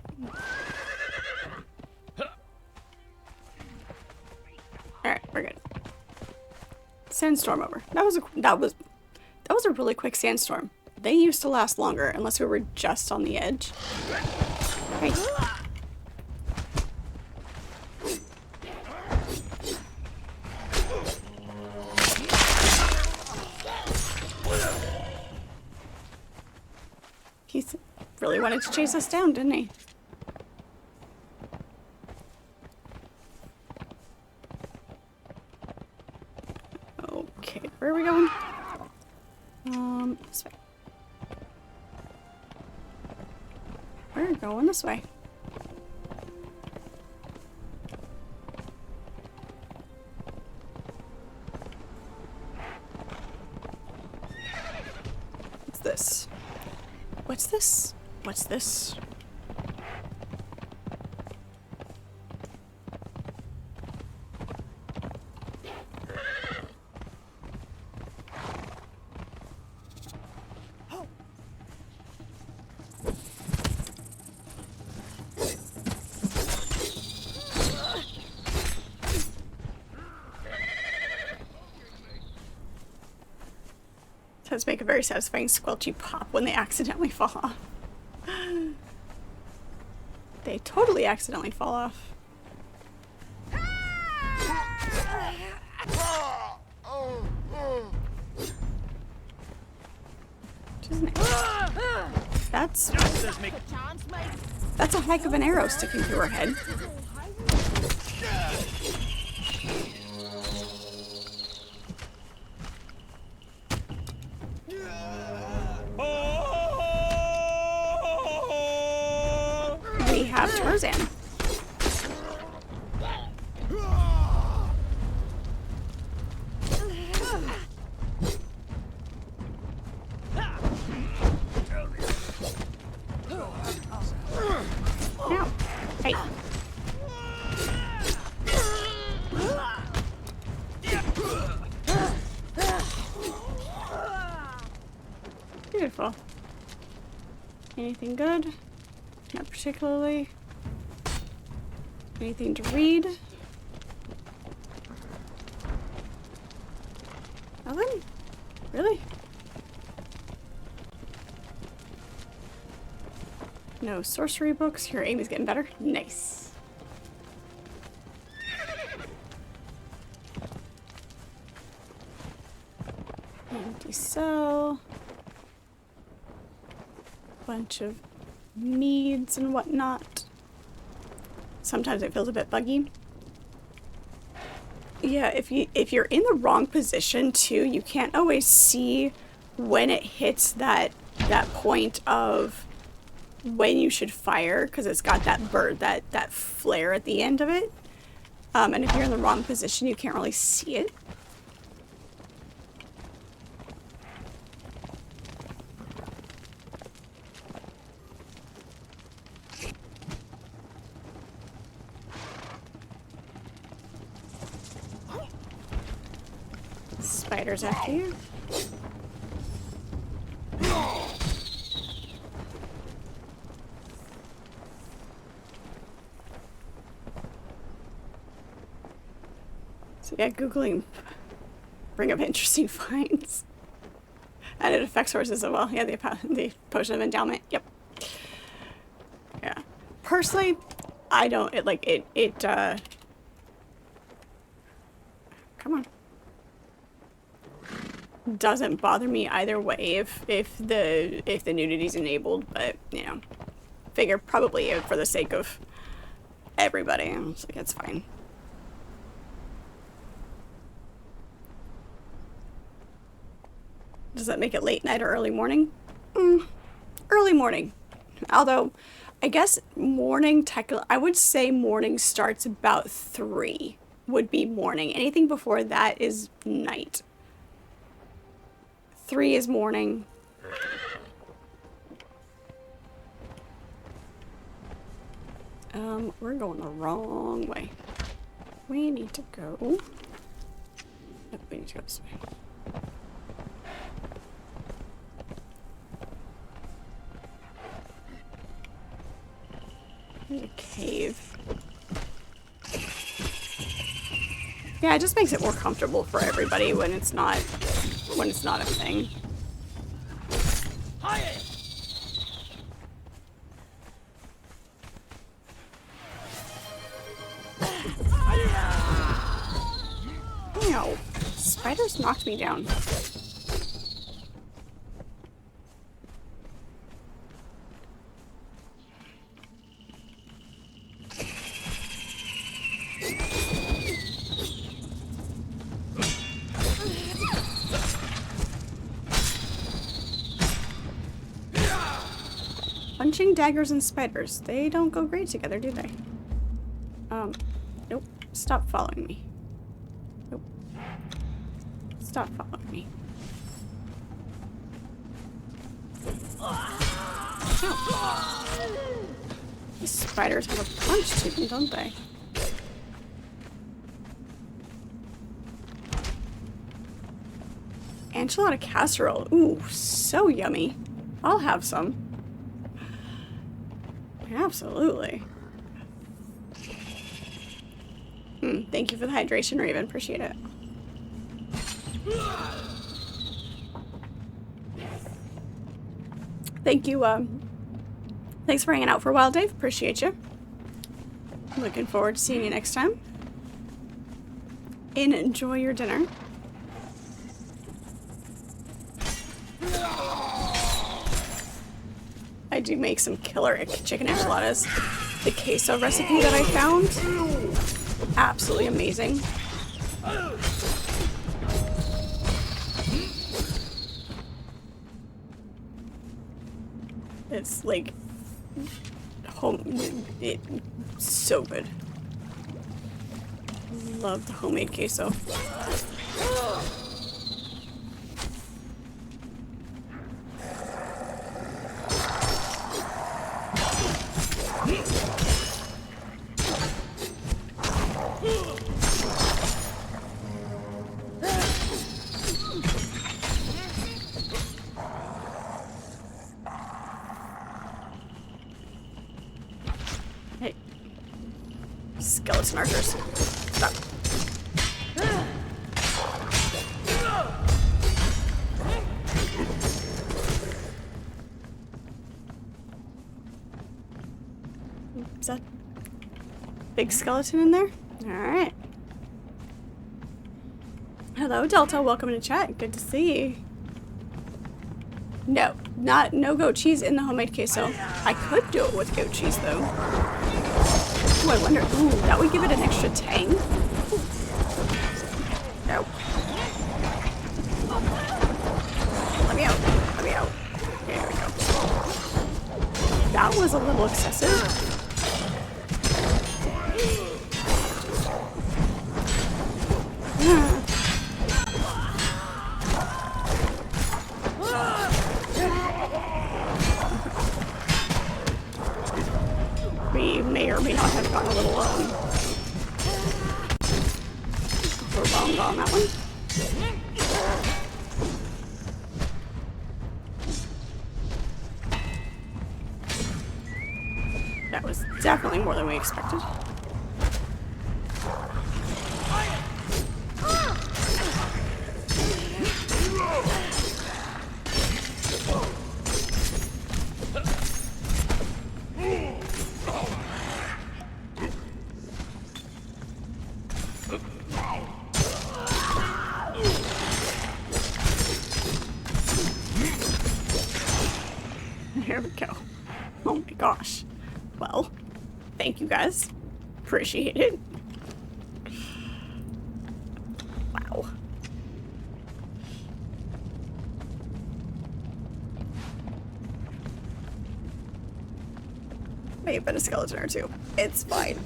S1: Alright, we're good. Sandstorm over. That was a really quick sandstorm. They used to last longer unless we were just on the edge. Right. He really wanted to chase us down, didn't he? Okay, where are we going? This way. We're going this way. What's this? What's this? What's this? Does make a very satisfying squelchy pop when they accidentally fall off. They totally accidentally fall off. That's a heck of an arrow sticking through her head. We have Tarzan. Now, hey. Beautiful. Anything good? Not particularly. Anything to read? Nothing? Really? No sorcery books. Your aim is getting better. Nice. Empty cell. Bunch of meads and whatnot. Sometimes it feels a bit buggy. Yeah, if you're in the wrong position too, you can't always see when it hits that point of when you should fire, because it's got that that flare at the end of it. And if you're in the wrong position, you can't really see it. Spiders after you. So yeah, Googling bring up interesting finds. And it affects horses as well. Yeah, the potion of endowment. Yep. Yeah. Personally, I don't, come on. Doesn't bother me either way if the nudity's enabled, but you know, figure probably for the sake of everybody, I'm just like, it's fine. Does that make it late night or early morning? Early morning. Although, I guess morning I would say morning starts about 3 would be morning. Anything before that is night. 3 is morning. We're going the wrong way. We need to go. Nope, we need to go this way. There's a cave. Yeah, it just makes it more comfortable for everybody when it's not a thing. Ow. Spiders knocked me down. Punching daggers and spiders. They don't go great together, do they? Nope. Stop following me. Nope. Stop following me. Oh. These spiders have a punch to them, don't they? Enchilada casserole. Ooh, so yummy. I'll have some. Absolutely. Thank you for the hydration, Raven. Appreciate it. Thank you, thanks for hanging out for a while, Dave. Appreciate you. Looking forward to seeing you next time. And enjoy your dinner. I do make some killer chicken enchiladas. The queso recipe that I found, absolutely amazing. It's like so good. Love the homemade queso. Hey, skeleton archers, stop. Is that big skeleton in there? Alright. Hello, Delta. Welcome to chat. Good to see you. No, no goat cheese in the homemade queso. I could do it with goat cheese though. Ooh, I wonder. Ooh, that would give it an extra tang. No. Let me out. Let me out. Okay, there we go. That was a little excessive. We may or may not have gotten a little long on that one. That was definitely more than we expected. There we go. Oh my gosh. Well, thank you guys. Appreciate it. Wow. May have been a skeleton or two. It's fine.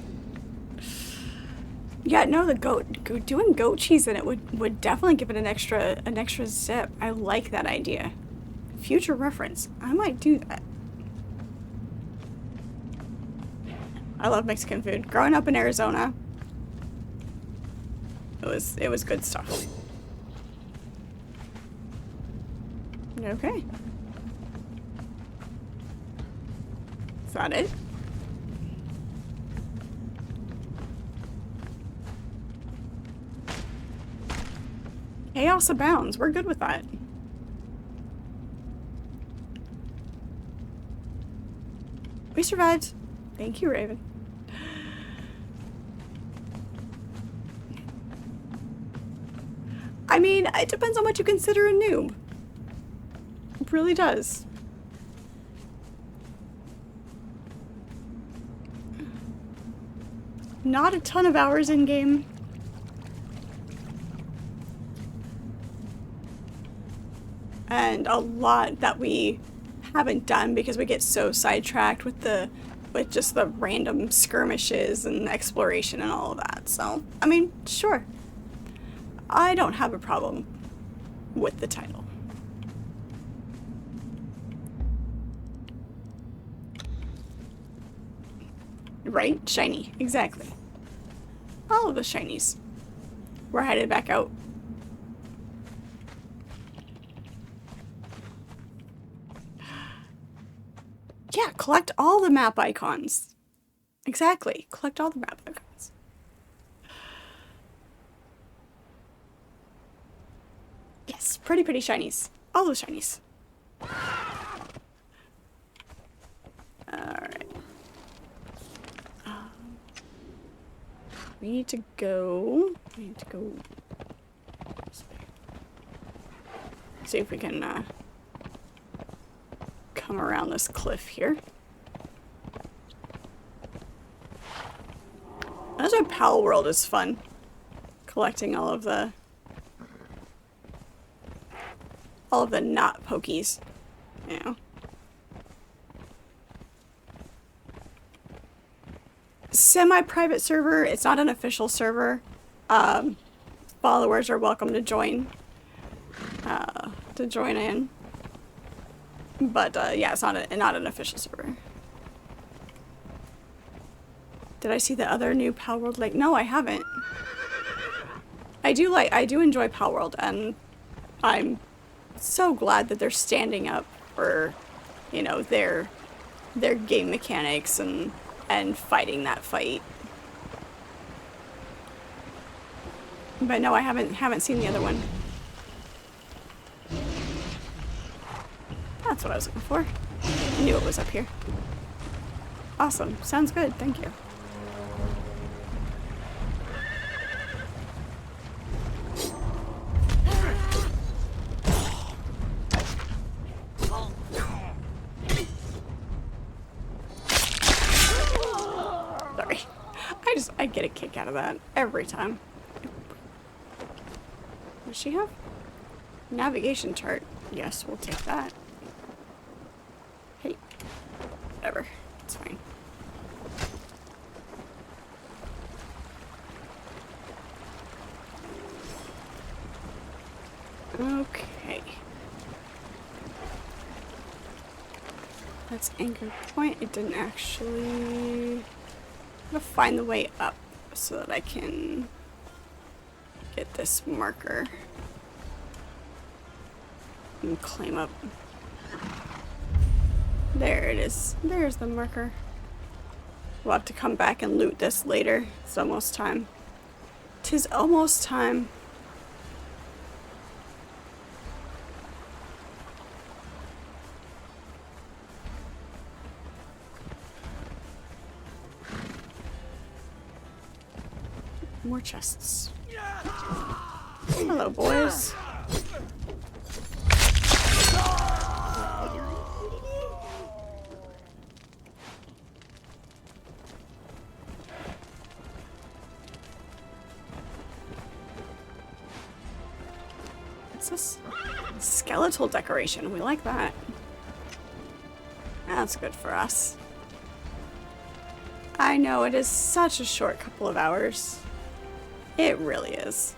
S1: Yeah, no, doing goat cheese in it would definitely give it an extra zip. I like that idea. Future reference. I might do that. I love Mexican food. Growing up in Arizona, it was good stuff. Okay. Is that it? Chaos abounds. We're good with that. We survived. Thank you, Raven. I mean, it depends on what you consider a noob. It really does. Not a ton of hours in game. And a lot that we haven't done because we get so sidetracked with just the random skirmishes and exploration and all of that. So, I mean, sure. I don't have a problem with the title. Right? Shiny. Exactly. All of the shinies. We're headed back out. Yeah, collect all the map icons. Exactly. Collect all the map icons. Yes, pretty shinies. All those shinies. Alright. We need to go... See if we can, come around this cliff here. That's why Pal World is fun. Collecting all of the not pokies. You know. Semi-private server. It's not an official server. Followers are welcome to join. In. But yeah, it's not an official server. Did I see the other new Pal World Lake? No, I haven't. I do enjoy Pal World, and I'm so glad that they're standing up for, you know, their game mechanics and fighting that fight. But no, I haven't seen the other one. That's what I was looking for. I knew it was up here. Awesome. Sounds good. Thank you. I get a kick out of that every time. What does she have? Navigation chart. Yes, we'll take that. Hey. Whatever. It's fine. Okay. That's anchor point. It didn't actually... I'm gonna find the way up so that I can get this marker and climb up. There it is. There's the marker. We'll have to come back and loot this later. It's almost time. 'Tis almost time. More chests. Hello, boys. What's this? Skeletal decoration. We like that. That's good for us. I know it is such a short couple of hours. It really is.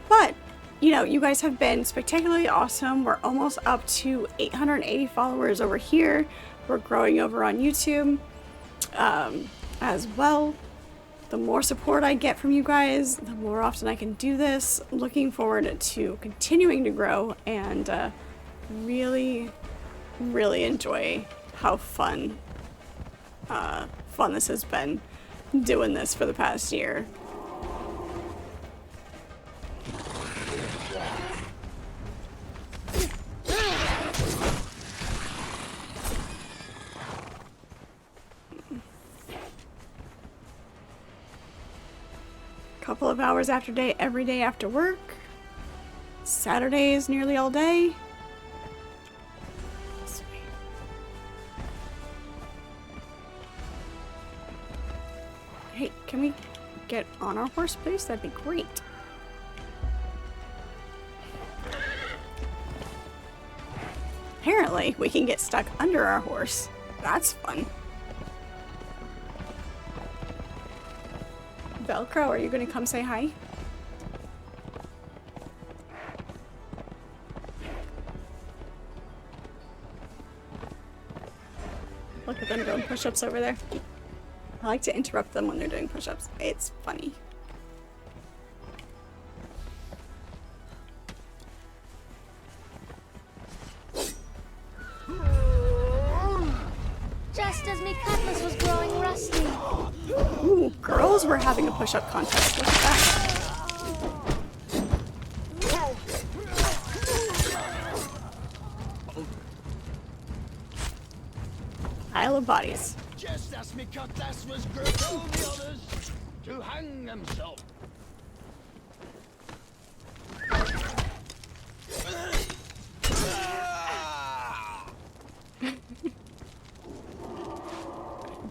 S1: But, you know, you guys have been spectacularly awesome. We're almost up to 880 followers over here. We're growing over on YouTube as well. The more support I get from you guys, the more often I can do this. Looking forward to continuing to grow and really, really enjoy how fun this has been doing this for the past year. Couple of hours after day, every day after work. Saturdays nearly all day. Sweet. Hey, can we get on our horse, please? That'd be great. Apparently, we can get stuck under our horse. That's fun. Velcro, are you gonna come say hi? Look at them doing push-ups over there. I like to interrupt them when they're doing push-ups. It's funny.
S4: Just as me cutlass was growing rusty.
S1: Ooh, girls were having a push-up contest. Look at that. Pile of bodies.
S3: Just as me cutlass was growing, told the others to hang themselves.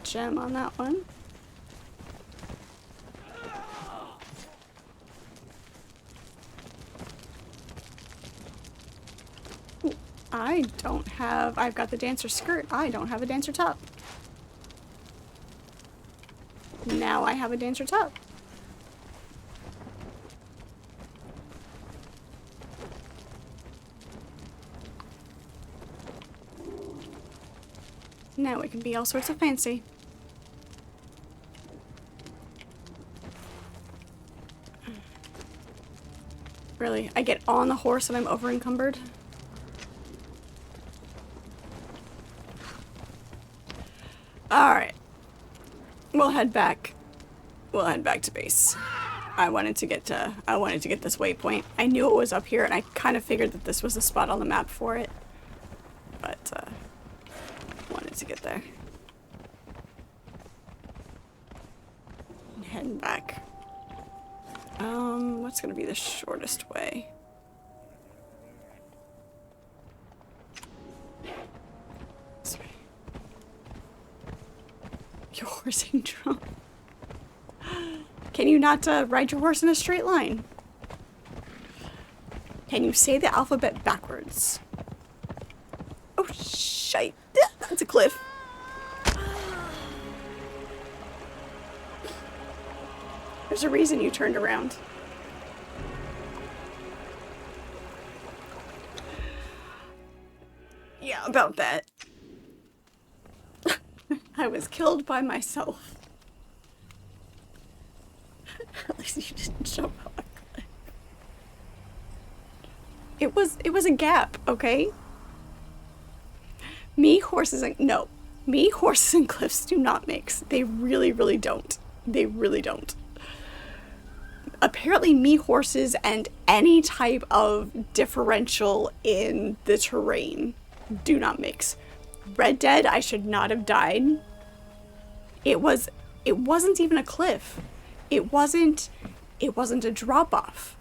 S1: Gem on that one. Ooh, I don't have... I've got the dancer skirt. I don't have a dancer top. Now I have a dancer top. Now it can be all sorts of fancy. Really, I get on the horse and I'm over encumbered. Alright. We'll head back. We'll head back to base. I wanted to get this waypoint. I knew it was up here and I kind of figured that this was the spot on the map for it. But wanted to get there. Heading back. What's gonna be the shortest way? This way. Your syndrome. Can you not ride your horse in a straight line? Can you say the alphabet backwards? Oh, shite. That's a cliff. There's a reason you turned around. Yeah, about that. I was killed by myself. At least you didn't jump out a cliff. It was a gap, okay? Me, horses, and no. Me, horses, and cliffs do not mix. They really, really don't. They really don't. Apparently me, horses, and any type of differential in the terrain do not mix. Red Dead, I should not have died. It wasn't even a cliff. It wasn't a drop off.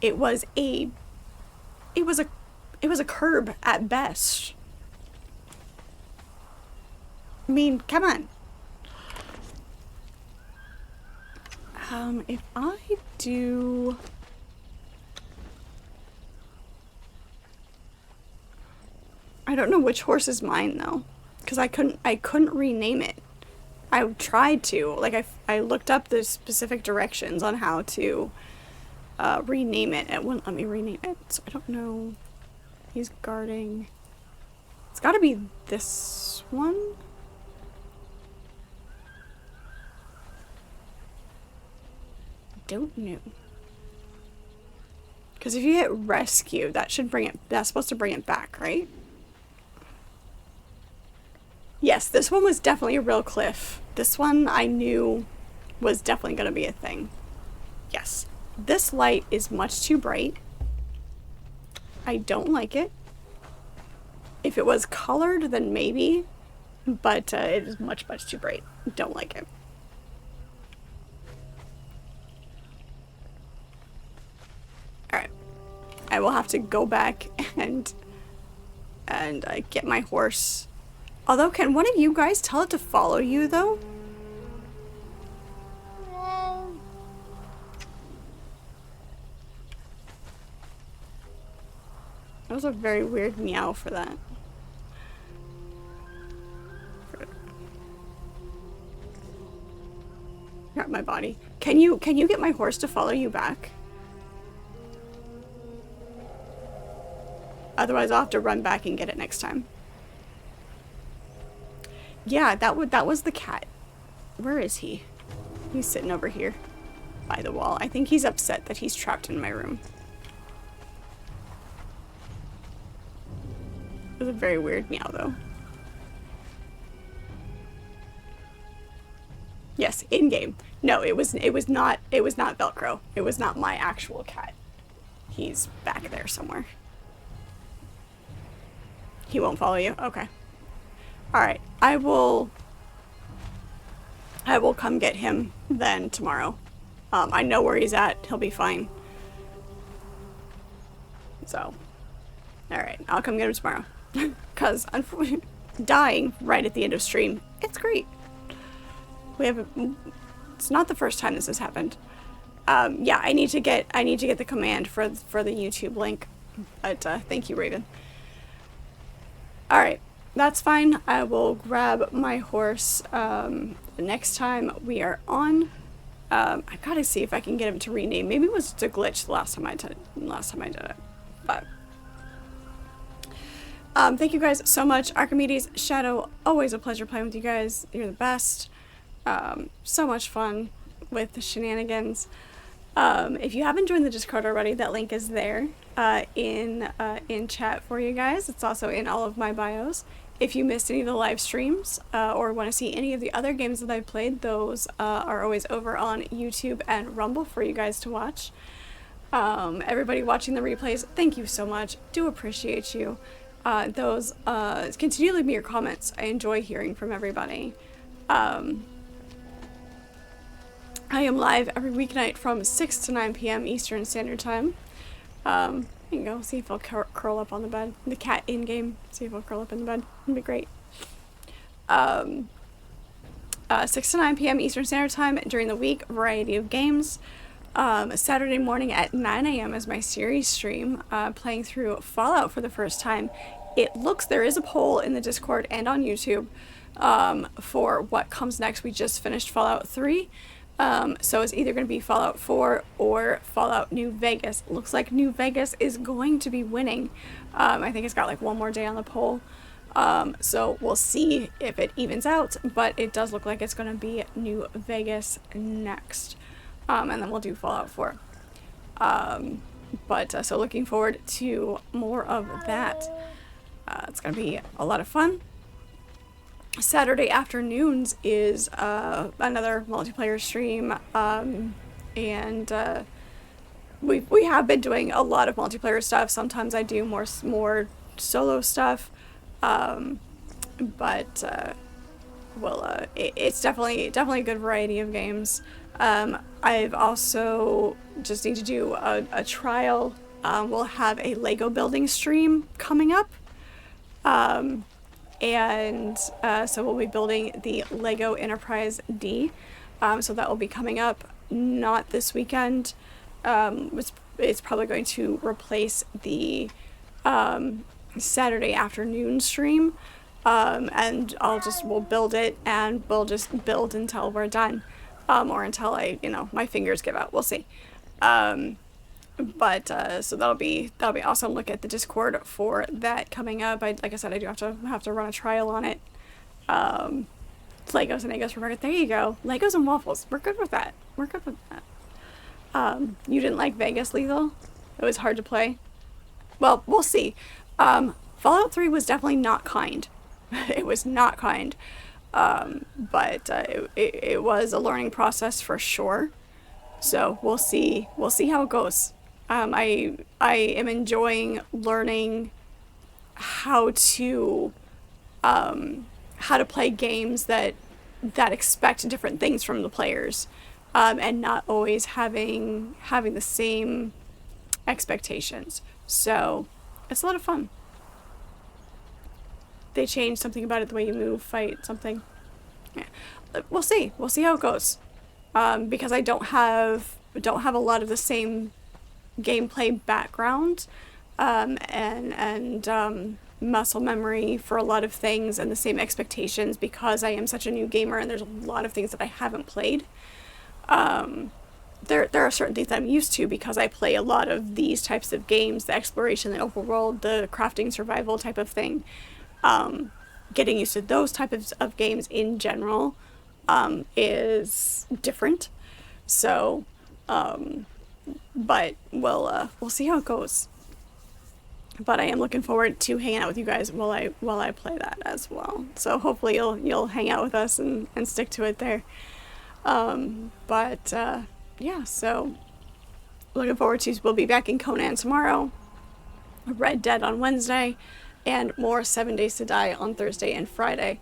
S1: It was a curb at best. I mean, come on. If I do... I don't know which horse is mine though, because I couldn't rename it. I tried to, like I looked up the specific directions on how to rename it. It wouldn't let me rename it, so I don't know. He's guarding. It's got to be this one. Don't know. Because if you hit rescue, that should bring it, that's supposed to bring it back, right? Yes, this one was definitely a real cliff. This one I knew was definitely going to be a thing. Yes. This light is much too bright. I don't like it. If it was colored, then maybe. But it is much, much too bright. Don't like it. Alright. I will have to go back and get my horse. Although, can one of you guys tell it to follow you, though? That was a very weird meow for that. Grab my body. Can you get my horse to follow you back? Otherwise, I'll have to run back and get it next time. Yeah, that was the cat. Where is he? He's sitting over here by the wall. I think he's upset that he's trapped in my room. It was a very weird meow though. Yes, in game. No, it was not Velcro. It was not my actual cat. He's back there somewhere. He won't follow you? Okay. Alright, I will come get him then tomorrow. I know where he's at. He'll be fine. So, alright, I'll come get him tomorrow. Because, unfortunately, dying right at the end of stream, it's great. It's not the first time this has happened. Yeah, I need to get the command for the YouTube link. But, thank you, Raven. Alright. That's fine. I will grab my horse the next time we are on. I gotta see if I can get him to rename. Maybe it was just a glitch the last time I did it. But thank you guys so much. Archimedes, Shadow, always a pleasure playing with you guys. You're the best. So much fun with the shenanigans. If you haven't joined the Discord already, that link is there in chat for you guys. It's also in all of my bios. If you missed any of the live streams or want to see any of the other games that I've played, those are always over on YouTube and Rumble for you guys to watch. Everybody watching the replays, thank you so much. Do appreciate you. Those continue to leave me your comments. I enjoy hearing from everybody. I am live every weeknight from 6 to 9 p.m. Eastern Standard Time. There you go. See if I'll curl up on the bed. The cat in game. See if I'll curl up in the bed. It'd be great. 6 to 9 p.m. Eastern Standard Time during the week, variety of games. Saturday morning at 9 a.m. is my series stream, playing through Fallout for the first time. It looks, there is a poll in the Discord and on YouTube for what comes next. We just finished Fallout 3. So it's either going to be Fallout 4 or Fallout New Vegas. Looks like New Vegas is going to be winning. I think it's got like one more day on the poll. So we'll see if it evens out, but it does look like it's going to be New Vegas next. And then we'll do Fallout 4. So looking forward to more of that. It's going to be a lot of fun. Saturday afternoons is another multiplayer stream, and we have been doing a lot of multiplayer stuff. Sometimes I do more solo stuff, it's definitely a good variety of games. I've also just need to do a trial. We'll have a Lego building stream coming up. So we'll be building the Lego Enterprise D. So that will be coming up not this weekend. It's probably going to replace the Saturday afternoon stream. And we'll build it, and we'll just build until we're done. Or until my fingers give out. We'll see. So that'll be awesome. Look at the Discord for that coming up. Like I said, I do have to run a trial on it. It's Legos and Egos for market. There you go. Legos and waffles. We're good with that. You didn't like Vegas, Lethal? It was hard to play. Well, we'll see. Fallout 3 was definitely not kind. It was not kind. It was a learning process for sure. So we'll see how it goes. I am enjoying learning how to play games that expect different things from the players, and not always having the same expectations. So it's a lot of fun. They changed something about it, the way you move, fight, something. Yeah. We'll see how it goes. Because I don't have a lot of the same gameplay background, and muscle memory for a lot of things, and the same expectations, because I am such a new gamer and there's a lot of things that I haven't played. There are certain things that I'm used to because I play a lot of these types of games, the exploration, the open world, the crafting, survival type of thing. Getting used to those types of games in general is different. So, but we'll see how it goes. But I am looking forward to hanging out with you guys while I play that as well. So hopefully you'll hang out with us and stick to it there. Yeah, so looking forward to, we'll be back in Conan tomorrow, Red Dead on Wednesday, and more 7 Days to Die on Thursday and Friday.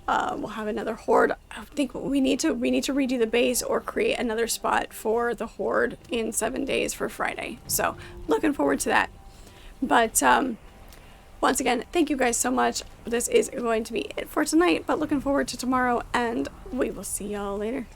S1: We'll have another horde. I think we need to redo the base or create another spot for the horde in 7 days for Friday. So looking forward to that. But once again, thank you guys so much. This is going to be it for tonight, but looking forward to tomorrow, and we will see y'all later.